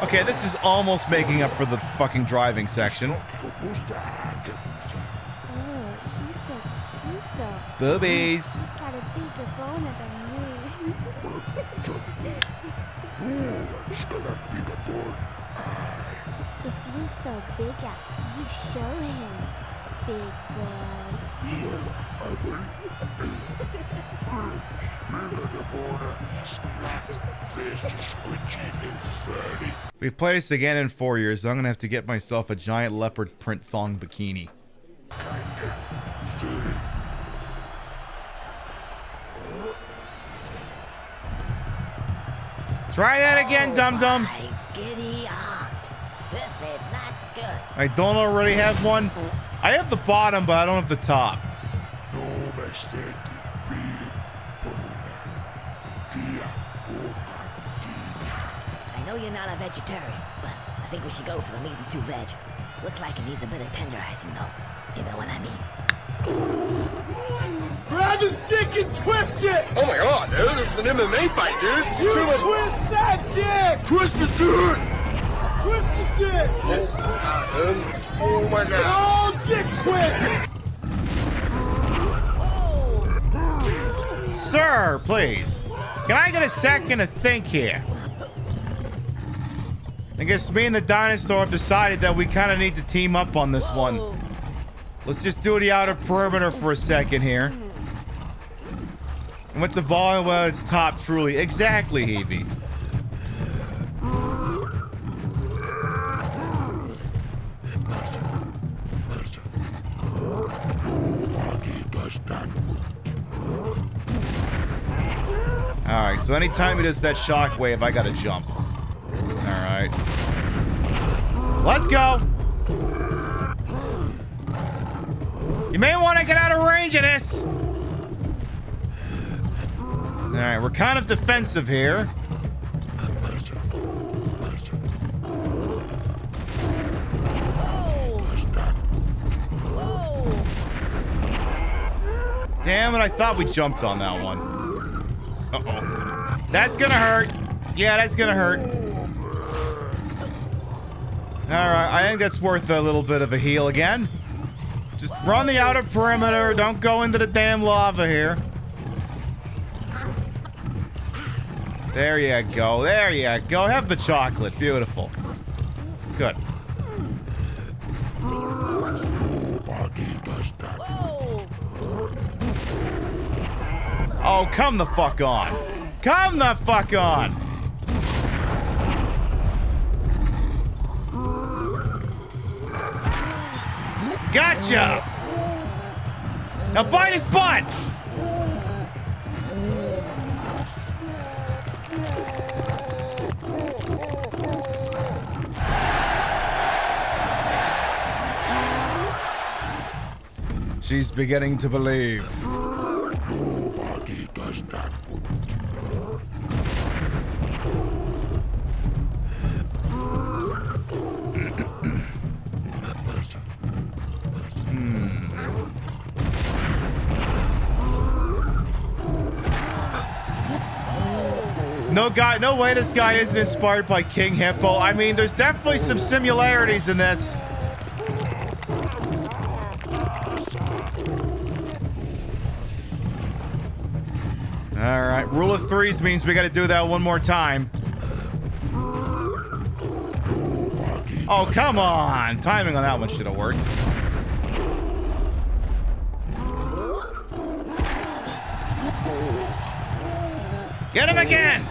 B: Okay, this is almost making up for the fucking driving section.
L: Oh, he's so cute though.
B: Boobies.
L: Got a bigger boner than me. If you're so big, you show him, big
B: If we play this again in 4 years, I'm gonna have to get myself a giant leopard print thong bikini. Try that again, dum-dum.
C: Giddy aunt. This is not good.
B: I don't already have one. I have the bottom, but I don't have the top.
C: I know you're not a vegetarian, but I think we should go for the meat and two veg. Looks like it needs a bit of tenderizing, though, if you know what I mean.
J: Grab the stick and twist it! Oh my god, dude, this is an MMA fight, dude! You twist that dick! Twist the dick! Twist the dick! Oh my god! Oh, dick twist!
B: Sir, please. Can I get a second to think here? I guess me and the dinosaur have decided that we kind of need to team up on this one. Let's just do the outer perimeter for a second here. And what's the ball? Well, it's top truly. Exactly, Hebe. Alright, so anytime he does that shockwave, I gotta jump. Alright. Let's go! You may want to get out of range of this! Alright, we're kind of defensive here. Damn it, I thought we jumped on that one. Uh-oh. That's gonna hurt. Yeah, that's gonna hurt. Alright, I think that's worth a little bit of a heal again. Just run the outer perimeter. Don't go into the damn lava here. There you go. There you go. Have the chocolate. Beautiful. Good. Oh, come the fuck on. Come the fuck on. Gotcha. Now bite his butt. She's beginning to believe. Nobody does that. No way this guy isn't inspired by King Hippo. I mean, there's definitely some similarities in this. Alright, rule of threes means we gotta do that one more time. Oh, come on! Timing on that one should have worked. Get him again!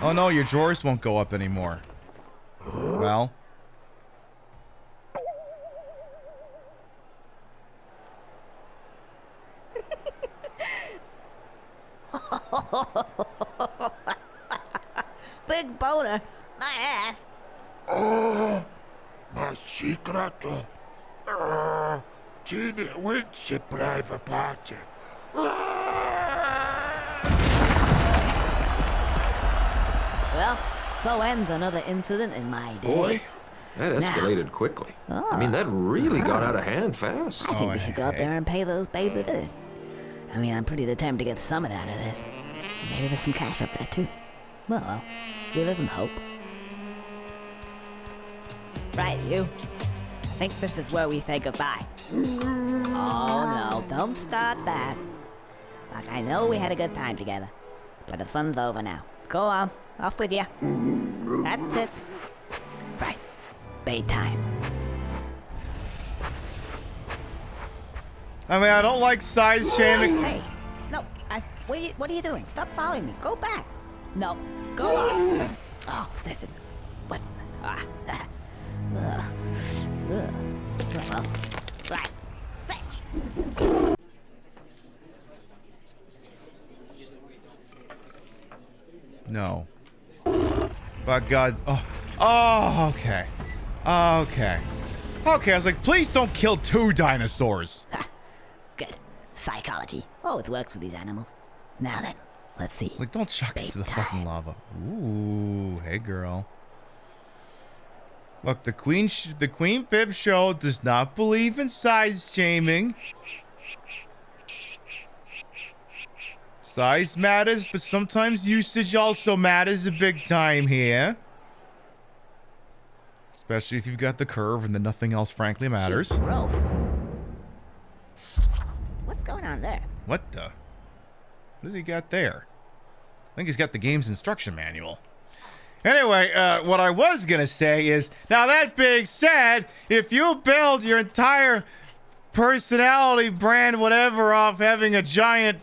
B: Oh no, your drawers won't go up anymore. Well.
C: Big boner. My ass.
M: Oh, my secret. Tini vinci blijven praten.
C: Well, so ends another incident in my day.
N: Boy, that escalated quickly. I mean, that really got out of hand fast.
C: I think we should go up there and pay those babes a visit. I mean, I'm pretty determined to get some out of this. Maybe there's some cash up there, too. Well, we live in hope. Right, you. I think this is where we say goodbye. Oh, no, don't start that. Look, I know we had a good time together, but the fun's over now. Go on, off with you. That's it. Right, bedtime.
B: I mean, I don't like size shaming.
C: Hey, no, what are you doing? Stop following me. Go back. No, go on. Oh, this is... What's... Right. Fetch.
B: No. By God. Oh, okay. Okay. Okay, I was like, please don't kill 2 dinosaurs.
C: Good. Psychology. Always works with these animals. Now then, let's see.
B: Like, don't chuck it to the fucking lava. Ooh, hey girl. Look, the Queen Pip show does not believe in size shaming. Size matters, but sometimes usage also matters a big time here. Especially if you've got the curve and then nothing else frankly matters.
C: She's gross. What's going on there?
B: What the? What does he got there? I think he's got the game's instruction manual. Anyway, what I was gonna say is, now that being said, if you build your entire personality brand, whatever, off having a giant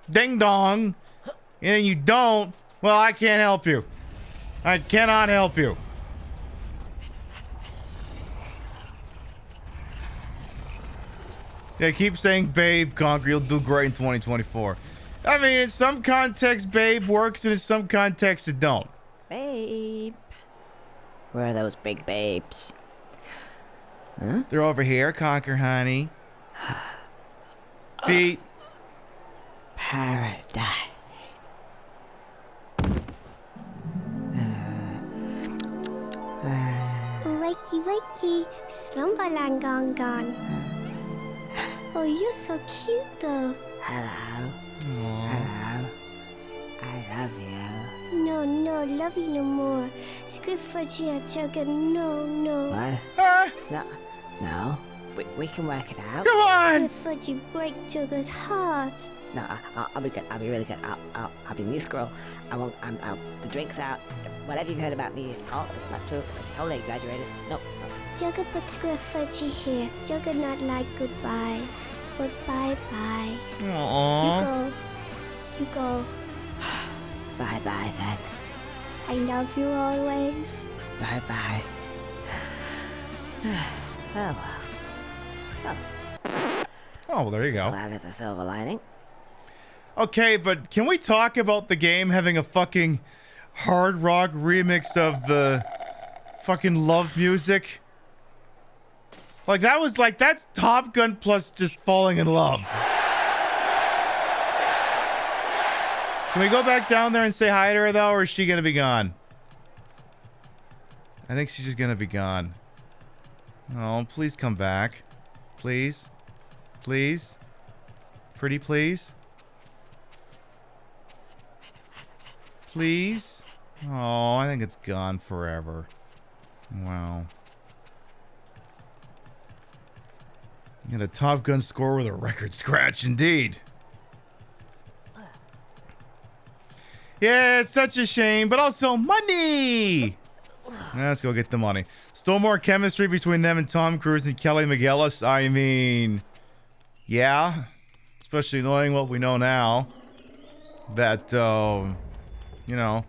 B: ding-dong, and you don't, well, I can't help you. I cannot help you. Yeah, keep saying babe, Conker, you'll do great in 2024. I mean, in some context, babe works, and in some context, it don't.
C: Babe. Where are those big babes? Huh?
B: They're over here, Conker, honey. Feet.
C: Paradise.
L: Wakey, wakey, slumberlangongon. Oh, you're so cute, though.
C: Hello. Hello. I love you.
L: No, no, love you no more. Squidfudgy at Jugger, no, no.
C: What?
B: Huh?
C: No. We can work it out.
B: Come on!
L: Squidfudgy break Jugger's heart.
C: No, I'll be good. I'll be really good. I'll be new squirrel. The drink's out. Whatever you've heard about me, it's all not true. It's totally exaggerated. No.
L: Jugger put Squidfudgy here. Jugger not like goodbyes. Goodbye, bye.
B: Aww.
L: You go.
C: Bye-bye then.
L: I love you always.
C: Bye-bye. Oh, well.
B: Oh, well, there you go.
C: Glad it's a silver lining.
B: Okay, but can we talk about the game having a fucking hard rock remix of the fucking love music? Like, that's Top Gun plus just falling in love. Can we go back down there and say hi to her, though, or is she gonna be gone? I think she's just gonna be gone. Oh, please come back. Please. Please. Pretty please. Please. Oh, I think it's gone forever. Wow. You got a Top Gun score with a record scratch, indeed. Yeah, it's such a shame, but also money! Let's go get the money. Still more chemistry between them and Tom Cruise and Kelly McGillis. I mean, yeah. Especially knowing what we know now. That, you know,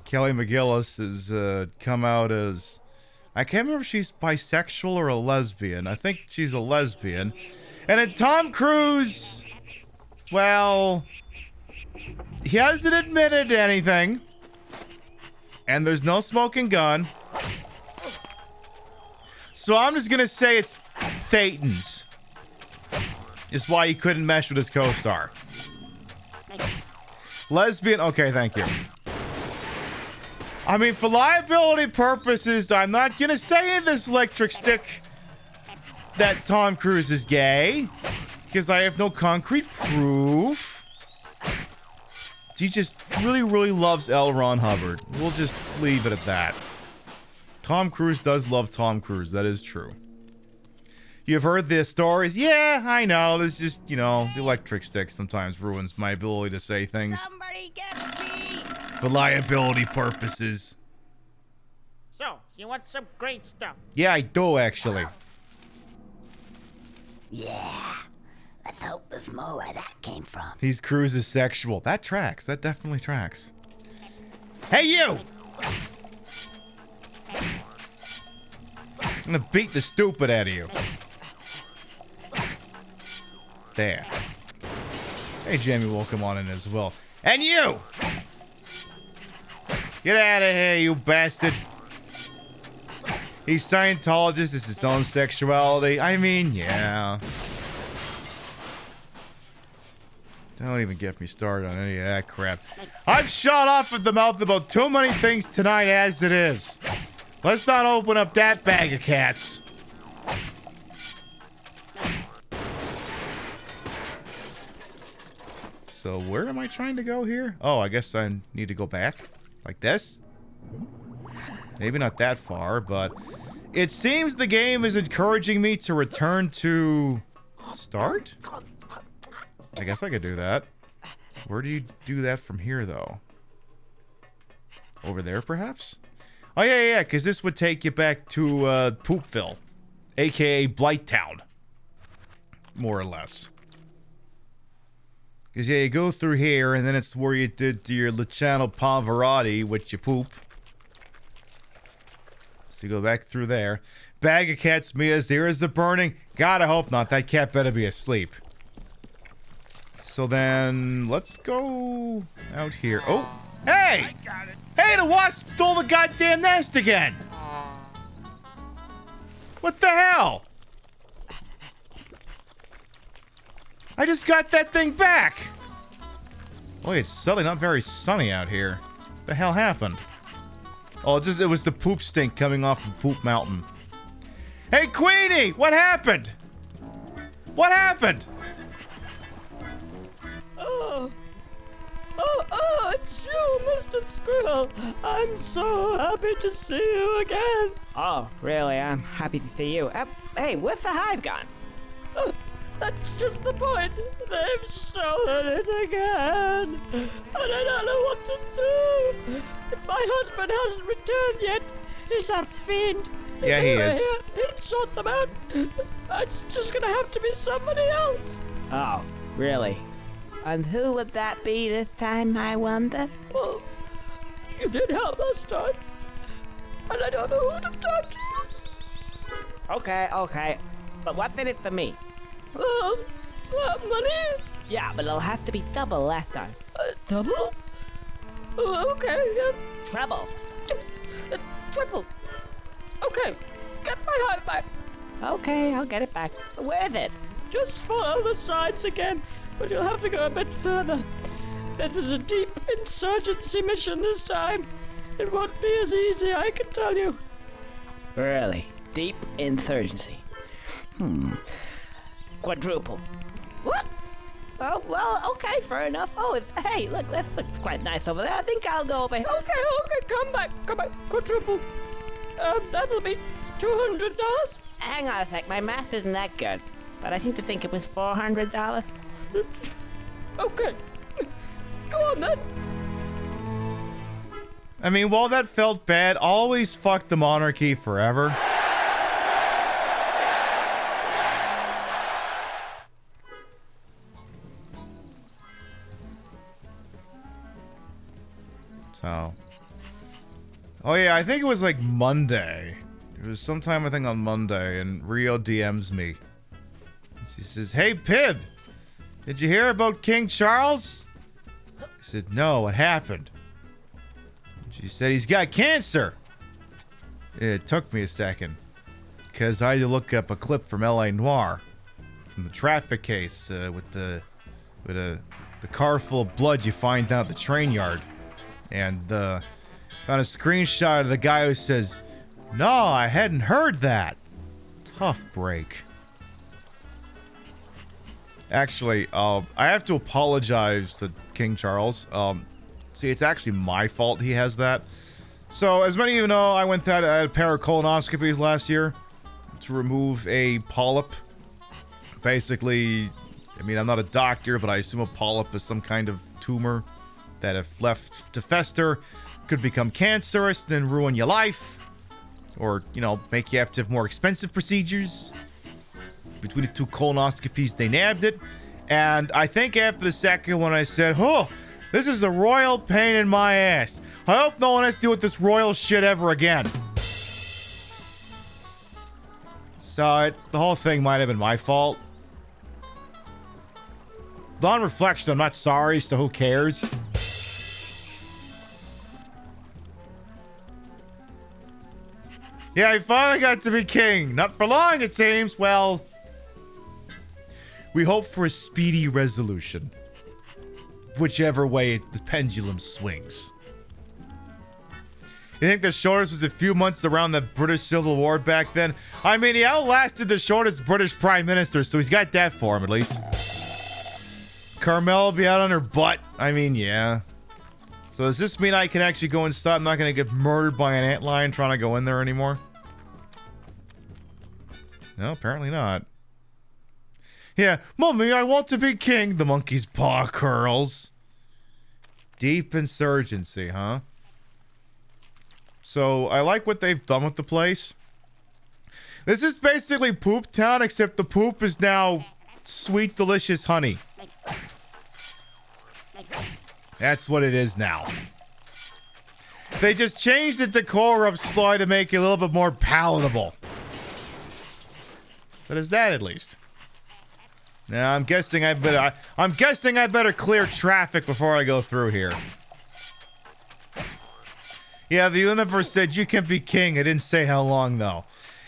B: Kelly McGillis has come out as... I can't remember if she's bisexual or a lesbian. I think she's a lesbian. And then Tom Cruise, well, he hasn't admitted to anything. And there's no smoking gun. So I'm just going to say it's Thetans. Is why he couldn't mesh with his co-star. Lesbian, okay, thank you. I mean, for liability purposes, I'm not gonna say in this electric stick that Tom Cruise is gay, because I have no concrete proof. He just really, really loves L. Ron Hubbard. We'll just leave it at that. Tom Cruise does love Tom Cruise, that is true. You've heard the stories? Yeah, I know. There's just, you know, the electric stick sometimes ruins my ability to say things.
O: Somebody get me!
B: For liability purposes.
O: So, you want some great stuff?
B: Yeah, I do, actually.
C: Yeah. Let's hope there's more where that came from.
B: He's Cruise is sexual. That tracks. That definitely tracks. Hey, you! I'm gonna beat the stupid out of you. There. Hey, Jamie will come on in as well. And you! Get out of here, you bastard. He's Scientologist. It's his own sexuality. I mean, yeah. Don't even get me started on any of that crap. I've shot off at the mouth about too many things tonight as it is. Let's not open up that bag of cats. So where am I trying to go here? Oh, I guess I need to go back. Like this? Maybe not that far, but it seems the game is encouraging me to return to start? I guess I could do that. Where do you do that from here, though? Over there, perhaps? Oh, yeah, because this would take you back to Poopville, a.k.a. Blighttown, more or less. Because, yeah, you go through here, and then it's where you did your Luciano Pavarotti, which you poop. So you go back through there. Bag of cats, Mia's, there is the burning. God, I hope not. That cat better be asleep. So then, let's go out here. Oh, hey!
O: I got it.
B: Hey, the wasp stole the goddamn nest again! What the hell? I just got that thing back! Boy, it's suddenly not very sunny out here. What the hell happened? Oh, it was the poop stink coming off of Poop Mountain. Hey, Queenie! What happened? What happened?
P: It's you, Mr. Squirrel. I'm so happy to see you again.
C: Oh, really? I'm happy to see you. Hey, where's the hive gone?
P: That's just the point. They've stolen it again. And I don't know what to do. My husband hasn't returned yet. He's a fiend.
B: Yeah, he is.
P: He'd sort them out. It's just gonna have to be somebody else.
C: Oh, really? And who would that be this time, I wonder?
P: Well, you did help last time. And I don't know who to talk to.
C: Okay. But what's in it for me?
P: Money?
C: Yeah, but it'll have to be double last time.
P: Double? Okay, yeah.
C: Treble.
P: Triple. Okay, get my heart back.
C: Okay, I'll get it back. Where is it?
P: Just follow the signs again, but you'll have to go a bit further. It was a deep insurgency mission this time. It won't be as easy, I can tell you.
C: Really? Deep insurgency. Quadruple. What? Oh, well, okay, fair enough. Oh, hey, look, this looks quite nice over there. I think I'll go over here.
P: Okay, come back. Quadruple. That'll be $200.
C: Hang on a sec, my math isn't that good. But I seem to think it was $400.
P: Okay. Go on then.
B: I mean, while that felt bad, always fuck the monarchy forever. So. Oh yeah, I think it was like Monday. It was sometime, I think, on Monday, and Rio DMs me. She says, "Hey, Pib, did you hear about King Charles?" I said, "No, what happened?" She said, "He's got cancer." It took me a second, because I had to look up a clip from L.A. Noire, from the traffic case, with the car full of blood you find down at the train yard. And found a screenshot of the guy who says, "No, I hadn't heard that." Tough break. Actually, I have to apologize to King Charles. See, it's actually my fault he has that. So, as many of you know, I went through a pair of colonoscopies last year to remove a polyp. Basically, I mean, I'm not a doctor, but I assume a polyp is some kind of tumor that, if left to fester, could become cancerous, then ruin your life. Or, make you have to have more expensive procedures. Between the two colonoscopies, they nabbed it. And I think after the second one, I said, "Oh, this is a royal pain in my ass. I hope no one has to deal with this royal shit ever again." So, the whole thing might have been my fault. But on reflection, I'm not sorry, so who cares? Yeah, he finally got to be king. Not for long, it seems. Well, we hope for a speedy resolution. Whichever way the pendulum swings. You think the shortest was a few months around the British Civil War back then? I mean, he outlasted the shortest British Prime Minister, so he's got that for him, at least. Carmel will be out on her butt. I mean, yeah. So does this mean I can actually go inside? I'm not going to get murdered by an antlion trying to go in there anymore? No, apparently not. Yeah, "Mummy, I want to be king." The monkey's paw curls. deep insurgency, huh? So, I like what they've done with the place. This is basically Poop Town, except the poop is now sweet, delicious honey. That's what it is now. They just changed the decor up slightly to make it a little bit more palatable. But is that at least? Now I'm guessing I better clear traffic before I go through here. Yeah, the universe said you can be king. I didn't say how long though.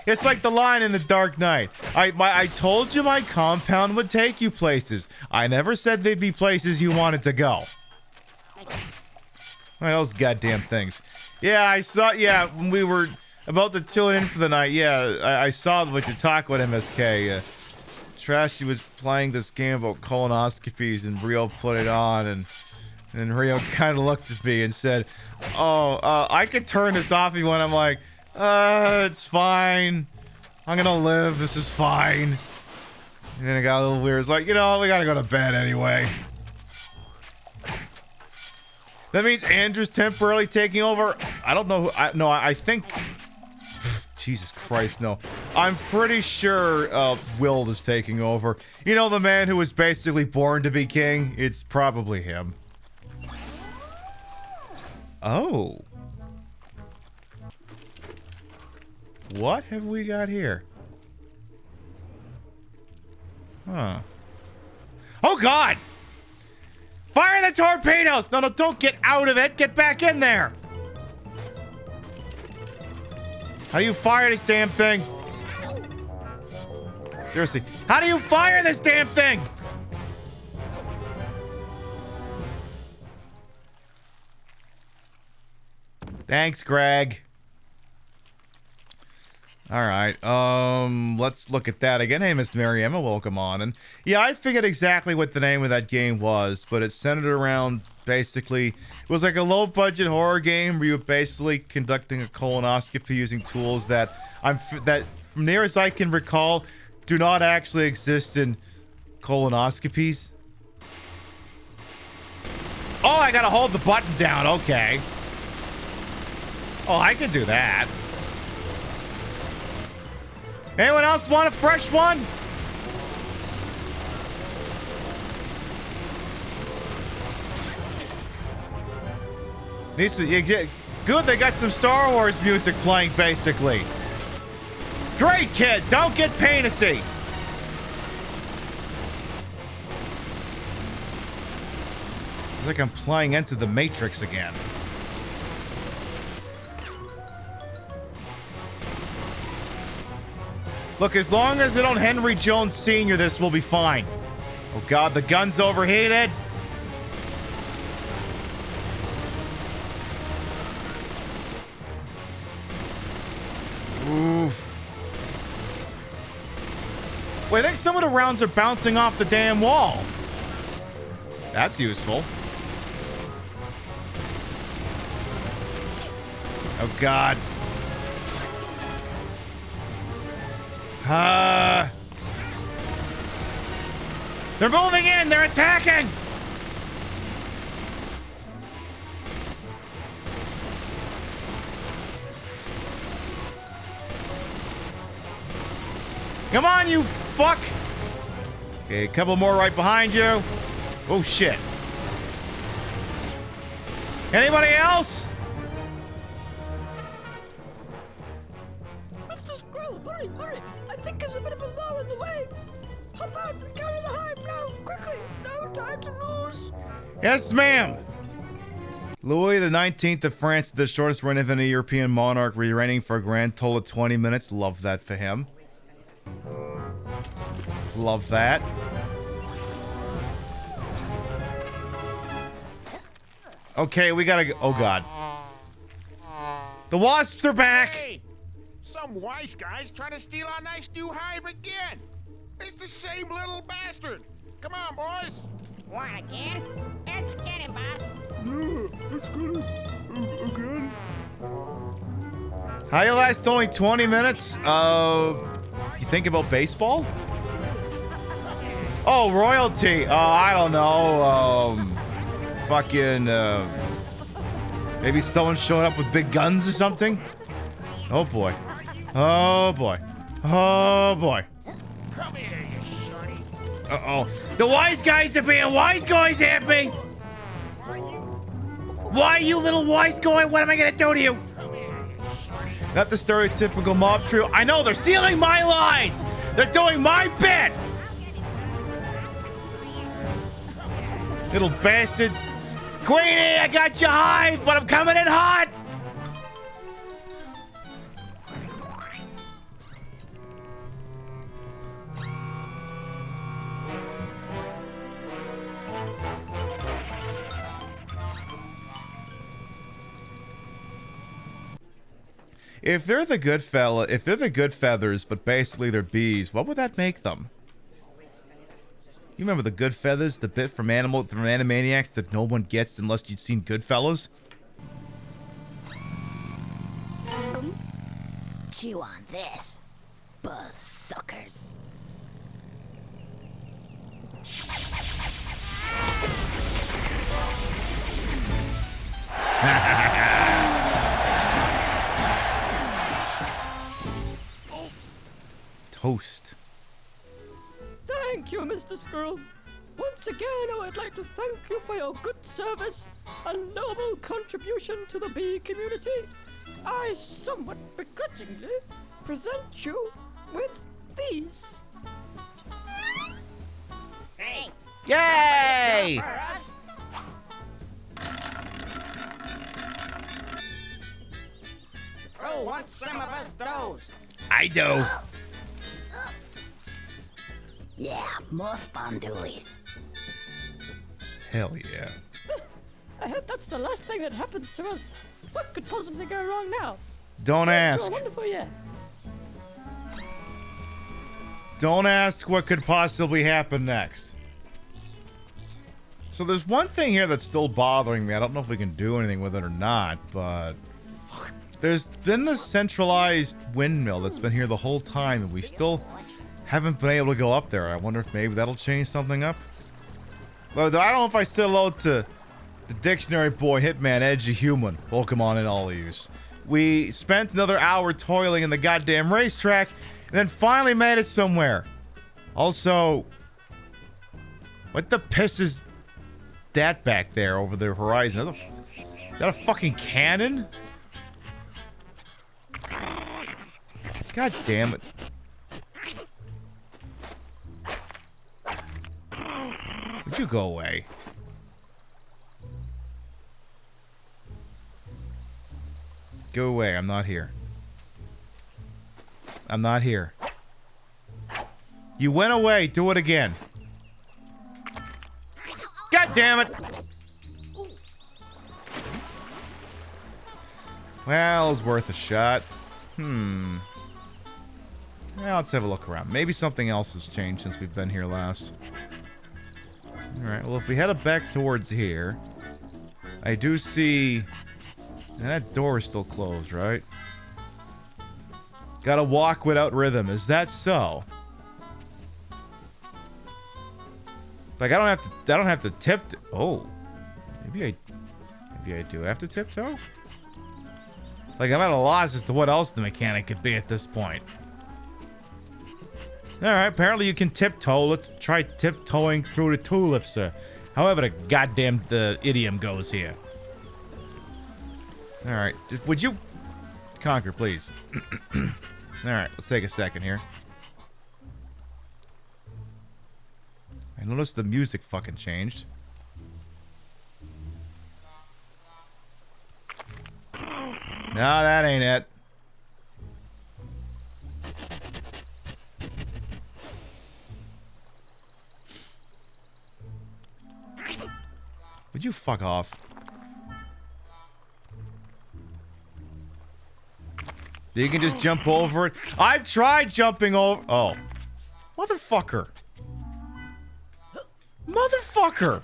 B: It's like the line in The Dark Knight. I told you my compound would take you places. I never said they'd be places you wanted to go. Those goddamn things. Yeah, I saw. Yeah, when we were about to tune in for the night. Yeah, I saw what you're talking about, MSK. Trashy was playing this game about colonoscopies, and Rio put it on, and Rio kind of looked at me and said, "Oh, I could turn this off if you want." I'm like, it's fine. I'm gonna live. This is fine. And then it got a little weird. It's like, we gotta go to bed anyway. That means Andrew's temporarily taking over. I don't know. I think. Jesus Christ, no. I'm pretty sure Will is taking over. You know, the man who was basically born to be king? It's probably him. Oh. What have we got here? Huh. Oh, God! Fire the torpedoes! No, don't get out of it. Get back in there. How do you fire this damn thing? Seriously, how do you fire this damn thing? Thanks, Greg. All right, let's look at that again. Hey, Miss Mary Emma, welcome on. And yeah, I figured exactly what the name of that game was, but it's centered around basically, it was like a low-budget horror game where you were basically conducting a colonoscopy using tools that from near as I can recall, do not actually exist in colonoscopies. Oh, I gotta hold the button down. Okay. Oh, I can do that. Anyone else want a fresh one? Good, they got some Star Wars music playing, basically. Great, kid. Don't get painty. It's like I'm playing Into the Matrix again. Look, as long as they don't Henry Jones Sr., this will be fine. Oh, God, the gun's overheated. Oof. Wait, I think some of the rounds are bouncing off the damn wall. That's useful. Oh, God. They're moving in! They're attacking! Come on, you fuck! Okay, a couple more right behind you. Oh, shit. Anybody else?
P: Mr. Squirrel, hurry, hurry! I think there's a bit of a lull in the waves. Hop out and carry the hive now, quickly! No time to lose!
B: Yes, ma'am! Louis the 19th of France, the shortest reign of any European monarch, reigning for a grand total of 20 minutes. Love that for him. Love that. Okay, we gotta go. Oh, God. The wasps are back!
M: Hey! Some wise guy's trying to steal our nice new hive again! It's the same little bastard! Come on, boys!
O: What, again? Let's get him, boss.
M: Yeah, let's get him. Again?
B: How you last only 20 minutes? You think about baseball? Oh, royalty. I don't know. Fucking, maybe someone showing up with big guns or something? Oh boy. Oh boy. Oh boy.
M: Come here, you shorty.
B: Uh-oh. The wise guys are being wise guys at me! Why, you little wise guy? What am I gonna do to you? Not the stereotypical mob trio. I know, they're stealing my lines! They're doing my bit! Little bastards. Queenie, I got you high, but I'm coming in hot! If they're the good feathers, but basically they're bees, what would that make them? You remember the good feathers, the bit from Animaniacs that no one gets unless you'd seen Goodfellas?
C: Chew on this, buzz suckers.
B: Toast.
P: Thank you, Mr. Squirrel. Once again, I would like to thank you for your good service and noble contribution to the bee community. I somewhat begrudgingly present you with these.
O: Hey!
B: Yay!
O: For us? Who wants some of us those?
B: I do.
C: Yeah, more spondoolies.
B: Hell yeah.
P: I hope that's the last thing that happens to us. What could possibly go wrong now?
B: Don't
P: Here's to
B: ask.
P: a wonderful year.
B: Don't ask what could possibly happen next. So there's one thing here that's still bothering me. I don't know if we can do anything with it or not, but there's been this centralized windmill that's been here the whole time, and we still haven't been able to go up there. I wonder if maybe that'll change something up. But I don't know if I said hello to the dictionary boy, Hitman, Edgy Human. Welcome on in, all of yous. We spent another hour toiling in the goddamn racetrack, and then finally made it somewhere. Also, what the piss is that back there over the horizon? Is that a fucking cannon? God damn it. Would you go away? Go away, I'm not here. I'm not here. You went away, do it again. God damn it! Well, it was worth a shot. Well, let's have a look around. Maybe something else has changed since we've been here last. Alright, well, if we head back towards here, I do see... And that door is still closed, right? Gotta walk without rhythm. Is that so? Like, I don't have to tiptoe. Oh. Maybe I do have to tiptoe? Like, I'm at a loss as to what else the mechanic could be at this point. Alright, apparently you can tiptoe. Let's try tiptoeing through the tulips, however the goddamn the idiom goes here. Alright, would you... Conker, please. Alright, let's take a second here. I noticed the music fucking changed. No, that ain't it. Would you fuck off? You can just jump over it. I've tried jumping over... Oh. Motherfucker. Motherfucker!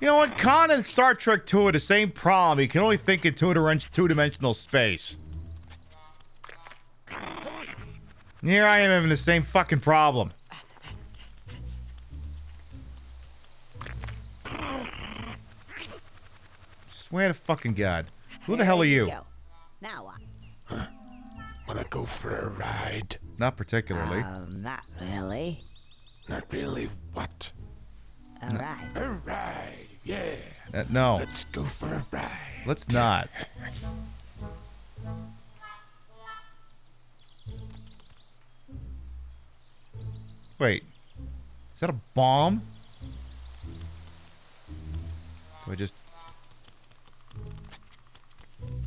B: You know what? Khan and Star Trek 2 are the same problem. You can only think in two-dimensional space. And here I am having the same fucking problem. Swear to fucking God. Who the hell are you?
C: Now what?
J: Wanna go for a ride?
B: Not particularly.
C: Not really.
J: Not really. What?
C: A ride.
J: A ride. Yeah.
B: No.
J: Let's go for a ride.
B: Let's not. Wait. Is that a bomb? Do I just...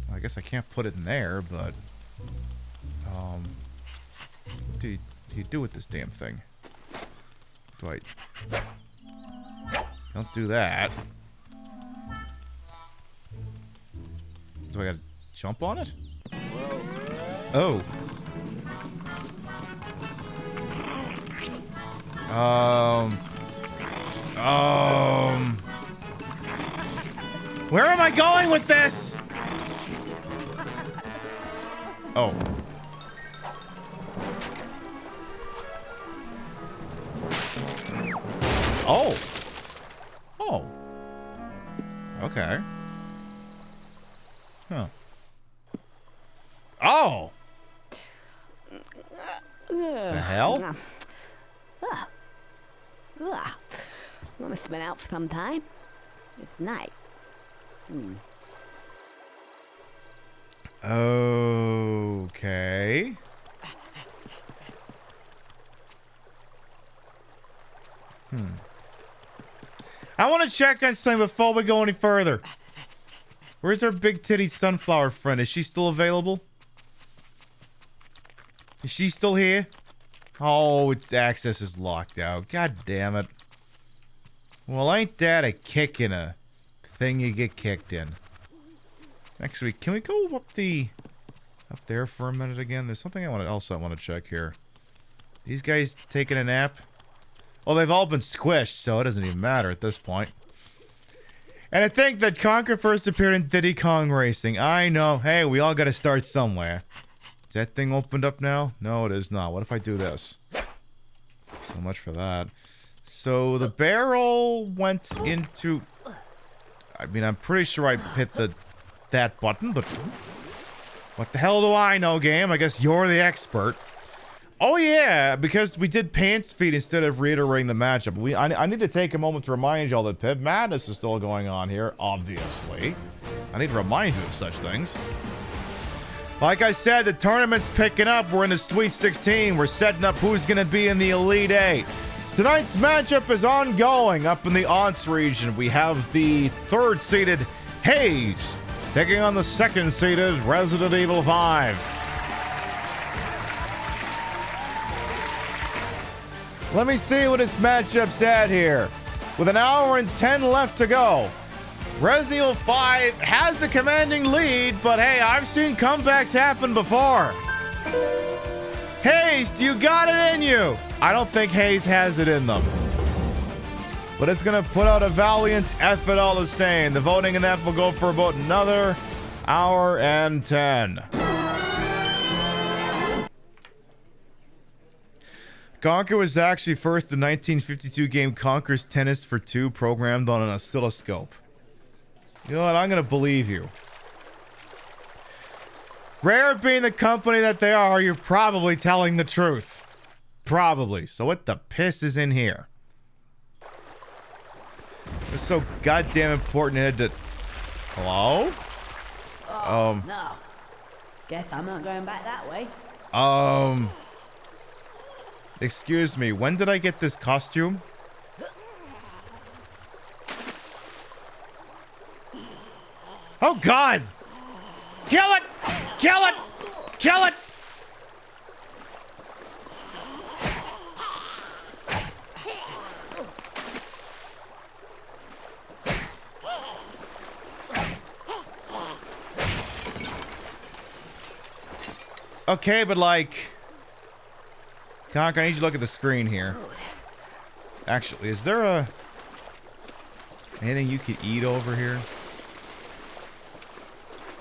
B: Well, I guess I can't put it in there, but... What do you do with this damn thing? Do I... Don't do that. Do I gotta jump on it? Oh. Where am I going with this? Oh. Oh. Oh. Okay. Huh. Oh. The hell?
C: Must have been out for some time. It's night.
B: Okay. I want to check on something before we go any further. Where's our big titty sunflower friend? Is she still available? Is she still here? Oh, access is locked out. God damn it. Well, ain't that a kick in a thing you get kicked in? Actually, can we go up there for a minute again? There's something else I want to check here. These guys taking a nap? Well, they've all been squished, so it doesn't even matter at this point. And I think that Conker first appeared in Diddy Kong Racing. I know. Hey, we all got to start somewhere. Is that thing opened up now? No, it is not. What if I do this? So much for that. So the barrel went into... I mean, I'm pretty sure I hit that button, but... What the hell do I know, game? I guess you're the expert. Oh, yeah, because we did pants feed instead of reiterating the matchup. I need to take a moment to remind y'all that Pib Madness is still going on here, obviously. I need to remind you of such things. Like I said, the tournament's picking up. We're in the Sweet 16. We're setting up who's going to be in the Elite 8. Tonight's matchup is ongoing up in the Aunts region. We have the third-seeded Hayes taking on the second-seeded Resident Evil 5. Let me see what this matchup's at here. With an hour and 10 left to go. Resident Evil 5 has the commanding lead, but hey, I've seen comebacks happen before. Hayes, do you got it in you? I don't think Hayes has it in them. But it's going to put out a valiant effort all the same. The voting in that will go for about another hour and 10. Conker was actually first the 1952 game Conker's Tennis for Two programmed on an oscilloscope. You know what? I'm going to believe you. Rare being the company that they are, you're probably telling the truth. Probably. So what the piss is in here? It's so goddamn important it had to... Hello?
C: Oh, no. Guess I'm not going back that way.
B: Excuse me, when did I get this costume? Oh God! Kill it! Kill it! Kill it! Okay, but like... Conker, I need you to look at the screen here. Actually, is there anything you could eat over here?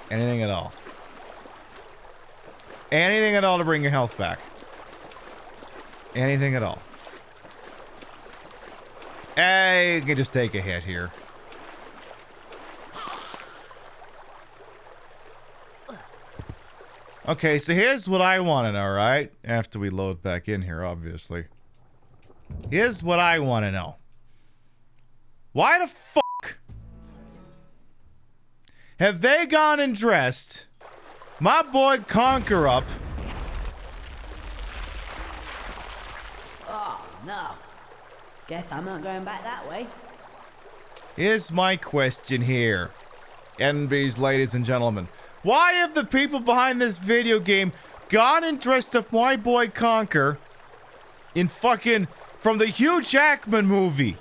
B: Anything at all? Anything at all to bring your health back? Anything at all? Hey, you can just take a hit here. Okay, so here's what I want to know, right? After we load back in here, obviously. Here's what I want to know. Why the fuck have they gone and dressed my boy Conker up?
C: Oh, no. Guess I'm not going back that way.
B: Here's my question here. NBs, ladies and gentlemen. Why have the people behind this video game gone and dressed up my boy Conker in fucking from the Hugh Jackman movie,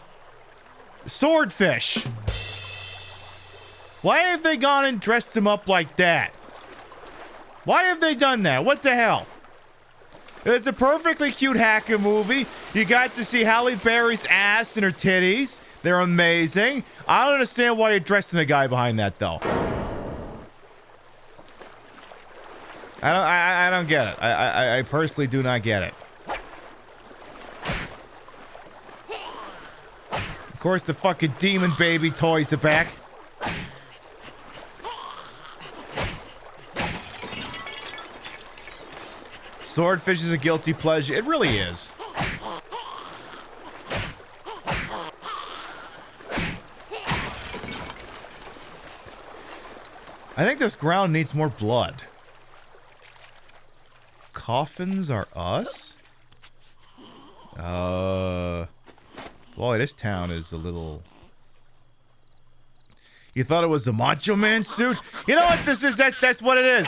B: Swordfish? Why have they gone and dressed him up like that? Why have they done that? What the hell? It's a perfectly cute hacker movie. You got to see Halle Berry's ass and her titties. They're amazing. I don't understand why you're dressing the guy behind that, though. I don't get it. I personally do not get it. Of course, the fucking demon baby toys are back. Swordfish is a guilty pleasure. It really is. I think this ground needs more blood. Coffins are us? Boy, this town is a little... You thought it was a Macho Man suit? You know what this is? That's what it is.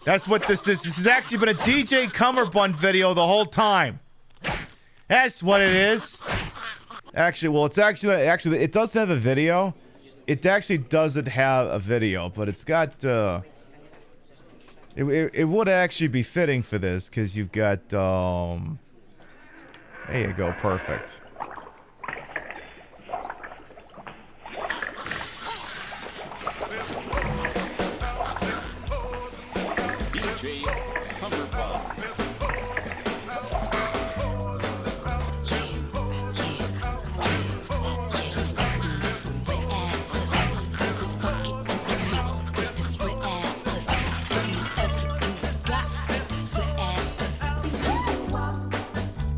B: That's what this is. This has actually been a DJ Cummerbund video the whole time. That's what it is. Actually, well, it's actually, it doesn't have a video. It actually doesn't have a video, but it's got, it would actually be fitting for this, because you've got, there you go, perfect.
Q: DJ Cummerbund.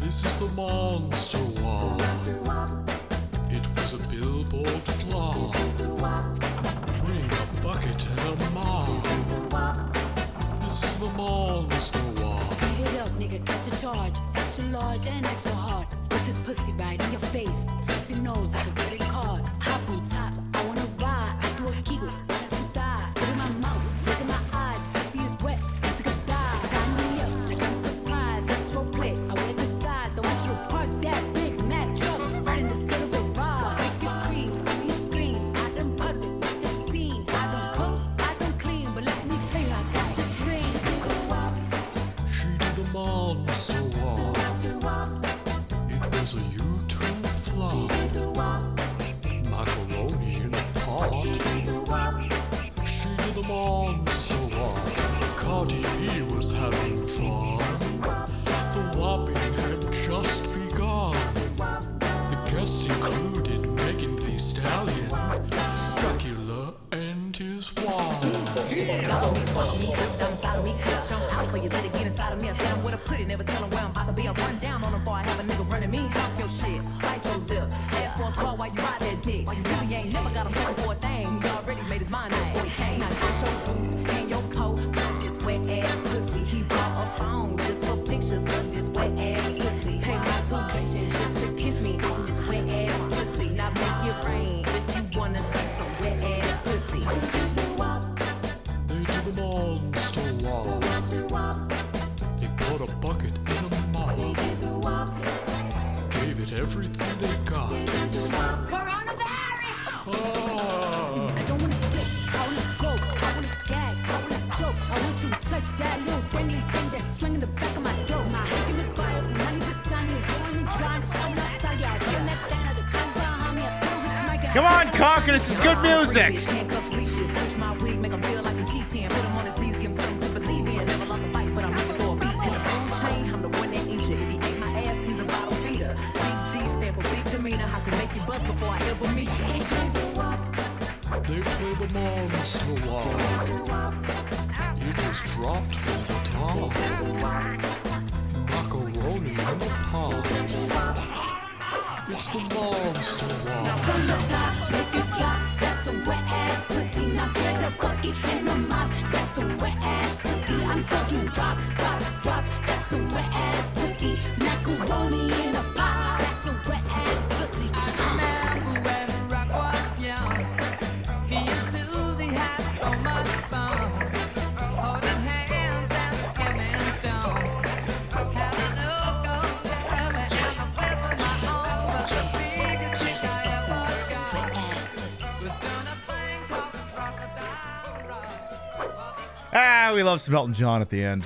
K: This is the monster wall. It was a billboard flaw. Bring a bucket and a mop. This is the monster wall.
R: Beat it up, nigga, catch a charge. Extra large and extra hard. Put this pussy right in your face. Slap your nose like a credit card. Hop on top, I wanna ride. I do a giggle, that's inside. Spit in my mouth, look in my eyes. Pussy is wet, I take a dive. Sign me up, like I'm surprised. That's role play, I wear disguise. I want you to park that Big Mac truck right in the center garage. Make it cream, make me scream. I done public, make the scene. I don't cook, I don't clean. But let me tell you, I got this ring.
K: She did the monster wall. It was a U-turn flop. Macaroni in a pot. She did the monster wall. Cardi B was having fun. The whopping had just begun. The guests included Megan Thee Stallion, Dracula, and his wife.
S: Swallow me, drip down inside of me. Jump out for you, let it get inside of me. I tell them where to put it, never tell them where I'm about to be. I run down on them before I have a nigga running me. Talk your shit, bite your lip. Ask for a call while you ride that dick. You really ain't never got him looking for a thing. He already made his mind up before he came. Now get your boots and your coat. Put this wet ass pussy. He brought a phone just for pictures of this wet ass pussy. Pay my tuition just to kiss me on this wet ass pussy. Now make it rain if you wanna see some wet ass pussy.
K: They did the monster wall. They put a bucket in a mop. Gave it everything they got.
R: Coronavirus!
K: Ah.
R: I don't wanna spit, I wanna go, I wanna gag, I wanna choke. I want you to touch that little dangly thing that's swinging the back of my dough. My hick is fire, the money, the sun is going and drying. It's coming outside, y'all. Getting that thing out of the guns behind me. I still his mic.
B: Come on, Conker, this is good music.
S: Handcuffs, leashes, switch my wig, make him feel like I'm cheating. Put him on his knees, give him something to believe in. Never lost a fight, but I'm looking for a beat. And a bone chain, I'm the one that eats you. If he ate my ass, he's a bottle feeder. Big D stand for big demeanor. I can make you bust before I ever meet you.
K: They play the monster wall. It was
N: has dropped from the top. Macaroni in the pot. It's the monster walk.
R: From the top, make it drop. That's a wet ass pussy. Now get a bucket and a mop. That's a wet ass pussy. I'm talking drop, drop, drop. That's a wet ass pussy. Macaroni in a pot. That's a wet ass pussy. I remember when Rock was young. Me and Susie had so much fun. Holding hands and skimming stones. Had a look on seven and a place of my own. But the biggest kick I ever got was doing a thing called the crocodile rock.
B: We love some Elton John at the end.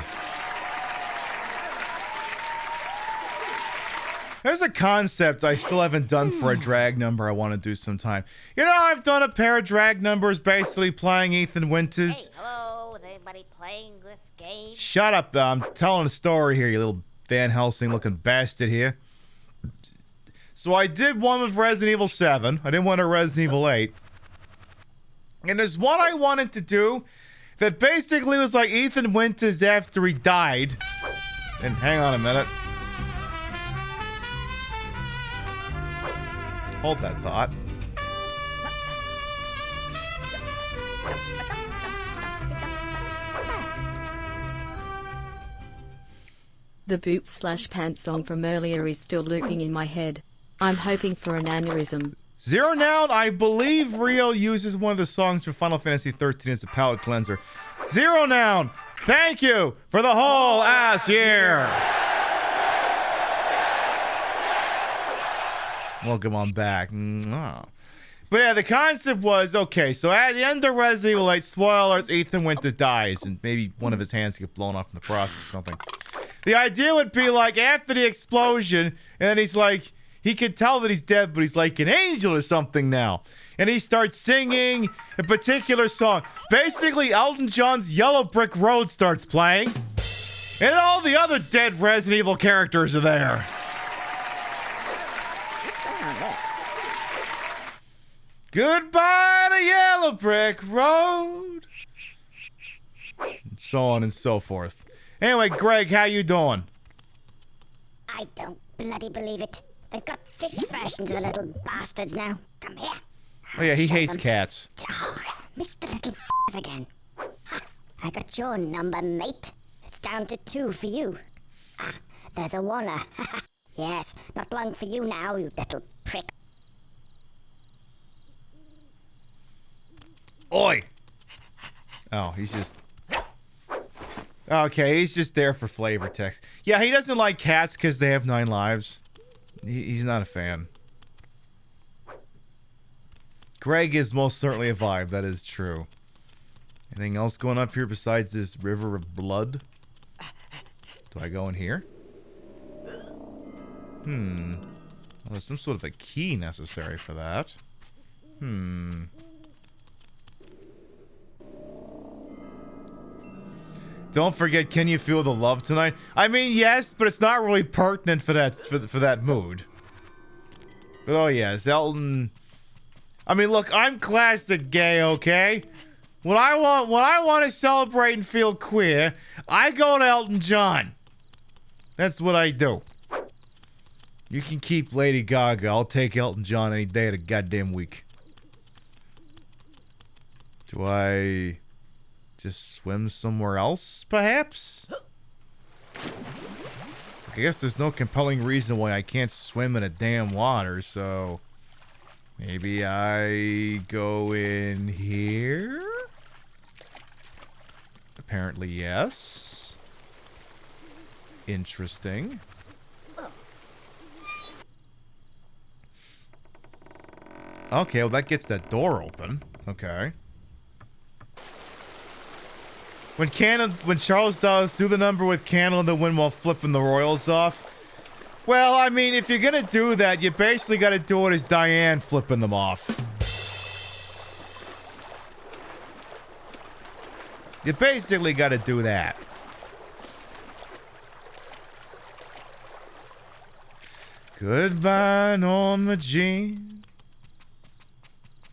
B: There's a concept I still haven't done for a drag number I want to do sometime. You know, I've done a pair of drag numbers basically playing Ethan Winters.
O: Hey, hello, is anybody playing this game?
B: Shut up, I'm telling a story here, you little Van Helsing looking bastard here. So I did one with Resident Evil 7. I didn't want a Resident Evil 8. And there's one I wanted to do that basically was like Ethan Winters after he died. And hang on a minute. Hold that thought.
A: The boots/pants song from earlier is still looping in my head. I'm hoping for an aneurysm.
B: Zero Noun, I believe Rio uses one of the songs from Final Fantasy 13 as a palate cleanser. Zero Noun, thank you for the whole ass year. Welcome on back. Mwah. But yeah, the concept was, okay, so at the end of Resident Evil 8, spoilers, Ethan Winters dies, and maybe one of his hands get blown off in the process or something. The idea would be like, after the explosion, and then he's like, he can tell that he's dead, but he's like an angel or something now. And he starts singing a particular song. Basically, Elton John's Yellow Brick Road starts playing, and all the other dead Resident Evil characters are there. Goodbye to Yellow Brick Road. So on and so forth. Anyway, Greg, how you doing?
T: I don't bloody believe it. They've got fish versions of the little bastards now. Come here.
B: Oh yeah, he
T: Show
B: hates
T: them.
B: cats.
T: Oh, missed the little again. I got your number, mate. It's down to 2 for you. There's a oneer. Yes, not long for you now, you little prick.
B: Oi! Oh, he's just... Okay, he's just there for flavor text. Yeah, he doesn't like cats because they have 9 lives. He's not a fan. Greg is most certainly a vibe, that is true. Anything else going up here besides this river of blood? Do I go in here? Well, there's some sort of a key necessary for that. Don't forget, can you feel the love tonight? I mean, yes, but it's not really pertinent for that mood. But oh yes, Elton. I mean, look, I'm classic gay, okay? When I want to celebrate and feel queer, I go to Elton John. That's what I do. You can keep Lady Gaga. I'll take Elton John any day of the goddamn week. Do I just swim somewhere else, perhaps? I guess there's no compelling reason why I can't swim in a damn water, so maybe I go in here? Apparently, yes. Interesting. Okay, well that gets that door open. Okay. When Charles does do the number with Candle in the Wind while flipping the royals off. Well, I mean, if you're gonna do that, you basically gotta do it as Diane flipping them off. You basically gotta do that. Goodbye, Norma Jean.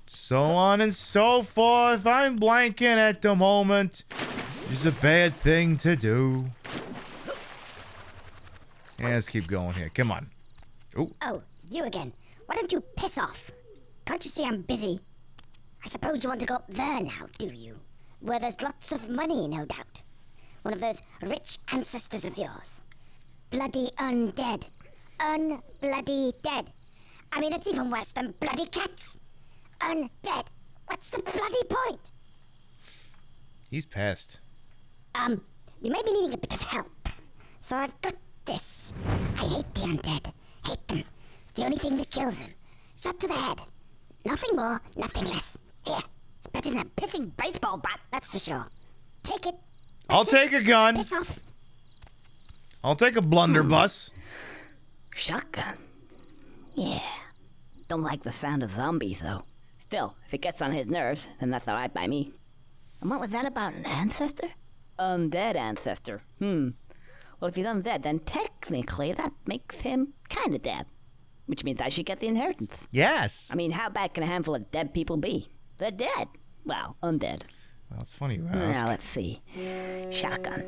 B: So on and so forth. I'm blanking at the moment. It's a bad thing to do. Yeah, let's keep going here. Come on. Oh.
T: Oh, you again. Why don't you piss off? Can't you see I'm busy? I suppose you want to go up there now, do you? Where there's lots of money, no doubt. One of those rich ancestors of yours. Bloody undead. Unbloody dead. I mean, it's even worse than bloody cats. Undead. What's the bloody point?
B: He's pissed.
T: You may be needing a bit of help. So I've got this. I hate the undead. Hate them. It's the only thing that kills them. Shot to the head. Nothing more, nothing less. Here. It's better than a pissing baseball bat, that's for sure. Take it.
B: I'll take a gun.
T: Piss off.
B: I'll take a blunderbuss.
C: Shotgun. Yeah. Don't like the sound of zombies, though. Still, if it gets on his nerves, then that's alright by me. And what was that about an ancestor? Undead ancestor. Well, if he's undead, then technically that makes him kinda dead. Which means I should get the inheritance.
B: Yes.
C: I mean, how bad can a handful of dead people be? They're dead. Well, undead.
B: Well, it's funny you ask.
C: Now, let's see. Shotgun.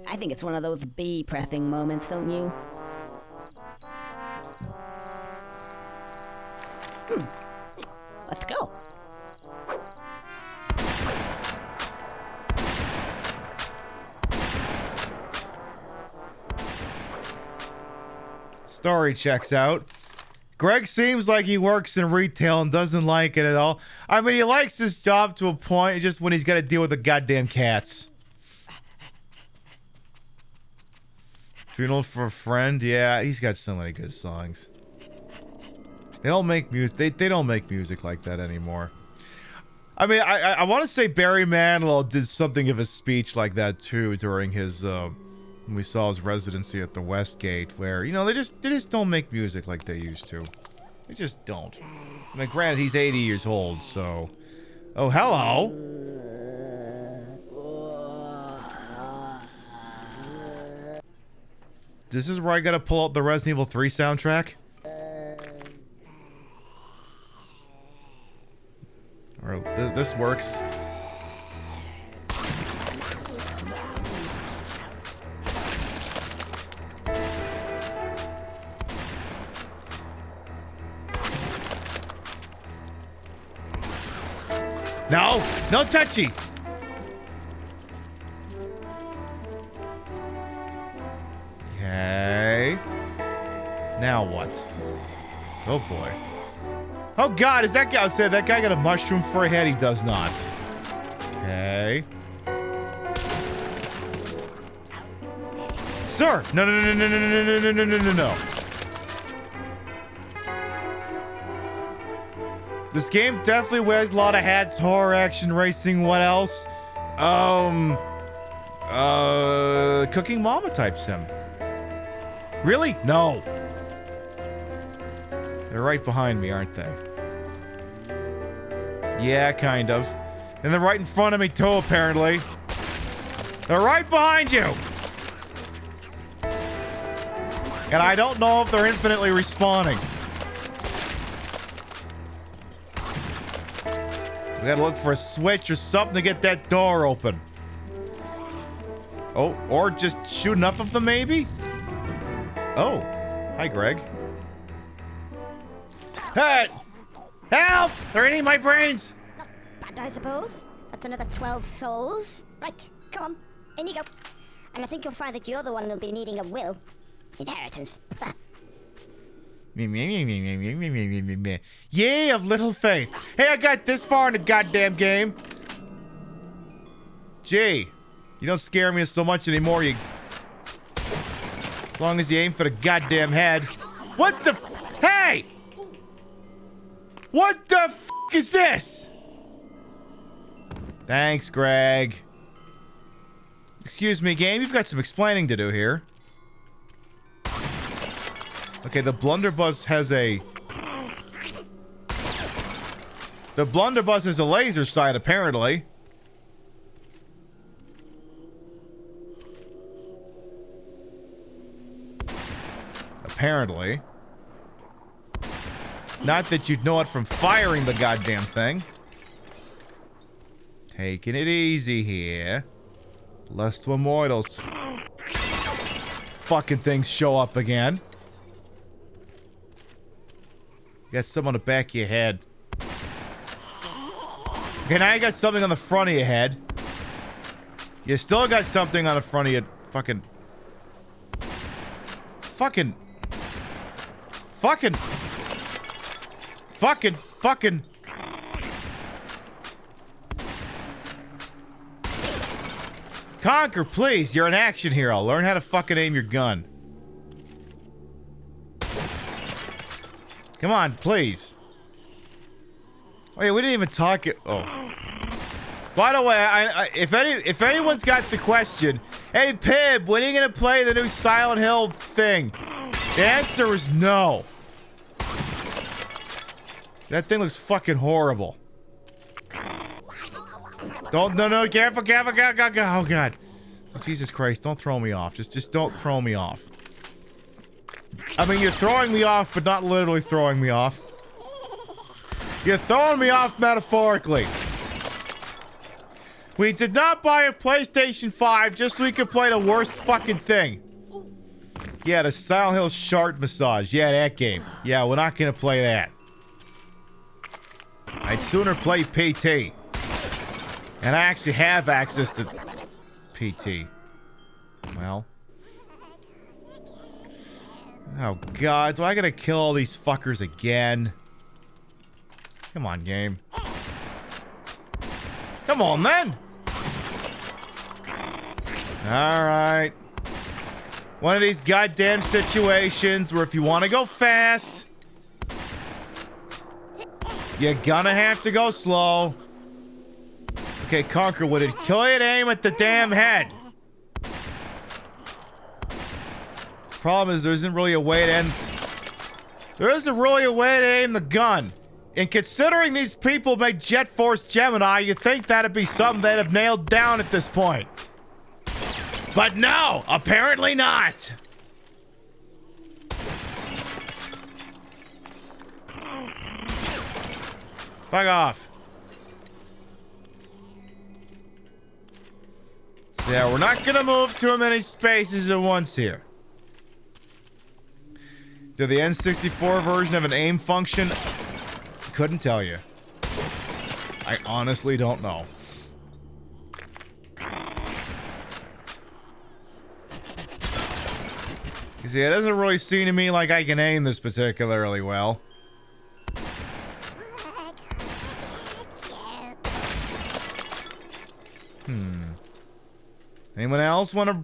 C: I think it's one of those bee-pressing moments, don't you? Let's go.
B: Story checks out. Greg seems like he works in retail and doesn't like it at all. I mean, he likes his job to a point, it's just when he's got to deal with the goddamn cats. Funeral for a Friend, yeah, he's got so many good songs. They don't make music. They don't make music like that anymore. I mean, I want to say Barry Manilow did something of a speech like that too during his when we saw his residency at the Westgate, where you know they just don't make music like they used to. They just don't. I mean, granted, he's 80 years old, so. Oh, hello. This is where I gotta pull out the Resident Evil 3 soundtrack. Or this works. No! No touchy! Okay. Now what? Oh boy. Oh god, is that guy? I said that guy got a mushroom for a head? He does not. Okay. Sir! No, no, no, no, no, no, no, no, no, no, no, no. This game definitely wears a lot of hats. Horror, action, racing, what else? Cooking Mama type sim. Really? No. They're right behind me, aren't they? Yeah, kind of. And they're right in front of me too, apparently. They're right behind you! And I don't know if they're infinitely respawning. We gotta look for a switch or something to get that door open. Oh, or just shoot enough of them, maybe? Oh. Hi, Greg. Hey! Help! They're eating my brains!
T: Not bad, I suppose. That's another 12 souls. Right, come on. In you go. And I think you'll find that you're the one who'll be needing a will. Inheritance.
B: Yay, of little faith. Hey, I got this far in the goddamn game. Gee, you don't scare me so much anymore, you... As long as you aim for the goddamn head. What the Hey! What the is this? Thanks, Greg. Excuse me, game, you've got some explaining to do here. Okay, the blunderbuss has a... The blunderbuss has a laser sight, apparently. Apparently. Not that you'd know it from firing the goddamn thing. Taking it easy here. Lest one more of those fucking things show up again. You got something on the back of your head. Okay, now you got something on the front of your head. You still got something on the front of your fucking... Fucking... Conker, please, you're an action hero. Learn how to fucking aim your gun. Come on, please. Oh yeah, we didn't even talk it. Oh. By the way, if anyone's got the question, hey Pib, when are you gonna play the new Silent Hill thing? The answer is no. That thing looks fucking horrible. No, careful. Oh god. Oh, Jesus Christ, don't throw me off. Just don't throw me off. I mean, you're throwing me off, but not literally throwing me off. You're throwing me off metaphorically. We did not buy a PlayStation 5 just so we could play the worst fucking thing. Yeah, the Silent Hill Shark Massage. Yeah, that game. Yeah, we're not gonna play that. I'd sooner play PT. And I actually have access to PT. Well. Oh god, do I gotta kill all these fuckers again? Come on, game. Come on, then! Alright. One of these goddamn situations where if you want to go fast, you're gonna have to go slow. Okay, Conker, would it kill you to aim at the damn head? Problem is, there isn't really a way to end... There isn't really a way to aim the gun. And considering these people make Jet Force Gemini, you'd think that'd be something they'd have nailed down at this point. But no! Apparently not! Fuck off. Yeah, we're not gonna move too many spaces at once here. Did the N64 version have an aim function? Couldn't tell you. I honestly don't know. You see, it doesn't really seem to me like I can aim this particularly well. Anyone else want to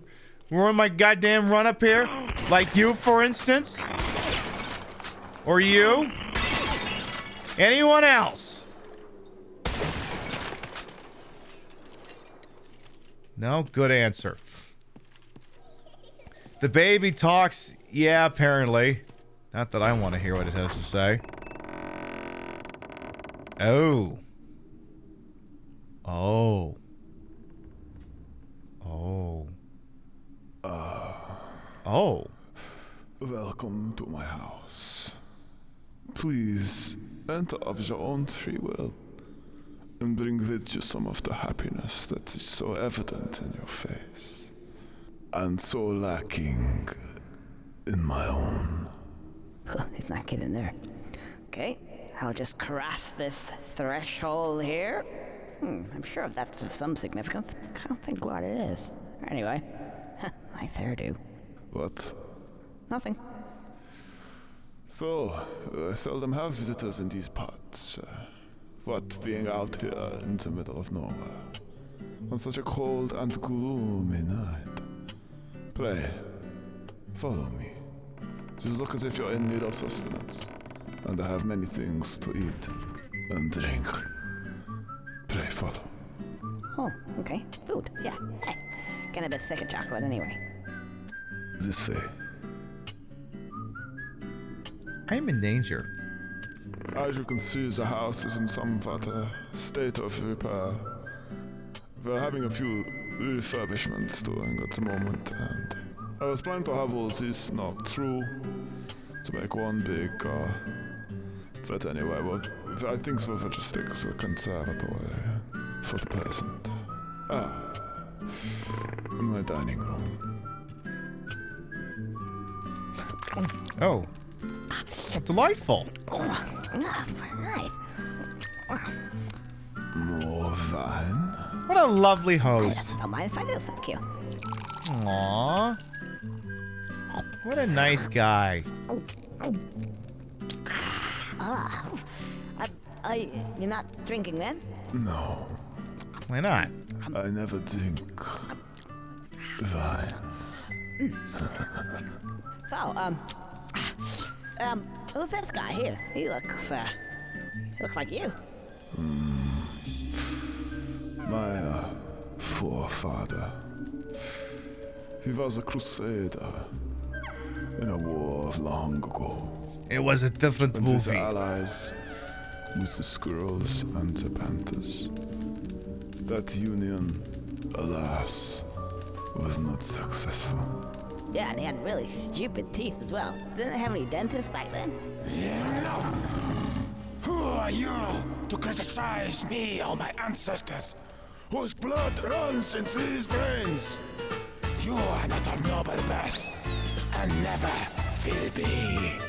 B: ruin my goddamn run up here? Like you, for instance? Or you? Anyone else? No? Good answer. The baby talks. Yeah, apparently. Not that I want to hear what it has to say. Oh. Oh. Oh. Oh.
U: Welcome to my house. Please enter of your own free will and bring with you some of the happiness that is so evident in your face and so lacking in my own.
C: He's not getting there. Okay, I'll just cross this threshold here. I'm sure that's of some significance. I don't think what it is. Anyway, my hairdo.
U: What?
C: Nothing.
U: So, I seldom have visitors in these parts. What being out here in the middle of nowhere on such a cold and gloomy night. Pray, follow me. You look as if you're in need of sustenance, and I have many things to eat and drink. Pray, follow.
C: Oh, okay. Food, yeah. Hey, getting a bit sick of chocolate anyway.
U: This way.
B: I'm in danger.
U: As you can see, the house is in somewhat a state of repair. We're having a few refurbishments doing at the moment, and I was planning to have all this knocked through to make one big but anyway, well, I think we'll just stick to the conservatory for the present. dining room.
B: Oh. Oh, delightful.
U: More wine?
B: What a lovely host.
C: Don't mind if I do. Thank you.
B: Aww. What a nice guy.
C: You're not drinking then?
U: No.
B: Why not?
U: I never drink wine.
C: So, who's this guy here? He looks like you.
U: My forefather. He was a crusader in a war of long ago.
B: It was a different
U: and his
B: movie.
U: allies with the squirrels and the panthers. That union, alas, was not successful.
C: Yeah, and he had really stupid teeth as well. Didn't they have any dentists back then?
M: Enough! Who are you to criticize me or my ancestors, whose blood runs in these veins? You are not of noble birth, and never will be.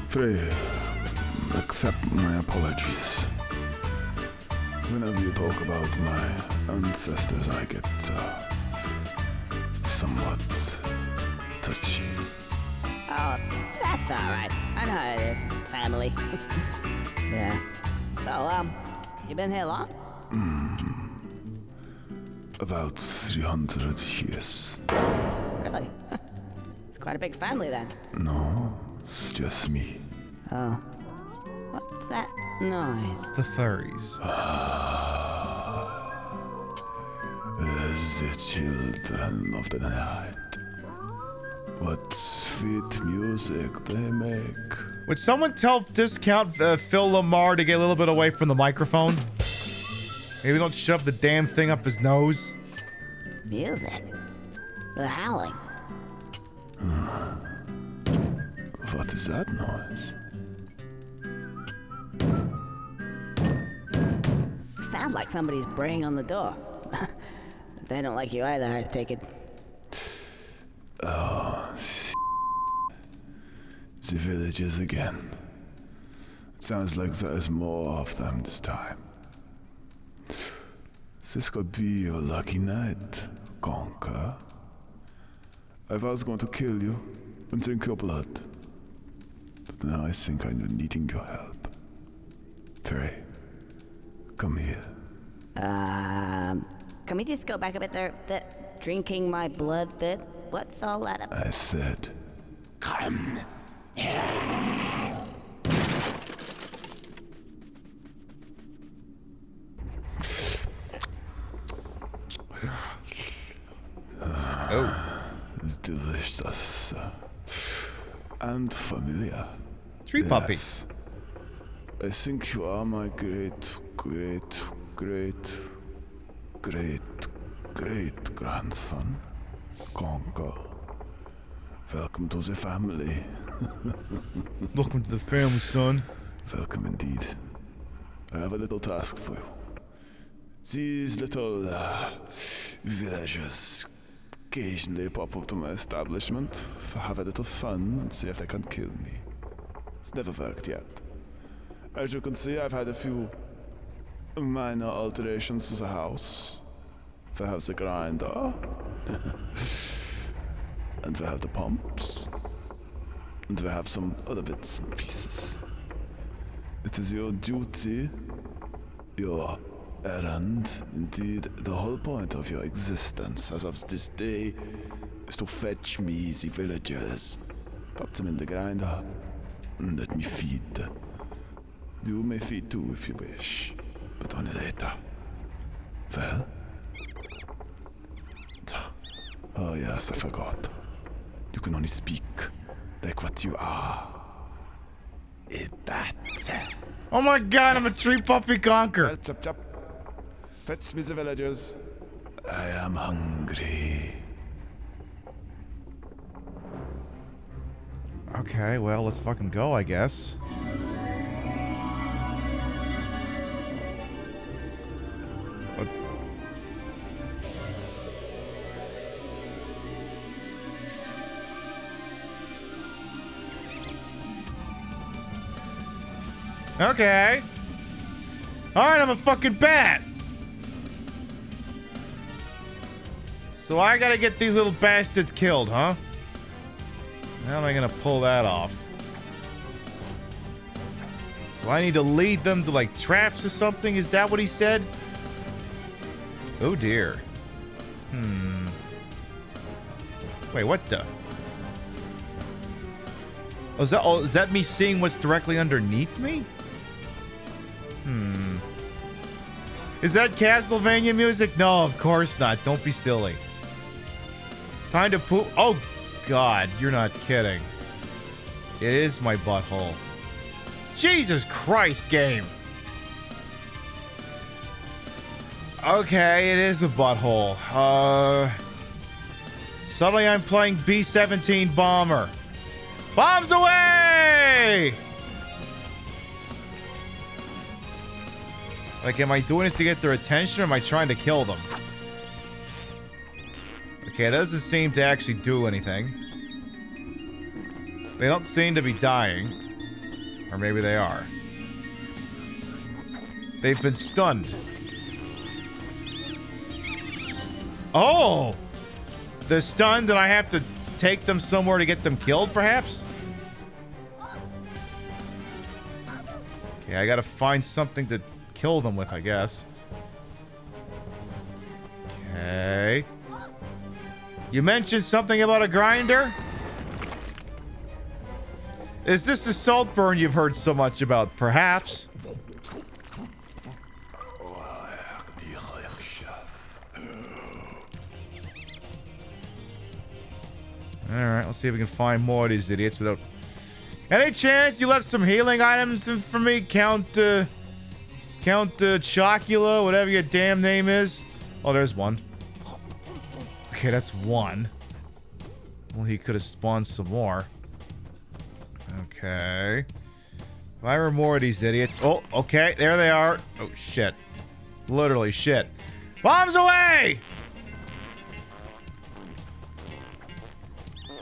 U: Frey, accept my apologies. Whenever you talk about my ancestors, I get somewhat touchy.
C: Oh, that's alright. I know how it is. Family. Yeah. So, you been here long?
U: About 300 years.
C: Really? It's quite a big family then.
U: No, it's just me.
C: Oh. What's that noise?
B: The furries.
U: The children of the night. What sweet music they make.
B: Would someone tell Discount Phil Lamar to get a little bit away from the microphone? Maybe don't shove the damn thing up his nose.
C: Music? They're howling.
U: What is that noise?
C: Sounds like somebody's braying on the door. They don't like you either, I take it.
U: Oh, the villagers again. It sounds like there's more of them this time. This could be your lucky night, Conker. I was going to kill you and drink your blood. But now I think I'm needing your help. Frey, come here.
C: Can we just go back a bit there? The drinking my blood bit? What's all that about?
U: I said,
M: come here.
U: It's delicious and familiar.
B: Tree puppy.
U: I think you are my great grandson, Conker. Welcome to the family.
B: Welcome to the family, son.
U: Welcome indeed. I have a little task for you. These little villagers occasionally pop up to my establishment to have a little fun and see if they can kill me. It's never worked yet. As you can see, I've had a few minor alterations to the house. We have the grinder, and we have the pumps, and we have some other bits and pieces. It is your duty, your errand, indeed the whole point of your existence as of this day, is to fetch me the villagers, pop them in the grinder, and let me feed. You may feed too if you wish, but only later. Well? Oh yes, I forgot. You can only speak like what you are. That's it.
B: Oh my god, I'm a tree puppy Conker.
U: Well, chop chop. Fetch me the villagers. I am hungry.
B: Okay, well, let's fucking go, I guess. Let's... Okay. Alright, I'm a fucking bat. So I gotta get these little bastards killed, huh? How am I gonna pull that off? So I need to lead them to like traps or something? Is that what he said? Oh dear. Wait, what the? Oh, is that me seeing what's directly underneath me? Is that Castlevania music? No, of course not. Don't be silly. Time to poop. Oh, God. You're not kidding. It is my butthole. Jesus Christ, game. Okay, it is a butthole. Suddenly I'm playing B-17 Bomber. Bombs away! Like, am I doing this to get their attention or am I trying to kill them? Okay, it doesn't seem to actually do anything. They don't seem to be dying. Or maybe they are. They've been stunned. Oh! They're stunned and I have to take them somewhere to get them killed, perhaps? Okay, I gotta find something to kill them with, I guess. Okay. You mentioned something about a grinder? Is this the salt burn you've heard so much about? Perhaps. Alright, let's see if we can find more of these idiots without... Any chance you left some healing items for me? Count Chocula, whatever your damn name is. Oh, there's one. Okay, that's one. Well, he could have spawned some more. Okay. Fire more of these idiots. Oh, okay, there they are. Oh, shit. Literally shit. Bombs away!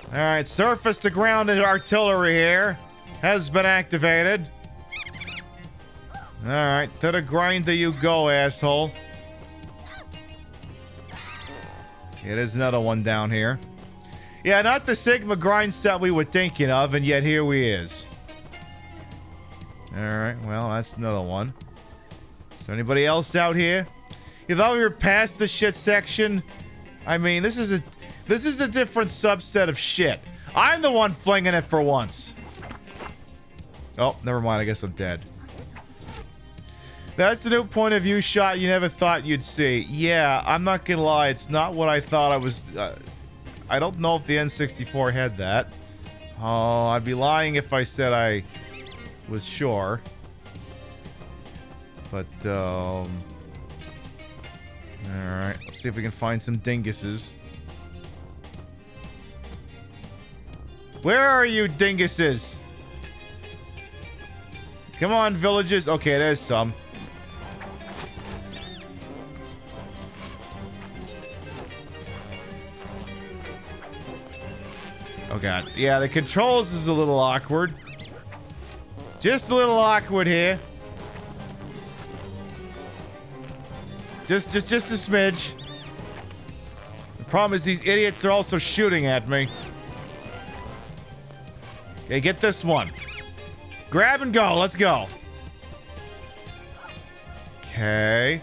B: Alright, surface to ground artillery here has been activated. Alright, to the grinder you go, asshole. Okay, there's another one down here. Yeah, not the Sigma grind set we were thinking of, and yet here he is. Alright, well, that's another one. Is there anybody else out here? You thought we were past the shit section? I mean, this is a different subset of shit. I'm the one flinging it for once. Oh, never mind. I guess I'm dead. That's the new point of view shot you never thought you'd see. Yeah, I'm not gonna lie. It's not what I thought I was... I don't know if the N64 had that. Oh, I'd be lying if I said I was sure. But, alright. Let's see if we can find some dinguses. Where are you, dinguses? Come on, villages. Okay, there's some. Oh, God. Yeah, the controls is a little awkward. Just a little awkward here. Just a smidge. The problem is these idiots are also shooting at me. Okay, get this one. Grab and go. Let's go. Okay.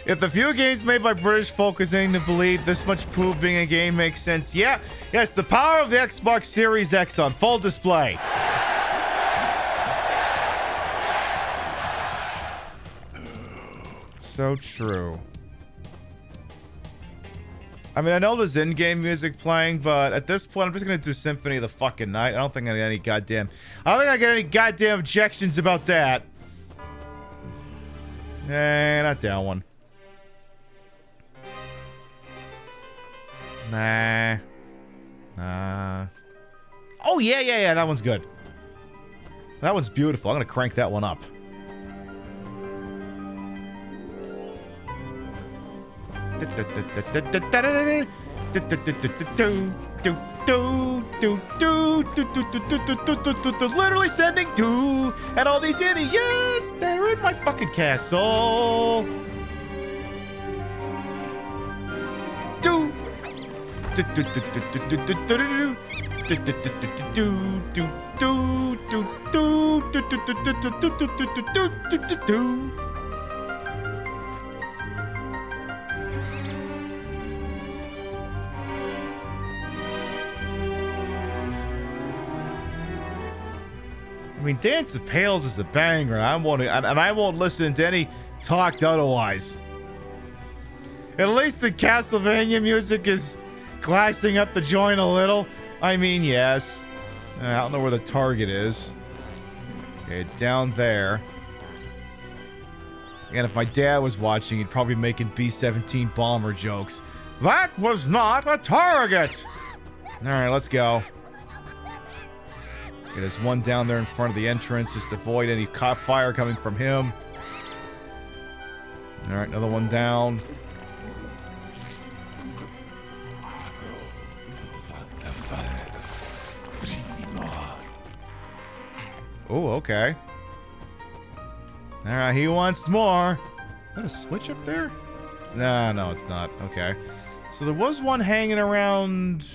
B: If the few games made by British folk is anything to believe, this much proof being a game makes sense. Yeah. Yes, the power of the Xbox Series X on full display. So true. I mean, I know there's in-game music playing, but at this point, I'm just gonna do Symphony of the fucking Night. I don't think I get any goddamn... I don't think I get any goddamn objections about that. Not that one. Nah. Oh, yeah. That one's good. That one's beautiful. I'm gonna crank that one up. Literally sending 2 and all these idiots. Yes, they're in my fucking castle. 2. I mean, Dance of Pails is a banger. I won't listen to any talk otherwise. At least the Castlevania music is classing up the joint a little. I mean, yes. I don't know where the target is. Okay, down there. And if my dad was watching, he'd probably be making B-17 bomber jokes. That was not a target! Alright, let's go. Okay, there's one down there in front of the entrance, just to avoid any fire coming from him. Alright, another one down. Oh, okay. Alright, he wants more. Is that a switch up there? Nah, no, it's not. Okay. So there was one hanging around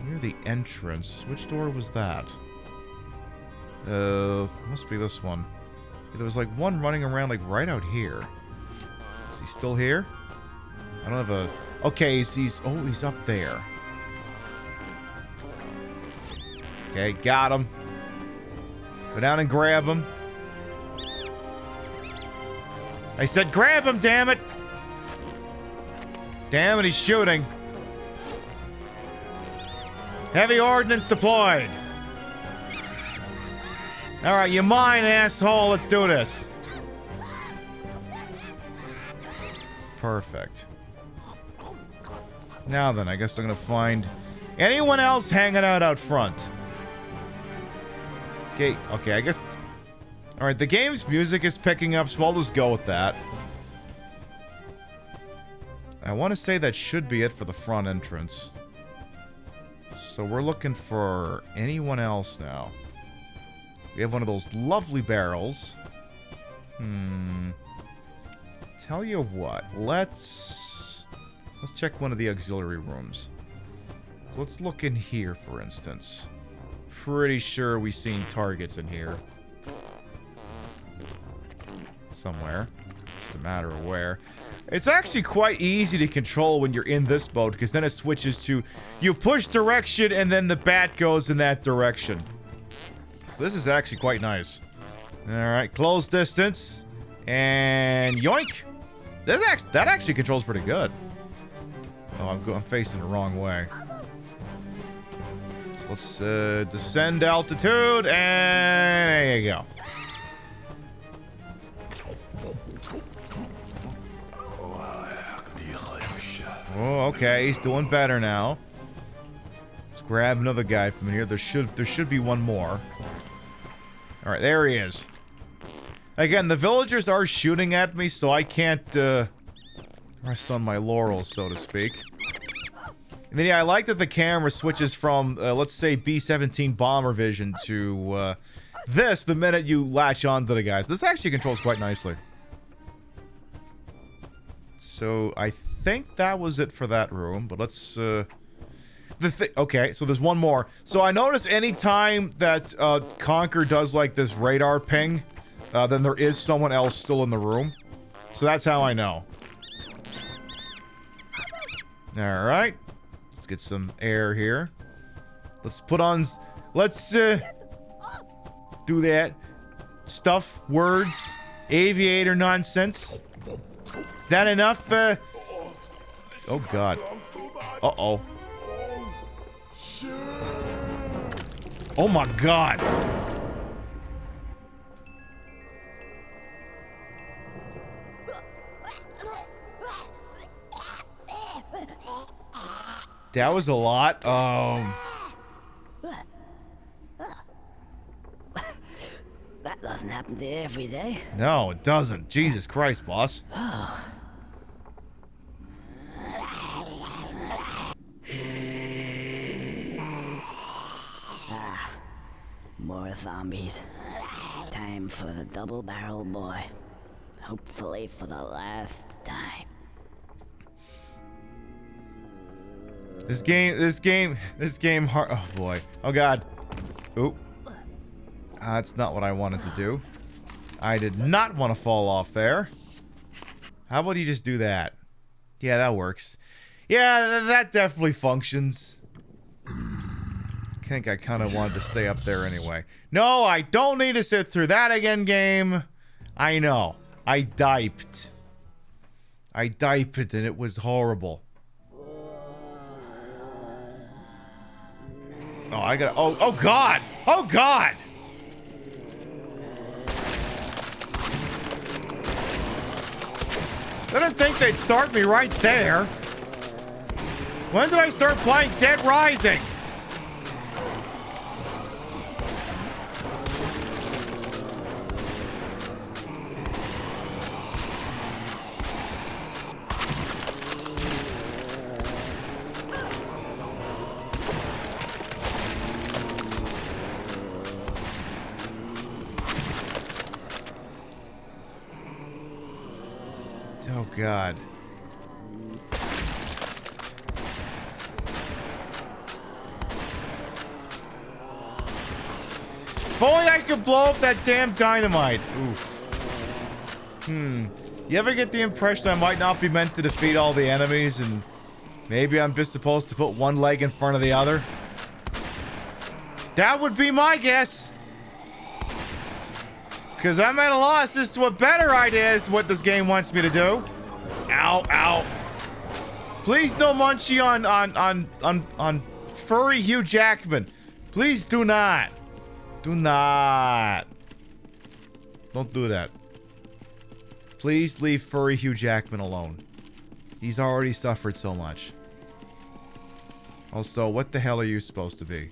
B: near the entrance. Which door was that? Must be this one. There was like one running around like right out here. Is he still here? I don't have a... Okay, he's up there. Okay, got him. Go down and grab him. I said grab him, damn it! Damn it, he's shooting. Heavy ordnance deployed. Alright, you mine, asshole. Let's do this. Perfect. Now then, I guess I'm gonna find anyone else hanging out front. Okay, I guess... Alright, the game's music is picking up, so I'll just go with that. I want to say that should be it for the front entrance. So we're looking for anyone else now. We have one of those lovely barrels. Tell you what, let's check one of the auxiliary rooms. Let's look in here, for instance. Pretty sure we've seen targets in here. Somewhere. Just a matter of where. It's actually quite easy to control when you're in this mode, because then it switches to you push direction and then the bat goes in that direction. So this is actually quite nice. Alright, close distance. And yoink! That actually controls pretty good. Oh, I'm facing the wrong way. So let's descend altitude, and there you go. Oh, okay, he's doing better now. Let's grab another guy from here. There should be one more. All right, there he is. Again, the villagers are shooting at me, so I can't rest on my laurels, so to speak. And then, yeah, I like that the camera switches from, let's say, B-17 bomber vision to this the minute you latch onto the guys. This actually controls quite nicely. So, I think that was it for that room, but let's, okay, so there's one more. So I notice anytime that, Conker does, like, this radar ping, then there is someone else still in the room. So that's how I know. Alright. Let's get some air here. Let's put on, let's, do that. Stuff, words, aviator nonsense. Is that enough, oh god. Uh-oh. Oh my god. That was a lot.
C: That doesn't happen to every day.
B: No, it doesn't. Jesus Christ, boss.
C: zombies. Time for the double barrel boy. Hopefully for the last time.
B: This game, hard. Oh boy. Oh god. Oop. That's not what I wanted to do. I did not want to fall off there. How about you just do that? Yeah, that works. Yeah, that definitely functions. I think I kind of wanted to stay up there anyway. No, I don't need to sit through that again, game. I know. I diped. And it was horrible. Oh, I gotta. Oh God! Oh God! I didn't think they'd start me right there. When did I start playing Dead Rising? Oh God. If only I could blow up that damn dynamite. Oof. You ever get the impression I might not be meant to defeat all the enemies and maybe I'm just supposed to put one leg in front of the other? That would be my guess. Because I'm at a loss as to a better idea is what this game wants me to do. Ow, ow. Please no munchie on furry Hugh Jackman. Please do not. Do not. Don't do that. Please leave furry Hugh Jackman alone. He's already suffered so much. Also, what the hell are you supposed to be?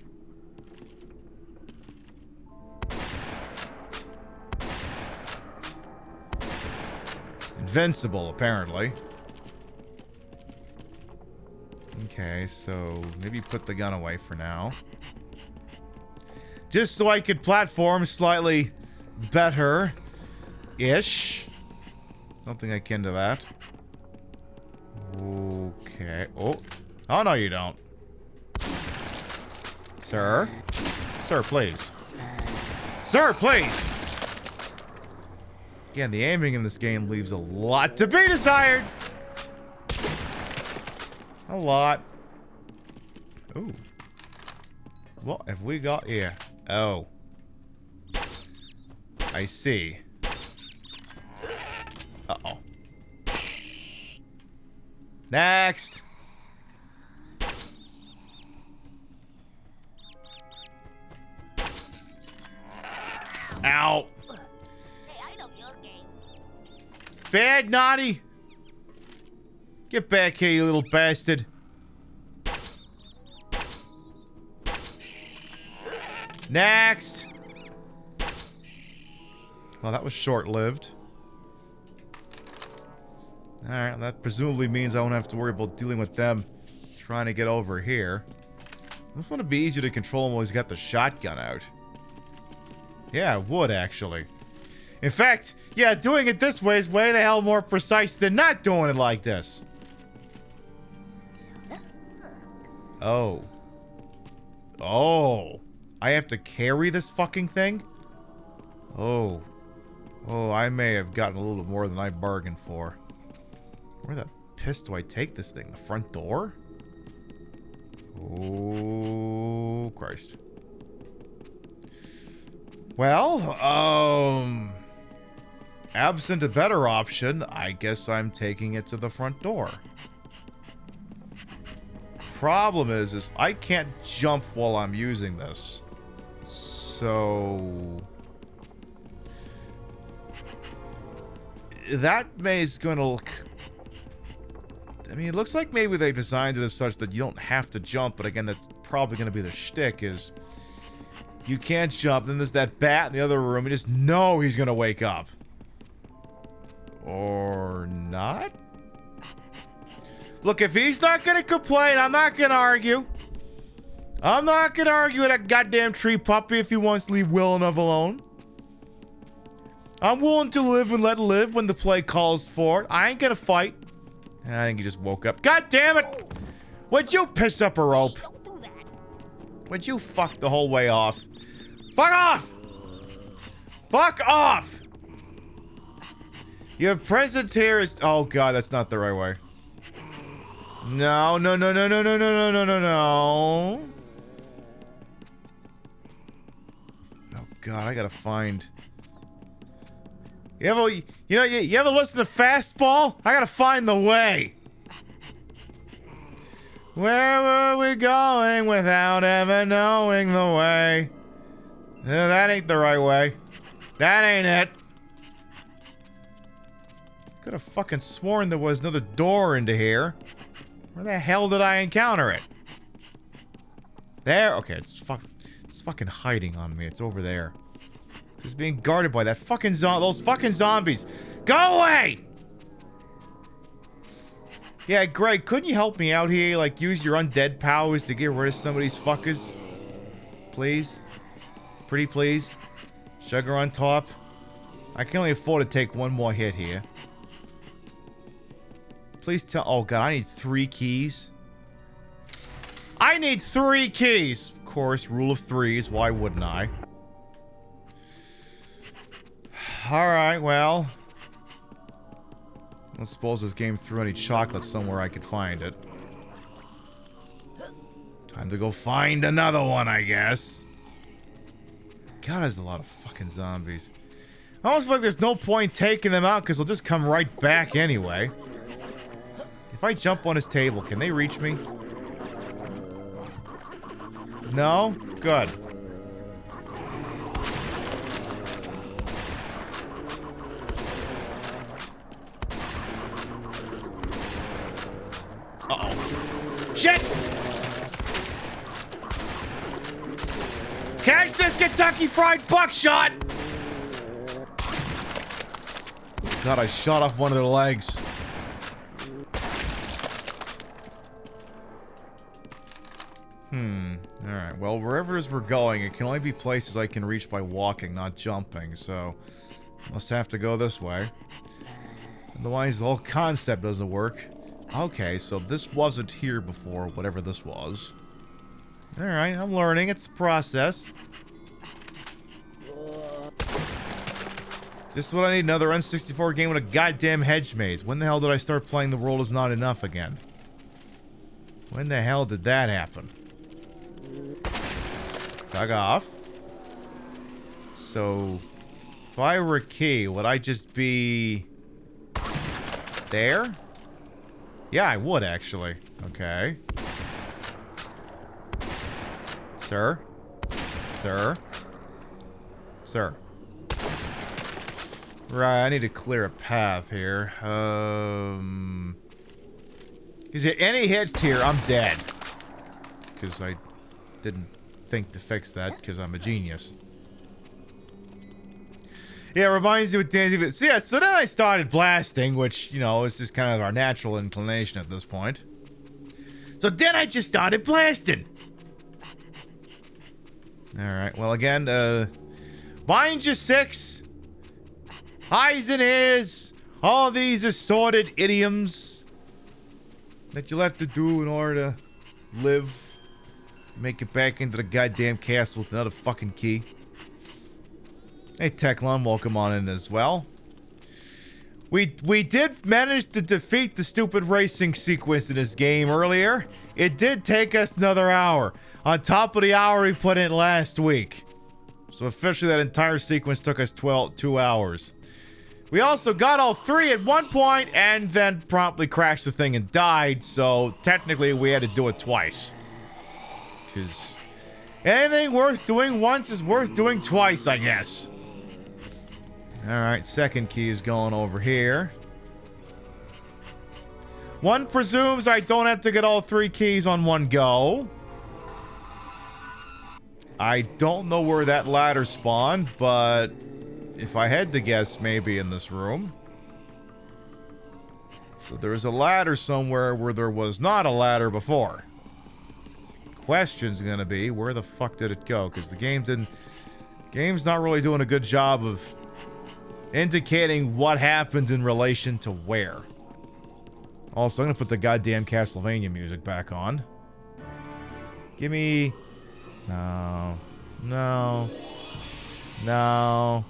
B: Invincible, apparently. Okay, so maybe put the gun away for now. Just so I could platform slightly better-ish. Something akin to that. Okay. Oh. Oh, no, you don't. Sir? Sir, please. Sir, please! Again, the aiming in this game leaves a lot to be desired. A lot. Ooh. What have we got here? Oh. I see. Uh-oh. Next. Ow. Bad, naughty. Get back here, you little bastard. Next. Well, that was short-lived. Alright, that presumably means I won't have to worry about dealing with them trying to get over here. This one would be easier to control him while he's got the shotgun out. Yeah, it would, actually. In fact, yeah, doing it this way is way the hell more precise than not doing it like this. Oh. Oh. I have to carry this fucking thing? Oh. Oh, I may have gotten a little bit more than I bargained for. Where the piss do I take this thing? The front door? Oh, Christ. Well, absent a better option, I guess I'm taking it to the front door. Problem is I can't jump while I'm using this. So that maze gonna look... I mean, it looks like maybe they designed it as such that you don't have to jump, but again, that's probably gonna be the shtick, is you can't jump, then there's that bat in the other room, you just know he's gonna wake up. Or not? Look, if he's not gonna complain, I'm not gonna argue. I'm not gonna argue with that goddamn tree puppy if he wants to leave well enough alone. I'm willing to live and let live when the play calls for it. I ain't gonna fight. I think he just woke up. God damn it! Would you piss up a rope? Would you fuck the whole way off? Fuck off! Fuck off! Your presence here is... Oh god, that's not the right way. No, no, no, no, no, no, no, no, no, no, no. Oh god, I gotta find... You ever listen to Fastball? I gotta find the way. Where were we going without ever knowing the way? That ain't the right way. That ain't it. Could have fucking sworn there was another door into here. Where the hell did I encounter it? There? Okay, it's fucking hiding on me. It's over there. It's being guarded by that fucking those fucking zombies. Go away! Yeah, Greg, couldn't you help me out here? Like, use your undead powers to get rid of some of these fuckers? Please? Pretty please? Sugar on top? I can only afford to take one more hit here. Please tell... Oh, God, I need 3 keys. I need 3 keys! Of course, rule of threes. Why wouldn't I? Alright, well... I don't suppose this game threw any chocolate somewhere I could find it. Time to go find another one, I guess. God, there's a lot of fucking zombies. I almost feel like there's no point taking them out because they'll just come right back anyway. If I jump on his table, can they reach me? No? Good. Uh-oh. Shit! Catch this Kentucky Fried Buckshot! God, I shot off one of their legs. Alright, well, wherever it is we're going, it can only be places I can reach by walking, not jumping, so... Must have to go this way. Otherwise, the whole concept doesn't work. Okay, so this wasn't here before, whatever this was. Alright, I'm learning. It's a process. Just what I need, another N64 game with a goddamn hedge maze. When the hell did I start playing The World Is Not Enough again? When the hell did that happen? Dug off. So, if I were a key, would I just be... there? Yeah, I would, actually. Okay. Sir? Sir? Sir? Right, I need to clear a path here. Is there any hits here? I'm dead. Because I didn't think to fix that, because I'm a genius. Yeah, it reminds me of Danzy. So yeah, so then I started blasting, which, you know, is just kind of our natural inclination at this point. So then I just started blasting. Alright, well again, mind you 6. Highs and airs. All these assorted idioms that you'll have to do in order to live. Make it back into the goddamn castle with another fucking key. Hey, Techlon, welcome on in as well. We did manage to defeat the stupid racing sequence in this game earlier. It did take us another hour. On top of the hour we put in last week. So officially that entire sequence took us 2 hours. We also got all 3 at one point and then promptly crashed the thing and died. So technically we had to do it twice. Because anything worth doing once is worth doing twice, I guess. Alright, second key is going over here. One presumes I don't have to get all 3 keys on one go. I don't know where that ladder spawned, but if I had to guess, maybe in this room. So there's a ladder somewhere where there was not a ladder before. question's gonna be, where the fuck did it go? Because the game's not really doing a good job of indicating what happened in relation to where. Also, I'm gonna put the goddamn Castlevania music back on. Give me... No. No. No.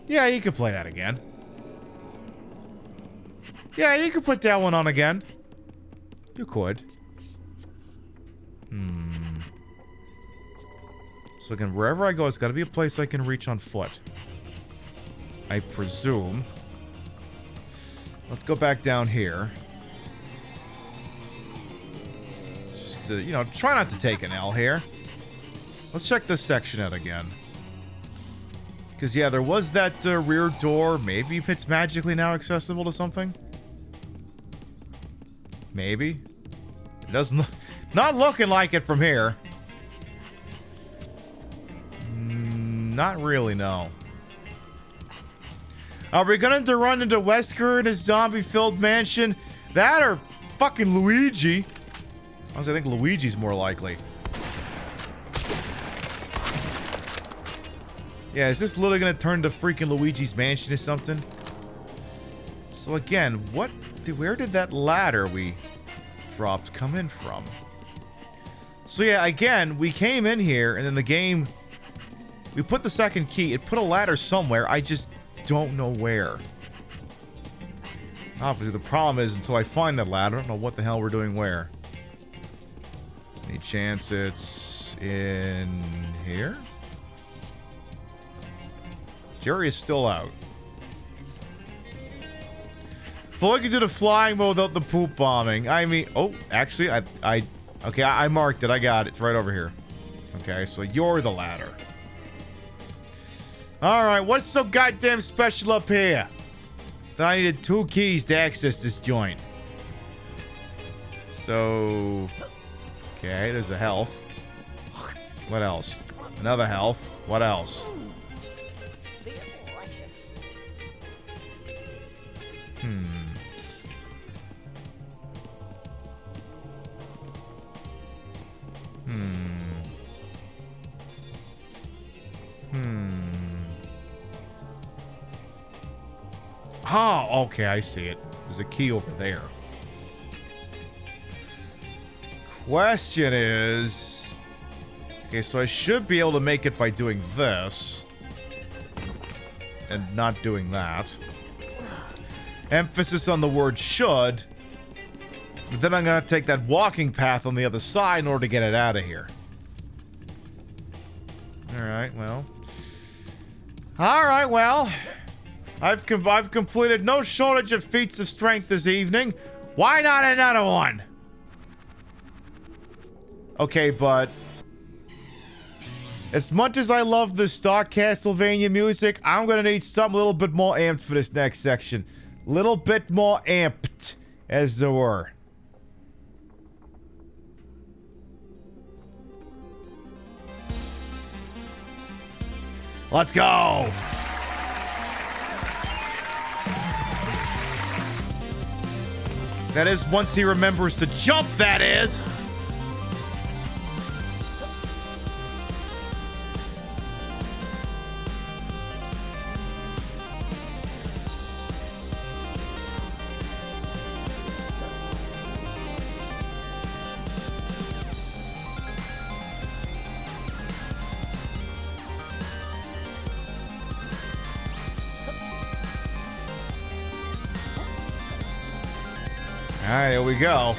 B: Yeah, you could play that again. Yeah, you could put that one on again. You could. So again, wherever I go, it's gotta be a place I can reach on foot. I presume. Let's go back down here. Just, you know, try not to take an L here. Let's check this section out again. Because, yeah, there was that rear door. Maybe it's magically now accessible to something. Maybe. It doesn't look... Not looking like it from here. Not really, no. Are we going to run into Wesker in a zombie-filled mansion? That or fucking Luigi? Honestly, I think Luigi's more likely. Yeah, is this literally going to turn to freaking Luigi's mansion or something? So again, where did that ladder we dropped come in from? So yeah, again, we came in here, and then the game... We put the second key. It put a ladder somewhere. I just don't know where. Obviously, the problem is, until I find that ladder, I don't know what the hell we're doing where. Any chance it's in here? Jerry is still out. So I can do the flying mode without the poop bombing. I mean, oh, actually, okay, I marked it. I got it. It's right over here. Okay, so you're the ladder. Alright, what's so goddamn special up here? That I needed 2 keys to access this joint. So... Okay, there's a health. What else? Another health. What else? Oh, okay, I see it. There's a key over there. Question is... Okay, so I should be able to make it by doing this. And not doing that. Emphasis on the word should. But then I'm going to take that walking path on the other side in order to get it out of here. Alright, well. Alright, well. I've completed no shortage of feats of strength this evening. Why not another one? Okay, but... As much as I love the stock Castlevania music, I'm gonna need something a little bit more amped for this next section. Little bit more amped, as there were. Let's go! That is, once he remembers to jump, that is! Alright, here we go.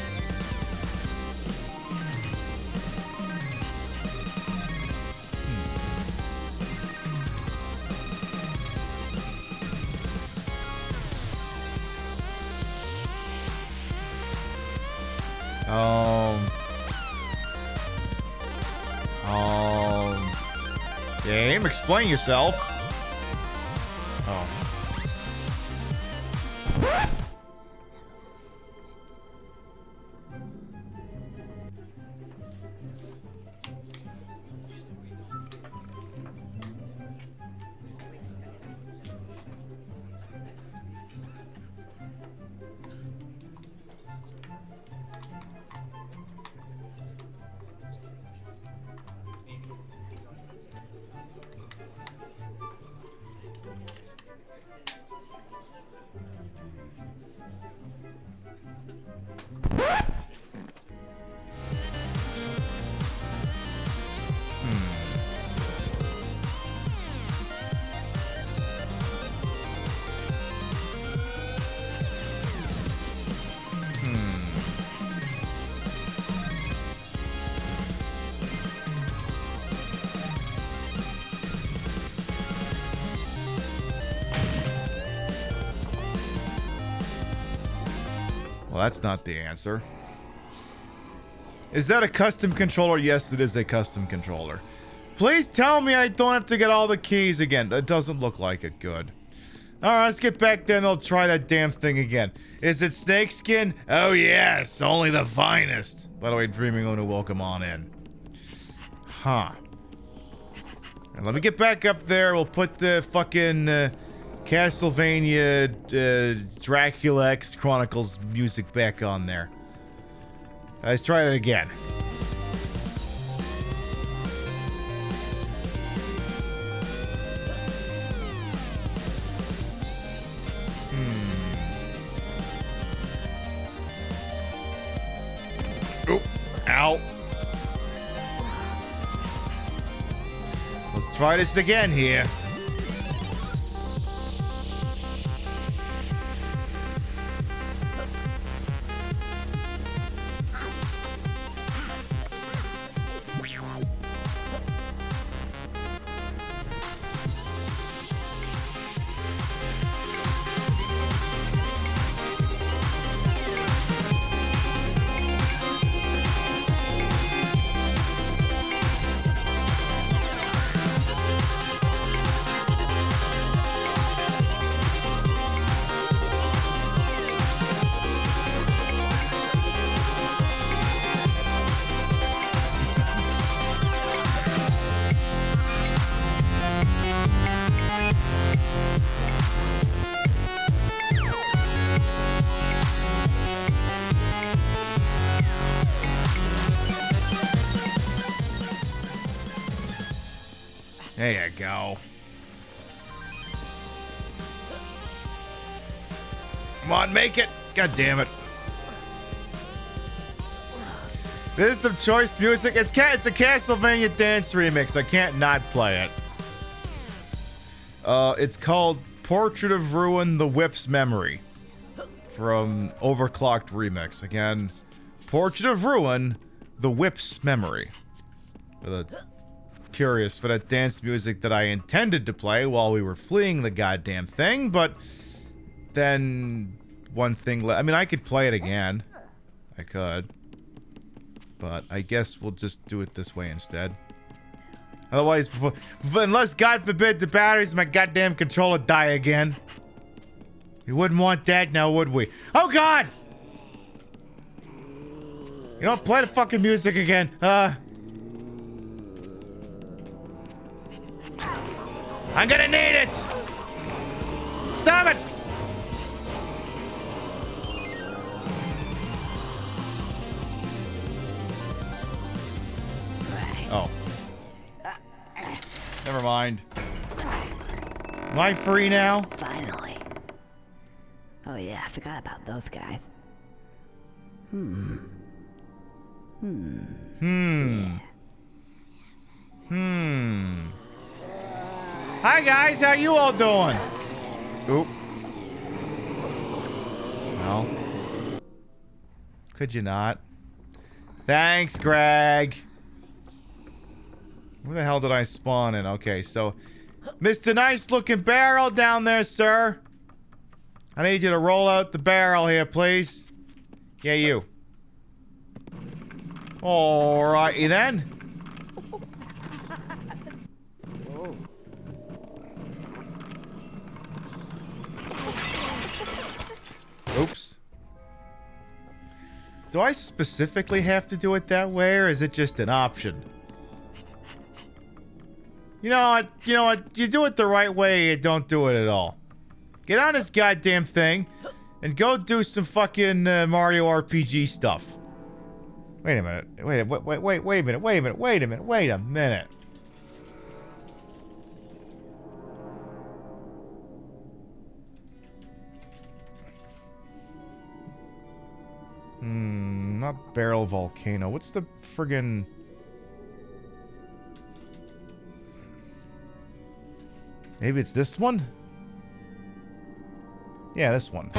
B: Game, explain yourself. Oh. Well, that's not the answer. Is that a custom controller? Yes, it is a custom controller. Please tell me I don't have to get all the keys again. It doesn't look like it. Good. Alright, let's get back there and I'll try that damn thing again. Is it snakeskin? Oh yes, only the finest. By the way, Dreaming Unu, welcome on in. Huh. And let me get back up there. We'll put the fucking Castlevania Dracula X Chronicles music back on there. Let's try it again. Oh, ow. Let's try this again here. There you go. Come on, make it. God damn it. This is some choice music. It's a Castlevania dance remix. I can't not play it. It's called Portrait of Ruin, The Whip's Memory from Overclocked Remix. Again, Portrait of Ruin, The Whip's Memory. Curious for that dance music that I intended to play while we were fleeing the goddamn thing, but then one thing I mean, I could play it again. I could. But I guess we'll just do it this way instead. Otherwise, unless, God forbid, the batteries in my goddamn controller die again. We wouldn't want that now, would we? Oh, God! You don't play the fucking music again. I'm gonna need it! Stop it! Oh. Never mind. Am I free now?
C: Finally. Oh yeah, I forgot about those guys.
B: Hi guys, how you all doing? Oop. No. Could you not? Thanks, Greg. Where the hell did I spawn in? Okay, so Mr. Nice Looking Barrel down there, sir. I need you to roll out the barrel here, please. Yeah, you. Alrighty then. Oops. Do I specifically have to do it that way, or is it just an option? You know what? You do it the right way, you don't do it at all. Get on this goddamn thing and go do some fucking Mario RPG stuff. Wait a minute. Wait a minute. Not Barrel Volcano. What's the friggin... Maybe it's this one? Yeah, this one.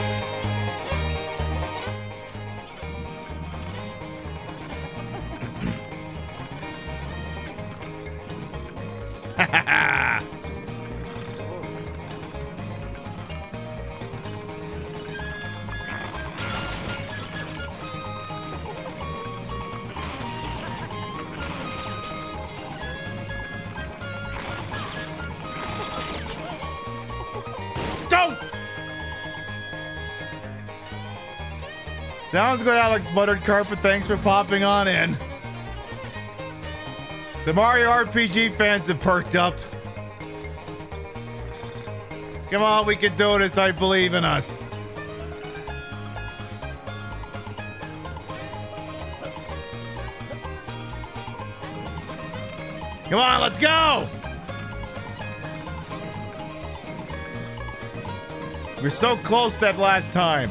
B: go! Sounds good, Alex Buttered Carpet. Thanks for popping on in. The Mario RPG fans have perked up. Come on, we can do this. I believe in us. Come on, let's go! We're so close that last time.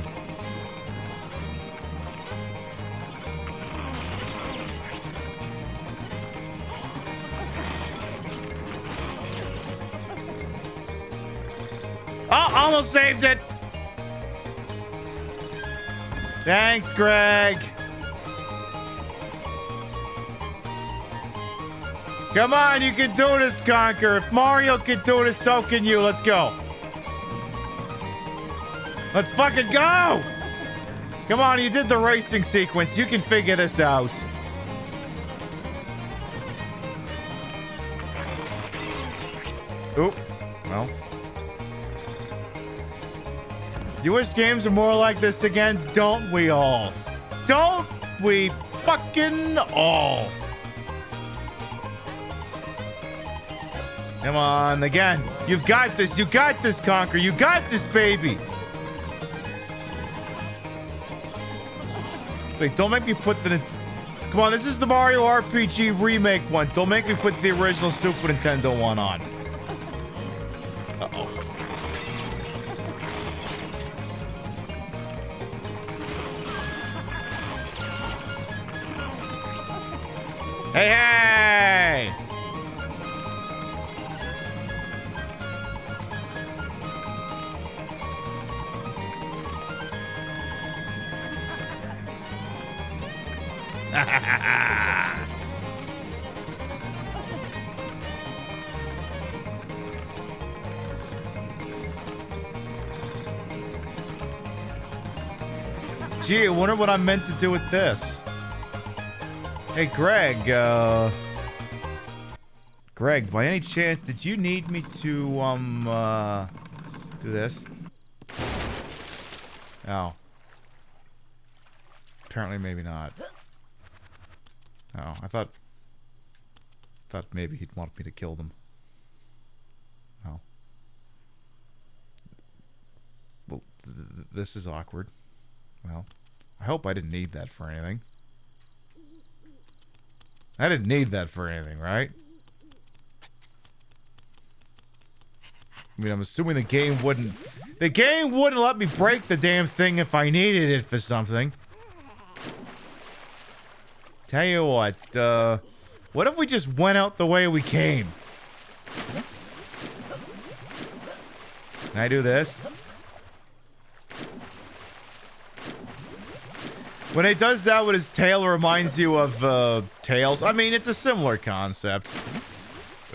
B: Oh, almost saved it. Thanks, Greg. Come on, you can do this, Conker. If Mario can do this, so can you. Let's go. Let's fucking go! Come on, you did the racing sequence. You can figure this out. Oop. Well. You wish games were more like this again? Don't we all? Don't we fucking all? Come on, again. You've got this. You got this, Conker. You got this, baby. Wait, don't make me put the... Come on, this is the Mario RPG remake one. Don't make me put the original Super Nintendo one on. Uh-oh. Hey, hey! Gee, I wonder what I'm meant to do with this. Hey, Greg, Greg, by any chance, did you need me to, do this? Oh. Apparently, maybe not. Oh, I thought maybe he'd want me to kill them. Oh. Well, this is awkward. Well, I hope I didn't need that for anything. I didn't need that for anything, right? I mean, I'm assuming the game wouldn't let me break the damn thing if I needed it for something. Tell you what if we just went out the way we came? Can I do this? When it does that with his tail, it reminds you of, Tails. I mean, it's a similar concept.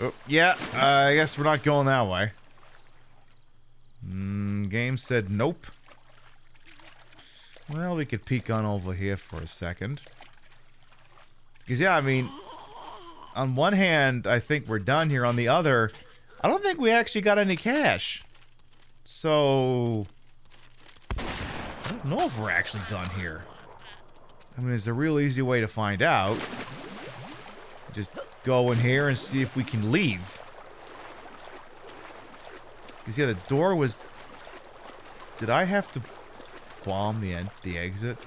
B: Oh, yeah, I guess we're not going that way. Game said nope. Well, we could peek on over here for a second. Because, yeah, I mean, on one hand, I think we're done here. On the other, I don't think we actually got any cash. So, I don't know if we're actually done here. I mean, there's a real easy way to find out. Just go in here and see if we can leave. Because, yeah, the door was... Did I have to bomb the exit?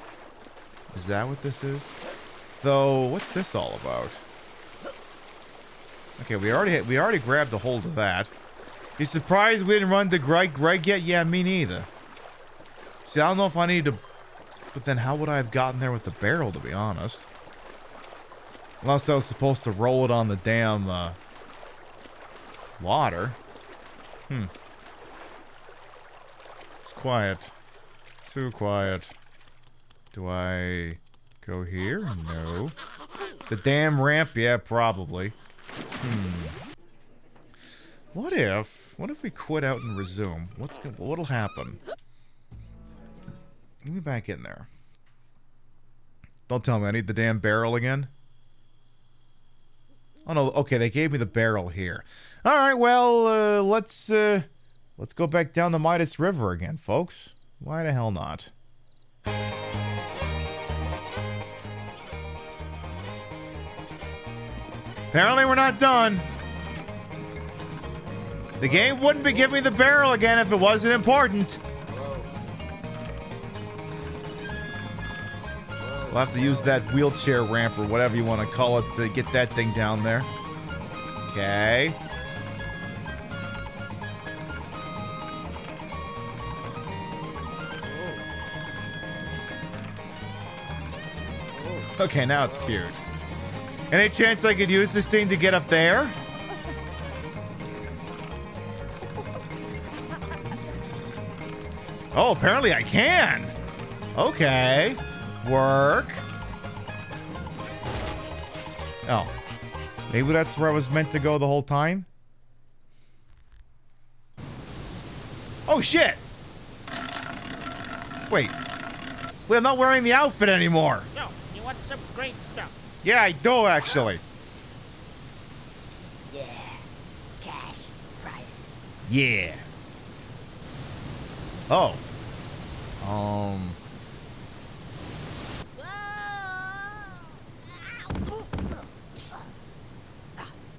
B: Is that what this is? Though, what's this all about? Okay, we already grabbed a hold of that. You surprised we didn't run to Greg yet? Yeah, me neither. See, I don't know if I need to... But then how would I have gotten there with the barrel, to be honest? Unless I was supposed to roll it on the damn, water. It's quiet. Too quiet. Do I go here? No. The damn ramp? Yeah, probably. What if we quit out and resume? What'll happen? Let me back in there. Don't tell me I need the damn barrel again. Oh no, okay, they gave me the barrel here. Alright, well, let's Let's go back down the Midas River again, folks. Why the hell not? Apparently we're not done. The game wouldn't be giving me the barrel again if it wasn't important. We'll have to use that wheelchair ramp or whatever you want to call it to get that thing down there. Okay. Okay, now it's cute. Any chance I could use this thing to get up there? Oh, apparently I can. Okay. Work. Oh. Maybe that's where I was meant to go the whole time? Oh, shit! Wait. Well, I'm not wearing the outfit anymore.
O: So, you want some great stuff?
B: Yeah, I do, actually.
C: Yeah. Cash. Prize.
B: Yeah. Oh.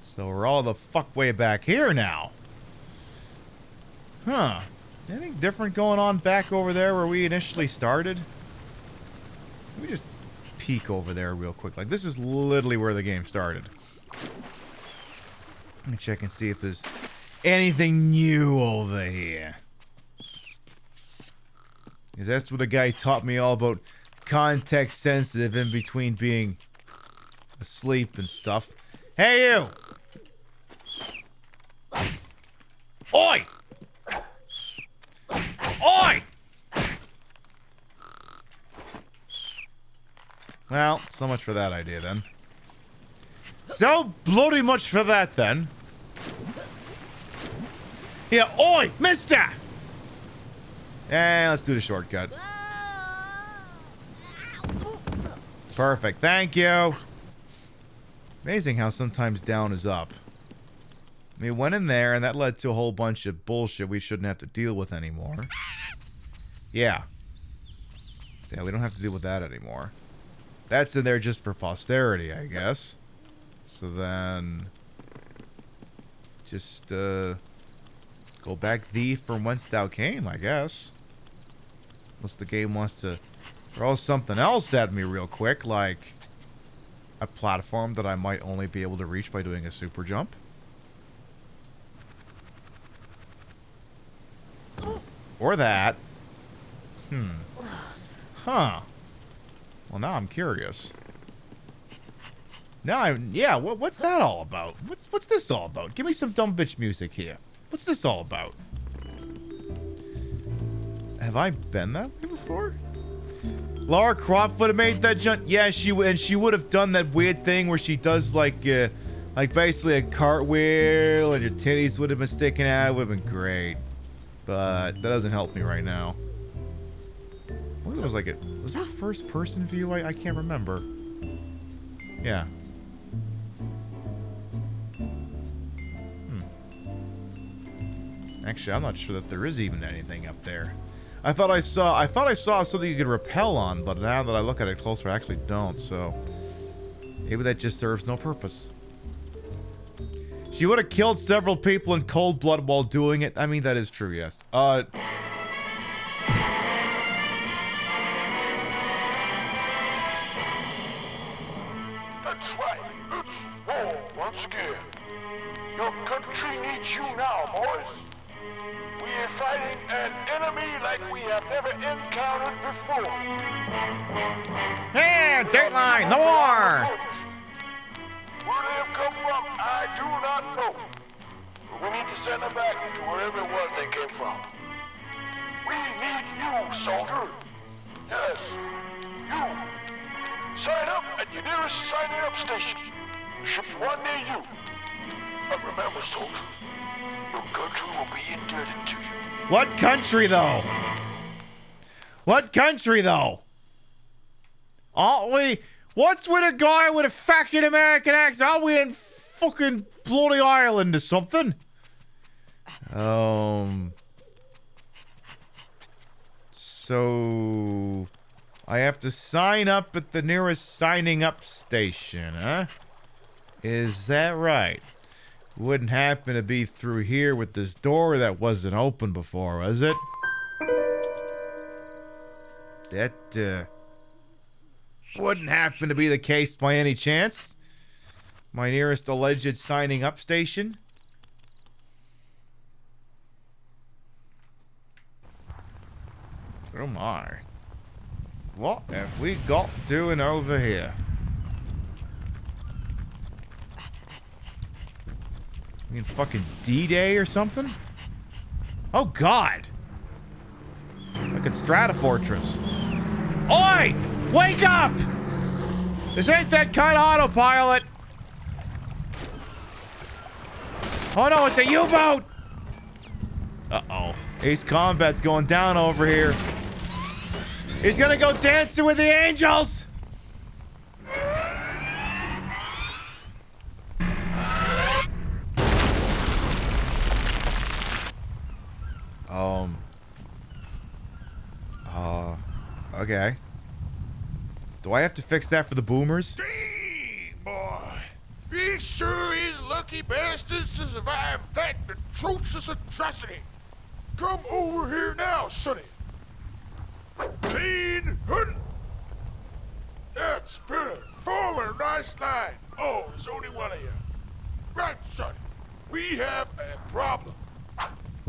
B: So we're all the fuck way back here now. Huh. Anything different going on back over there where we initially started? Let me just peek over there real quick. Like, this is literally where the game started. Let me check and see if there's anything new over here. Because that's what the guy taught me all about context sensitive in between being asleep and stuff. Hey, you! Oi! Oi! Well, so much for that idea then. So bloody much for that then. Yeah, oi, mister! And let's do the shortcut. Perfect, thank you. Amazing how sometimes down is up. We went in there and that led to a whole bunch of bullshit we shouldn't have to deal with anymore. Yeah. So yeah, we don't have to deal with that anymore. That's in there just for posterity, I guess. So then... just, go back thee from whence thou came, I guess. Unless the game wants to throw something else at me real quick, like a platform that I might only be able to reach by doing a super jump. Or that. Huh. Well, now I'm curious. Yeah, what's that all about? What's this all about? Give me some dumb bitch music here. What's this all about? Have I been that way before? Lara Croft would have made that jump. Yeah, she would have done that weird thing where she does like basically a cartwheel and your titties would have been sticking out. It would have been great. But that doesn't help me right now. I think it was like was there a first person view? I can't remember. Yeah. Actually, I'm not sure that there is even anything up there. I thought I saw something you could rappel on, but now that I look at it closer, I actually don't, so maybe that just serves no purpose. She would have killed several people in cold blood while doing it. I mean, that is true, yes.
K: That's right. It's war once again. Your country needs you now, boys. We are fighting an enemy like we have never encountered before.
B: Hey, Dateline, the war!
K: Where they have come from, I do not know. But we need to send them back to wherever it was they came from. We need you, soldier. Yes, you. Sign up at your nearest signing up station. There should be one near you. But remember, soldier, your country will be indebted to you.
B: What country, though? What country, though? Aren't we... What's with a guy with a fucking American accent? Are we in fucking bloody Ireland or something? So I have to sign up at the nearest signing up station, huh? Is that right? Wouldn't happen to be through here with this door that wasn't open before, was it? That, wouldn't happen to be the case by any chance. My nearest alleged signing up station. Oh my. What have we got doing over here? You mean fucking D-Day or something? Oh God! Like at Stratofortress. Oi! Wake up! This ain't that kind of autopilot! Oh no, it's a U-boat! Uh-oh. Ace Combat's going down over here. He's gonna go dancing with the angels! Okay. Do I have to fix that for the boomers?
M: Boy, be sure these lucky bastards to survive that atrocious atrocity. Come over here now, Sonny. Teen Hunt. That's better. Forward, nice line. Oh, there's only one of you. Right, Sonny. We have a problem.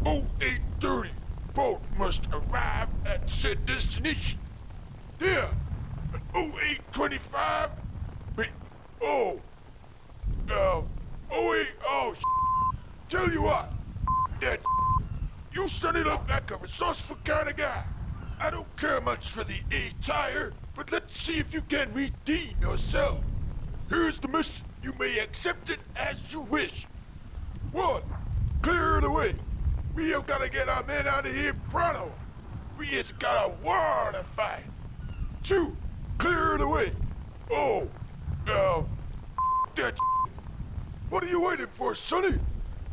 M: 0830. Boat must arrive at said destination. There. At 0825. Wait. Oh. 08. Oh, tell you what. That. You Sonny look like a resourceful kind of guy. I don't care much for the A-tire, but let's see if you can redeem yourself. Here's the mission. You may accept it as you wish. 1. Clear the way. We have gotta get our men out of here pronto. We just got a war to fight. 2. Clear the way. Oh. That. What are you waiting for, Sonny?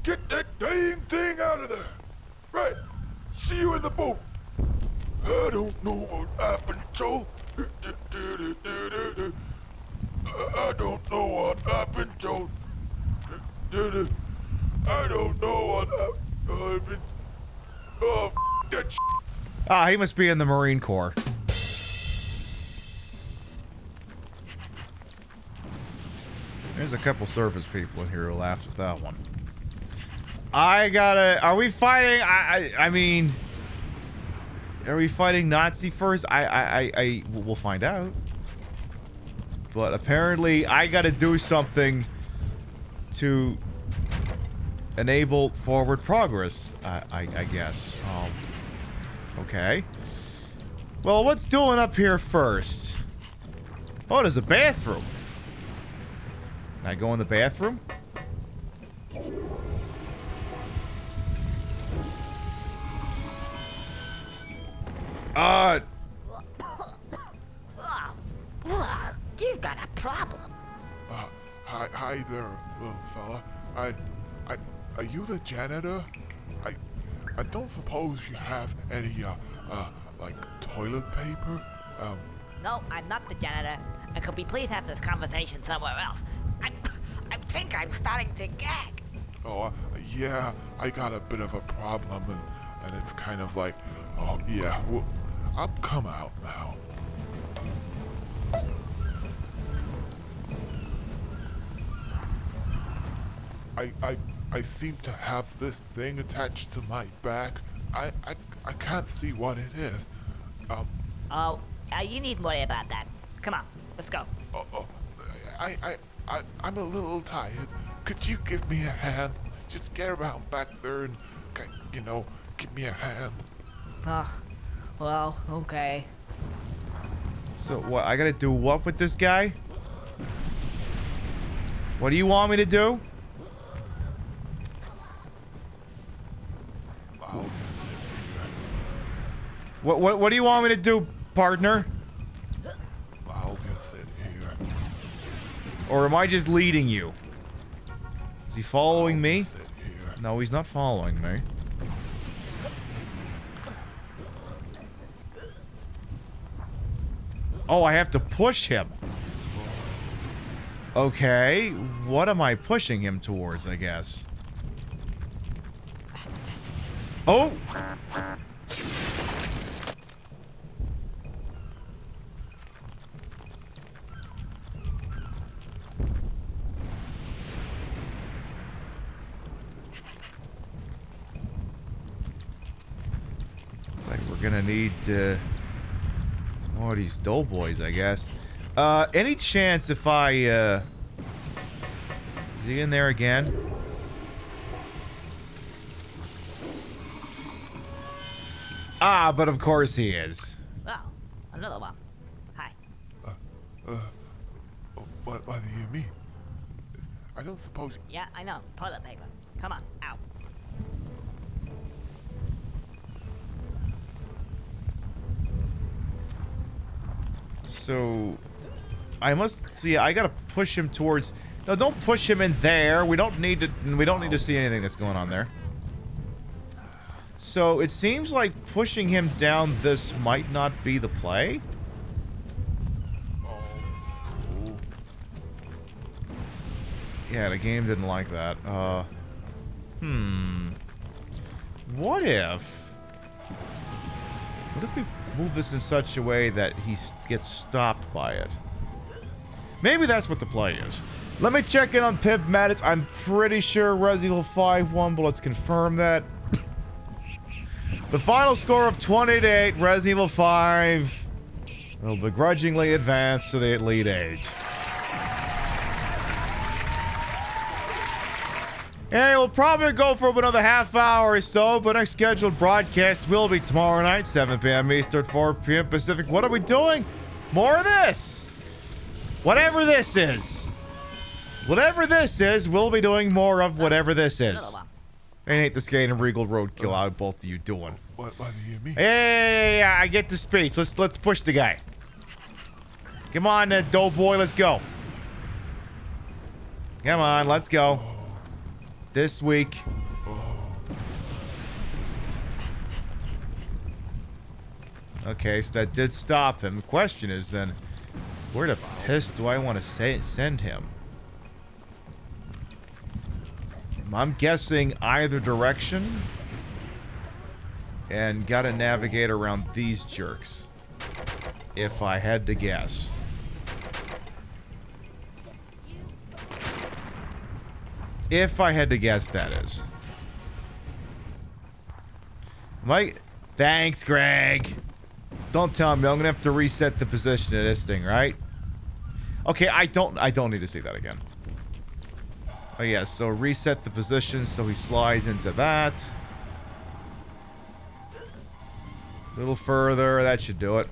M: Get that dang thing out of there. Right. See you in the boat. I don't know what I've been told. I don't know what I've been told. I don't know what I've been... Oh, that
B: Ah, he must be in the Marine Corps. There's a couple surface people in here who laughed at that one. I gotta... Are we fighting? I mean... Are we fighting Nazi first? We'll find out. But apparently, I gotta do something to enable forward progress, I guess. Okay. Well, what's doing up here first? Oh, there's a bathroom. Can I go in the bathroom?
C: You've got a problem.
M: Hi there, little fella. Are you the janitor? I don't suppose you have any, like toilet paper?
C: No, I'm not the janitor. And could we please have this conversation somewhere else? I think I'm starting to gag.
M: Oh, yeah, I got a bit of a problem, and it's kind of like, oh, yeah, well, I'll come out now. I seem to have this thing attached to my back. I can't see what it is.
C: You needn't worry about that. Come on, let's go.
M: I'm a little tired. Could you give me a hand? Just get around back there and, you know, give me a hand.
C: Well, okay.
B: So what, I gotta do what with this guy? What do you want me to do? What do you want me to do, partner?
M: I'll just sit here.
B: Or am I just leading you? Is he following me? No, he's not following me. Oh, I have to push him. Okay, what am I pushing him towards, I guess? Oh! Looks like we're gonna need more of these doughboys, I guess. Any chance if I, is he in there again? Ah, but of course he is.
C: Well, another one. Hi.
U: What do you mean? I don't suppose...
C: Yeah, I know. Toilet paper. Come on, out.
B: So, I must see. I gotta push him towards. No, don't push him in there. We don't need to. We don't need to see anything that's going on there. So it seems like pushing him down this might not be the play. Yeah, the game didn't like that. What if we move this in such a way that he gets stopped by it? Maybe that's what the play is. Let me check in on PiBcast. I'm pretty sure Resident Evil 5 won, but let's confirm that. The final score of 20-8, Resident Evil 5 will begrudgingly advance to the Elite 8. And it will probably go for another half hour or so, but our scheduled broadcast will be tomorrow night, 7 p.m. Eastern, 4 p.m. Pacific. What are we doing? More of this! Whatever this is. Whatever this is, we'll be doing more of whatever this is. And ain't the skate and Regal Roadkill out both of you doing.
U: What do you mean?
B: Hey, I get the speech. Let's push the guy. Come on, doughboy, let's go. Come on, let's go. This week. Okay, so that did stop him. The question is then, where the piss do I want to send him? I'm guessing either direction. And gotta navigate around these jerks. If I had to guess. If I had to guess, that is. Thanks, Greg. Don't tell me I'm gonna have to reset the position of this thing, right? Okay, I don't need to see that again. Oh yeah, so reset the position so he slides into that. A little further, that should do it.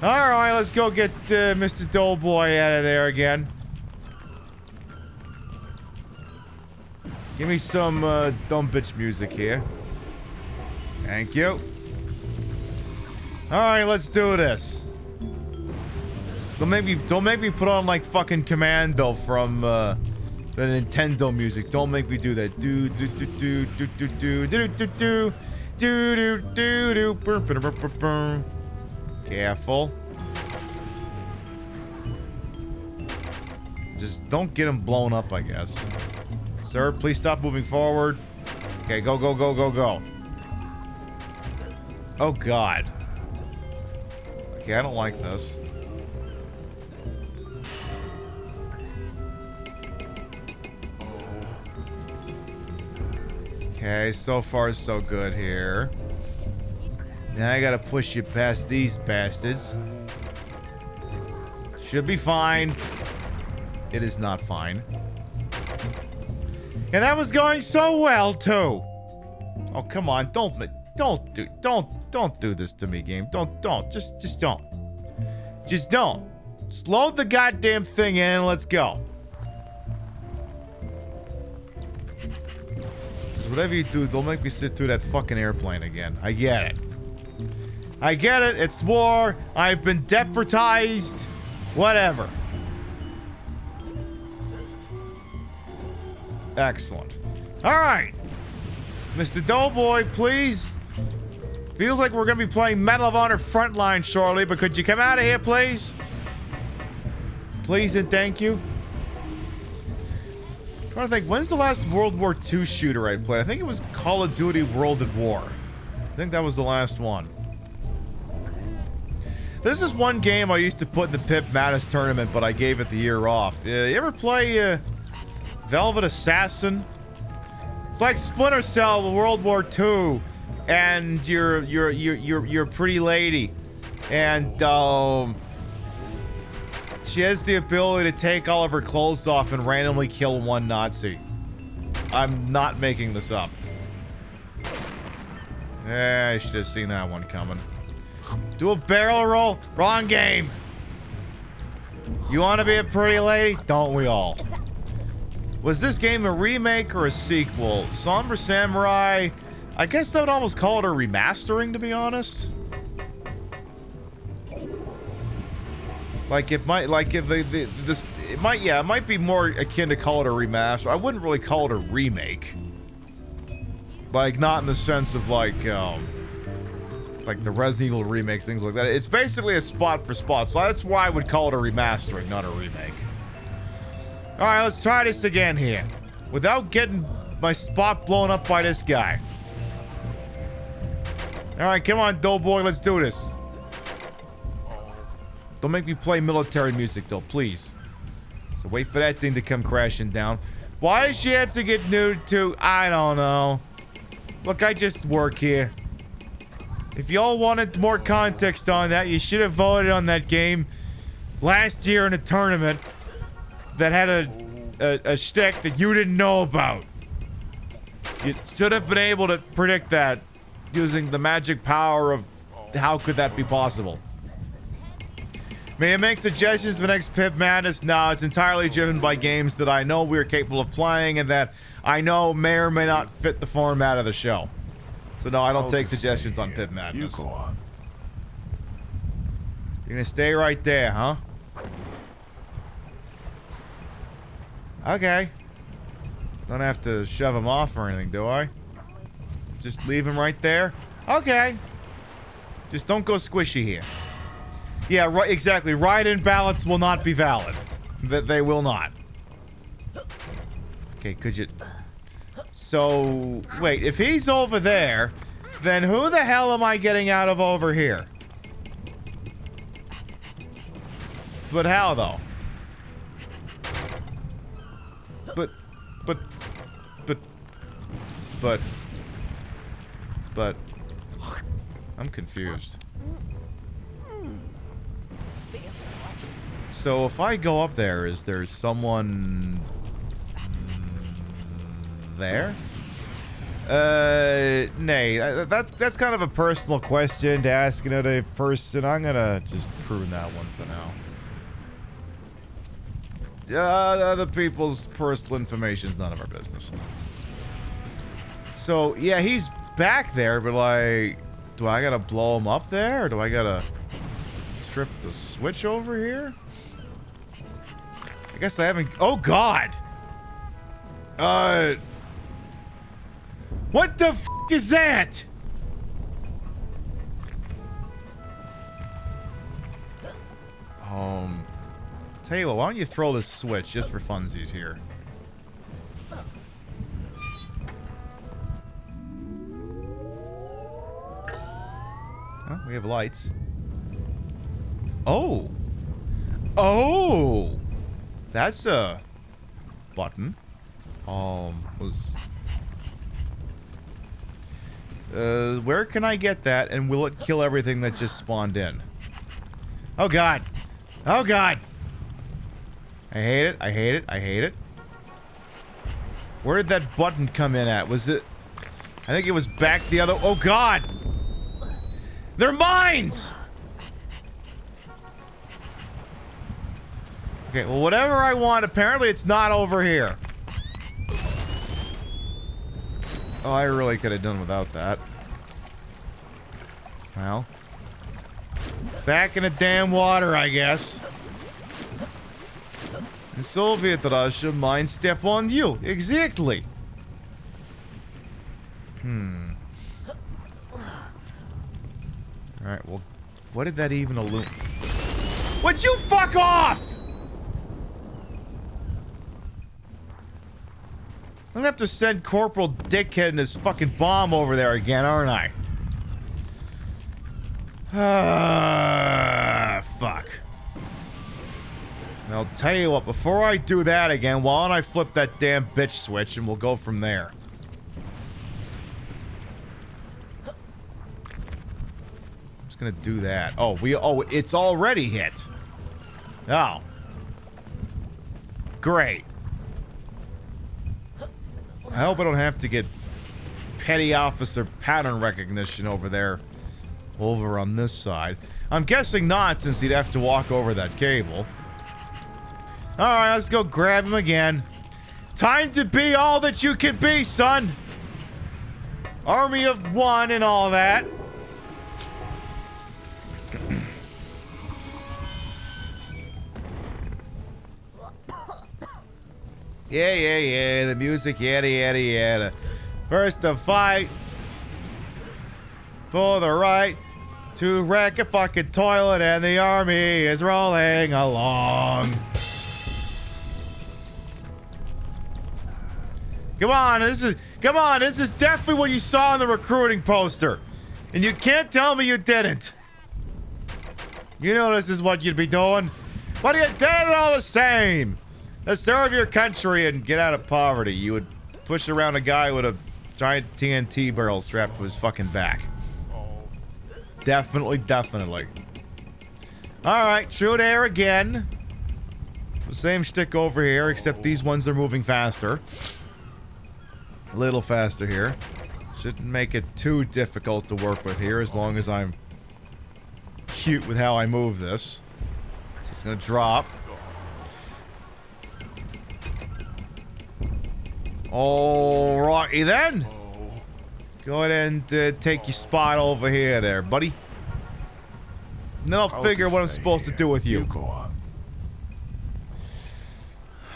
B: Alright, let's go get Mr. Doughboy out of there again. Give me some dumb bitch music here. Thank you. Alright, let's do this. Don't make me put on like fucking Commando from the Nintendo music. Don't make me do that. Do do do do do do do do do do do do do do. Careful. Just don't get him blown up, I guess. Sir, please stop moving forward. Okay, go, go, go, go, go. Oh, God. Okay, I don't like this. Okay, so far so good here. Now I gotta push you past these bastards. Should be fine. It is not fine. And that was going so well too. Oh, come on, don't do this to me, game. Don't. Just don't. Just don't. Slow the goddamn thing in and let's go. Because whatever you do, don't make me sit through that fucking airplane again. I get it. I get it. It's war. I've been deputized. Whatever. Excellent. All right. Mr. Doughboy, please Feels like we're gonna be playing Medal of Honor Frontline shortly, but could you come out of here, please? Please and thank you. I'm trying to think, when's the last World War II shooter I played? I think it was Call of Duty World at War. I think that was the last one. This is one game I used to put in the Pip Madness tournament, but I gave it the year off. You ever play Velvet Assassin? It's like Splinter Cell, World War II, and you're a pretty lady, and she has the ability to take all of her clothes off and randomly kill one Nazi. I'm not making this up. I should have seen that one coming. Do a barrel roll? Wrong game. You want to be a pretty lady? Don't we all? Was this game a remake or a sequel? Somber Samurai, I guess I would almost call it a remastering, to be honest. Like it might, like if it might be more akin to call it a remaster. I wouldn't really call it a remake. Like not in the sense of like the Resident Evil remakes, things like that. It's basically a spot for spot, so that's why I would call it a remastering, not a remake. All right, let's try this again here, without getting my spot blown up by this guy. All right, come on, Doughboy, let's do this. Don't make me play military music, though, please. So wait for that thing to come crashing down. Why does she have to get nude too? I don't know. Look, I just work here. If y'all wanted more context on that, you should have voted on that game last year in a tournament that had a shtick that you didn't know about. You should have been able to predict that using the magic power of how could that be possible. May I make suggestions for the next Pip Madness? No, it's entirely driven by games that I know we're capable of playing and that I know may or may not fit the format of the show. So no, I don't take suggestions on Pip Madness.
U: You go on.
B: You're gonna stay right there, huh? Okay. Don't have to shove him off or anything, do I? Just leave him right there? Okay. Just don't go squishy here. Yeah, right, exactly. Write-in ballots will not be valid. They will not. Okay, could you... So, wait, if he's over there, then who the hell am I getting out of over here? But how, though? But... I'm confused. So if I go up there, is there someone there? Nay, that's kind of a personal question to ask another person. I'm gonna just prune that one for now. Other people's personal information is none of our business. So yeah, he's back there, but like, do I gotta blow him up there, or do I gotta trip the switch over here? I guess I haven't... Oh, God! What the f*** is that? Tell you what, why don't you throw this switch just for funsies here? Oh, we have lights. Oh! Oh! That's a button. Where can I get that, and will it kill everything that just spawned in? Oh God! Oh God! I hate it. I hate it. I hate it. Where did that button come in at? Was it? I think it was back the other. Oh God! They're mines! Okay, well, whatever I want, apparently it's not over here. Oh, I really could have done without that. Well. Back in the damn water, I guess. In Soviet Russia, mine step on you. Exactly. Alright, well, what did that even illuminate? Would you fuck off? I'm gonna have to send Corporal Dickhead and his fucking bomb over there again, aren't I? Fuck. I'll tell you what, before I do that again, why don't I flip that damn bitch switch and we'll go from there. I'm just gonna do that. Oh, it's already hit. Oh. Great. I hope I don't have to get petty officer pattern recognition over there. Over on this side. I'm guessing not, since he'd have to walk over that cable. Alright, let's go grab him again. Time to be all that you can be, son! Army of one and all that. Yeah, the music, yada. First to fight for the right to wreck a fucking toilet, and the army is rolling along. Come on, this is definitely what you saw in the recruiting poster. And you can't tell me you didn't. You know this is what you'd be doing. But you did it all the same. To serve your country and get out of poverty. You would push around a guy with a giant TNT barrel strapped to his fucking back. Definitely. Alright, shoot air again. The same shtick over here, except these ones are moving faster. A little faster here. Shouldn't make it too difficult to work with here, as long as I'm cute with how I move this. So it's gonna drop. Alrighty then. Go ahead and take your spot over here there, buddy. And then I'll figure what I'm supposed to do with you.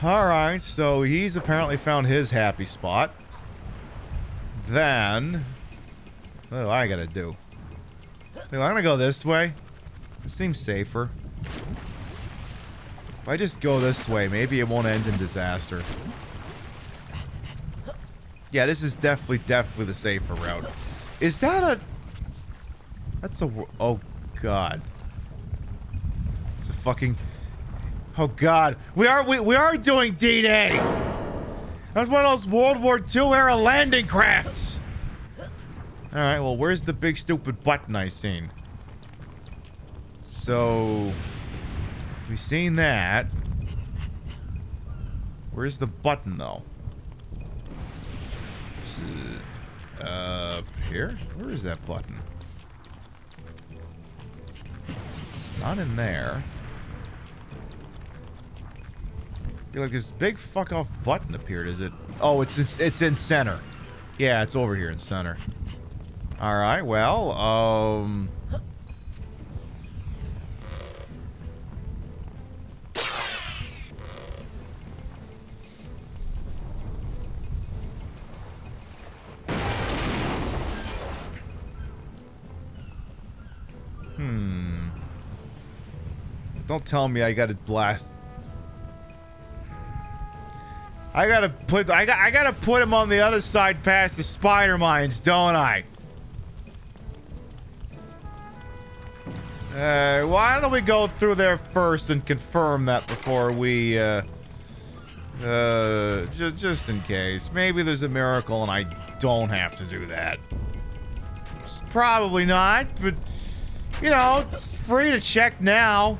B: Alright, so he's apparently found his happy spot. Then, what do I gotta do? I'm gonna go this way. It seems safer. If I just go this way, maybe it won't end in disaster. Yeah, this is definitely the safer route. Is that a... That's a... Oh, God. It's a fucking... Oh, God. We are doing D-Day! That's one of those World War II era landing crafts! Alright, well, where's the big stupid button I seen? So... We've seen that. Where's the button, though? Up here? Where is that button? It's not in there. I feel like this big fuck off button appeared. Is it? Oh, it's in center. Yeah, it's over here in center. All right. Well, Don't tell me I gotta blast. I gotta put him on the other side past the spider mines, don't I? Why don't we go through there first and confirm that before we, just in case. Maybe there's a miracle and I don't have to do that. Probably not, but, you know, it's free to check now.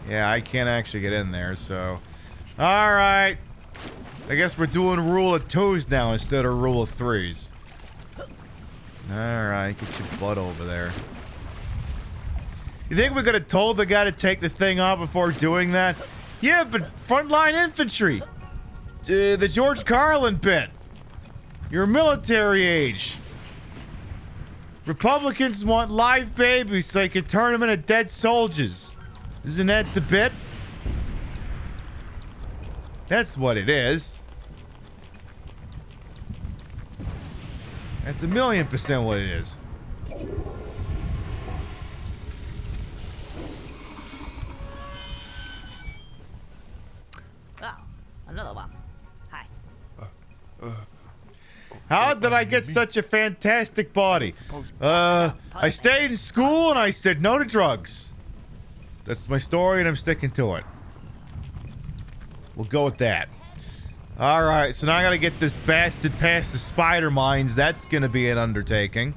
B: Yeah, I can't actually get in there, so... Alright. I guess we're doing rule of twos now instead of rule of threes. Alright, get your butt over there. You think we could have told the guy to take the thing off before doing that? Yeah, but frontline infantry. The George Carlin bit. You're military age. Republicans want live babies so they can turn them into dead soldiers. Isn't that the bit? That's what it is. That's 1,000,000% what it is.
C: Oh, another one. Hi.
B: How did I get such a fantastic body? I stayed in school and I said no to drugs. That's my story and I'm sticking to it. We'll go with that. Alright, so now I gotta get this bastard past the spider mines. That's gonna be an undertaking.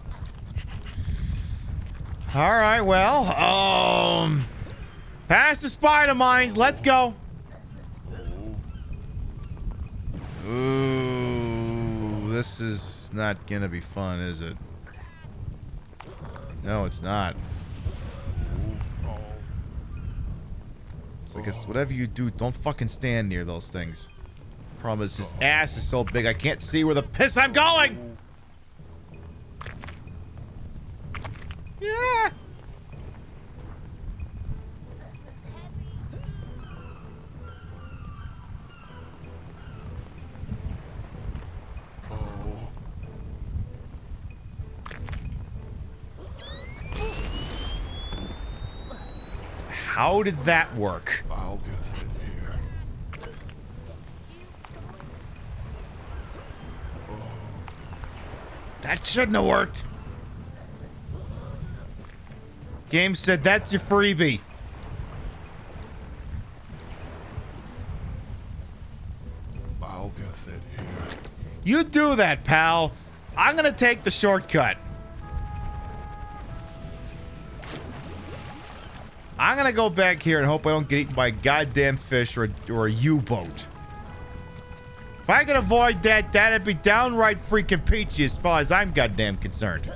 B: Alright, well, past the spider mines, let's go. Ooh, this is not gonna be fun, is it? No, it's not. So I guess whatever you do, don't fucking stand near those things. Problem is, his ass is so big I can't see where the piss I'm going! Yeah! How did that work?
U: I'll just sit here.
B: That shouldn't have worked. Game said that's your freebie.
U: I'll just sit here.
B: You do that, pal. I'm gonna take the shortcut. I'm gonna go back here and hope I don't get eaten by a goddamn fish or a U-boat. If I could avoid that, that'd be downright freaking peachy as far as I'm goddamn concerned.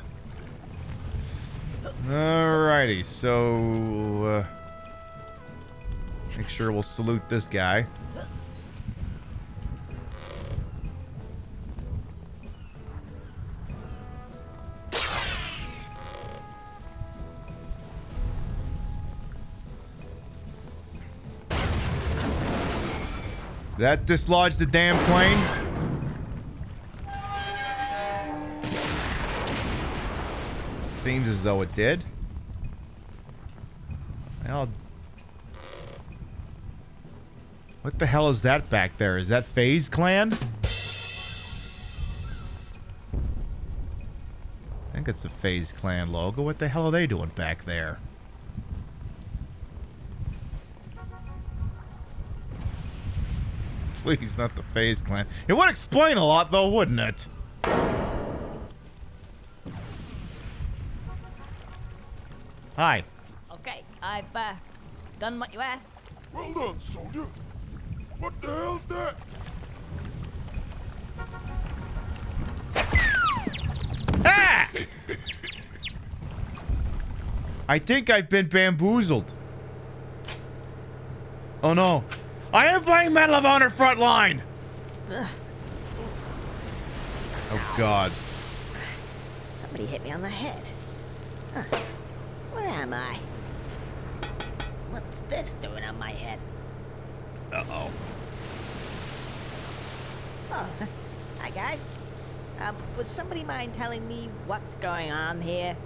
B: Alrighty, so make sure we'll salute this guy. That dislodged the damn plane? Seems as though it did. Well, what the hell is that back there? Is that FaZe Clan? I think it's the FaZe Clan logo. What the hell are they doing back there? Please, not the FaZe Clan. It would explain a lot, though, wouldn't it? Hi.
C: Okay, I've done what you asked.
M: Well done, soldier. What the hell's that?
B: Ah! I think I've been bamboozled. Oh no. I am playing Medal of Honor Frontline!
C: Ugh.
B: Oh god.
C: Somebody hit me on the head. Huh. Where am I? What's this doing on my head?
B: Uh-oh.
C: Oh, hi guys. Would somebody mind telling me what's going on here?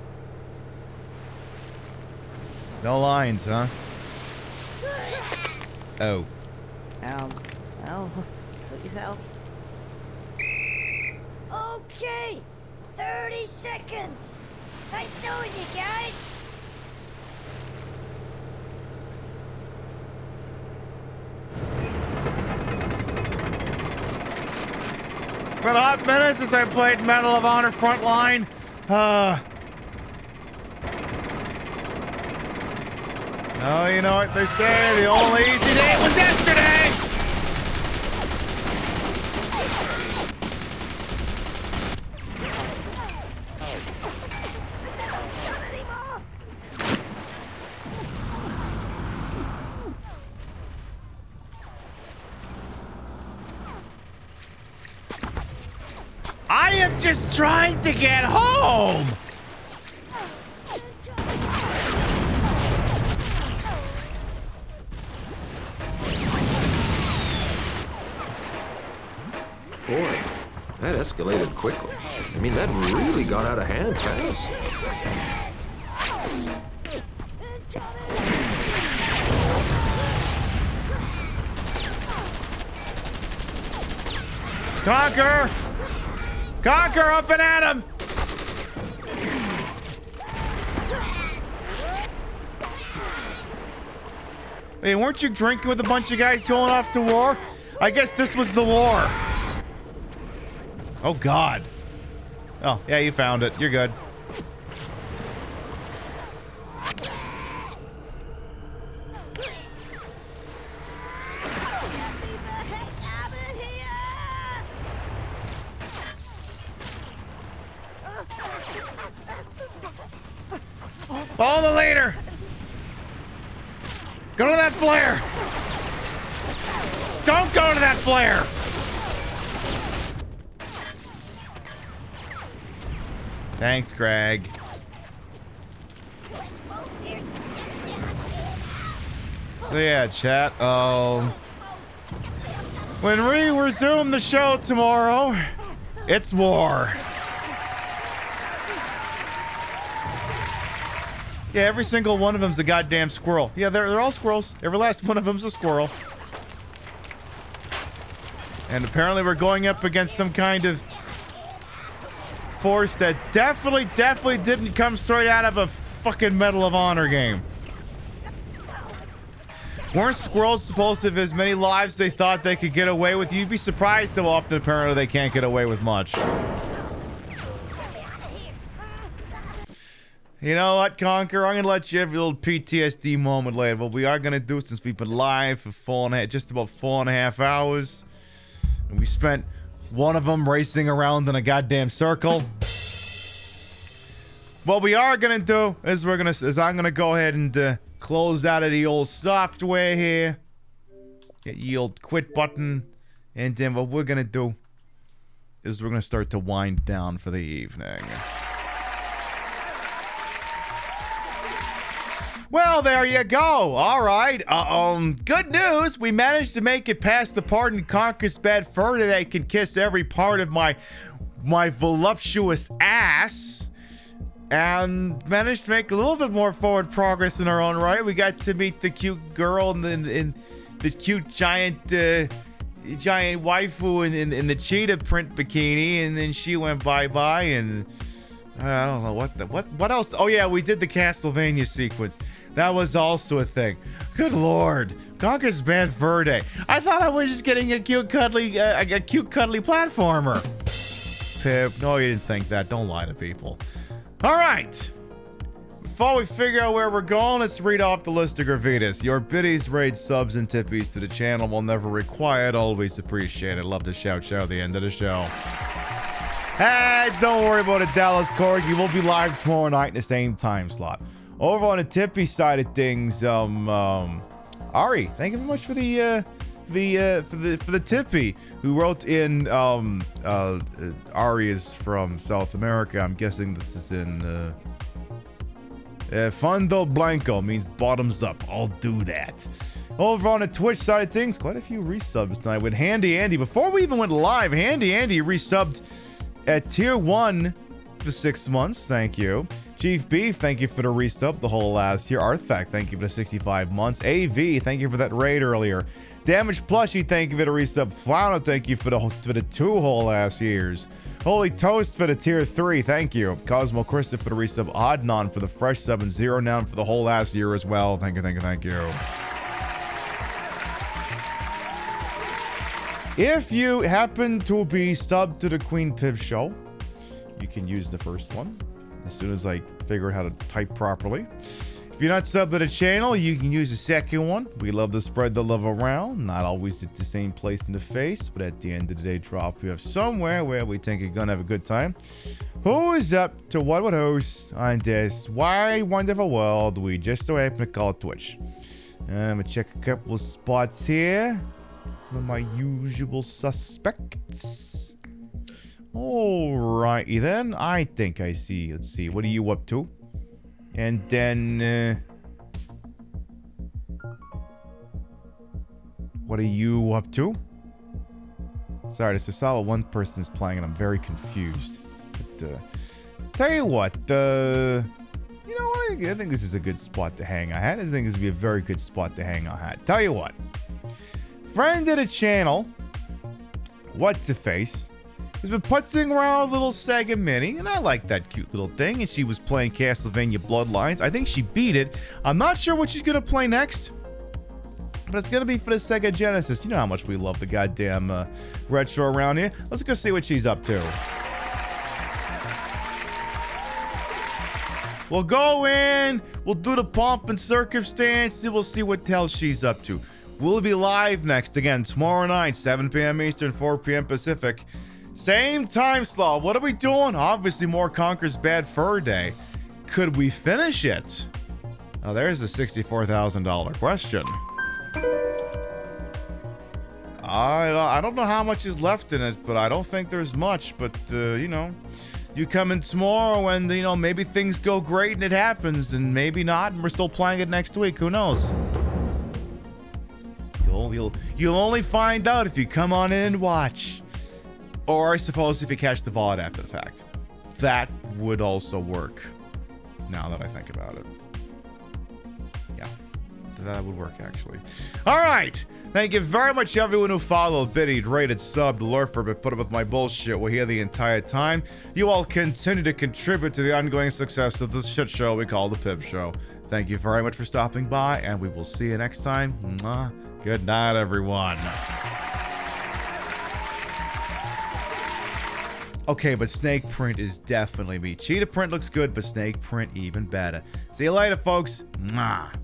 B: No lines, huh? Oh.
C: Oh, put yourself.
T: Okay, 30 seconds. Nice knowing you guys.
B: It's been a hot minute since I played Medal of Honor Frontline. Oh, you know what they say, the only easy day was yesterday! I am just trying to get home!
D: Boy, that escalated quickly. I mean, that really got out of hand fast.
B: Conker! Conker, up and at him! Hey, weren't you drinking with a bunch of guys going off to war? I guess this was the war. Oh, God. Oh, yeah, you found it. You're good. Follow the leader! Go to that flare! Don't go to that flare! Thanks, Greg. So yeah, chat. When we resume the show tomorrow, it's war. Yeah, every single one of them's a goddamn squirrel. Yeah, they're all squirrels. Every last one of them's a squirrel. And apparently we're going up against some kind of force that definitely didn't come straight out of a fucking Medal of Honor game. Weren't squirrels supposed to have as many lives they thought they could get away with? You'd be surprised how often apparently they can't get away with much. You know what, Conker? I'm gonna let you have your little PTSD moment later. But we are gonna do, since we've been live for just about 4.5 hours, and we spent one of them racing around in a goddamn circle. What we are gonna do is I'm gonna go ahead and close out of the old software here. Get the old quit button, and then what we're gonna do is we're gonna start to wind down for the evening. Well, there you go. All right. Good news. We managed to make it past the part in Conker's bed fur that I can kiss every part of my voluptuous ass, and managed to make a little bit more forward progress in our own right. We got to meet the cute girl in the cute giant waifu in the cheetah print bikini, and then she went bye-bye, and I don't know what else. Oh yeah, we did the Castlevania sequence. That was also a thing. Good lord, Conker's bad fur day. I thought I was just getting a cute cuddly platformer. Pip, no, you didn't think that. Don't lie to people. All right. Before we figure out where we're going, let's read off the list of gravitas. Your biddies, raids, subs, and tippies to the channel will never required. Always appreciated. Love to shout at the end of the show. Hey, don't worry about it, Dallas Corgi. We'll be live tomorrow night in the same time slot. Over on the tippy side of things, Ari, thank you very much for the tippy, who wrote in. Ari is from South America. I'm guessing this is in Fondo Blanco, means bottoms up. I'll do that. Over on the Twitch side of things, quite a few resubs tonight with Handy Andy. Before we even went live, Handy Andy resubbed at tier 1 for 6 months. Thank you. Chief Beef, thank you for the resub the whole last year. Artifact, thank you for the 65 months. AV, thank you for that raid earlier. Damage Plushie, thank you for the resub. Flauno, thank you for the 2 whole last years. Holy Toast for the tier 3, thank you. Cosmo Krista for the resub. Oddnon for the fresh sub, and Zero Noun for the whole last year as well. Thank you. If you happen to be subbed to the Queen Pib show, you can use the first one as soon as I figure out how to type properly. If you're not subbed to the channel, you can use the second one. We love to spread the love around, not always at the same place in the face, but at the end of the day, drop you have somewhere where we think you're gonna have a good time. Who is up to what would host on this wide, wonderful world we just so happen to call Twitch? I'm gonna check a couple of spots here. Some of my usual suspects. Alrighty then, I think I see. Let's see, what are you up to? And then, what are you up to? Sorry, this is saw what one person is playing, and I'm very confused. But, tell you what, you know what? I think this is a good spot to hang our hat. I think this would be a very good spot to hang our hat. Tell you what, friend of the channel, What's-A-Face, has been putzing around a little Sega Mini, and I like that cute little thing, and she was playing Castlevania Bloodlines. I think she beat it. I'm not sure what she's going to play next, but it's going to be for the Sega Genesis. You know how much we love the goddamn retro around here. Let's go see what she's up to. We'll go in, we'll do the pomp and circumstance, and we'll see what the hell she's up to. We'll be live next, again, tomorrow night, 7 p.m. Eastern, 4 p.m. Pacific. Same time slot. What are we doing? Obviously, more Conker's Bad Fur Day. Could we finish it? Now, there's the $64,000 question. I don't know how much is left in it, but I don't think there's much. But, you know, you come in tomorrow and, you know, maybe things go great and it happens, and maybe not, and we're still playing it next week. Who knows? You'll only find out if you come on in and watch. Or I suppose if you catch the VOD after the fact. That would also work. Now that I think about it. Yeah. That would work, actually. Alright! Thank you very much to everyone who followed, biddied, rated, subbed, lurfed, but put up with my bullshit. We're here the entire time. You all continue to contribute to the ongoing success of this shit show we call the Pib Show. Thank you very much for stopping by, and we will see you next time. Mwah. Good night, everyone. Okay, but snake print is definitely me. Cheetah print looks good, but snake print even better. See you later, folks. Mwah.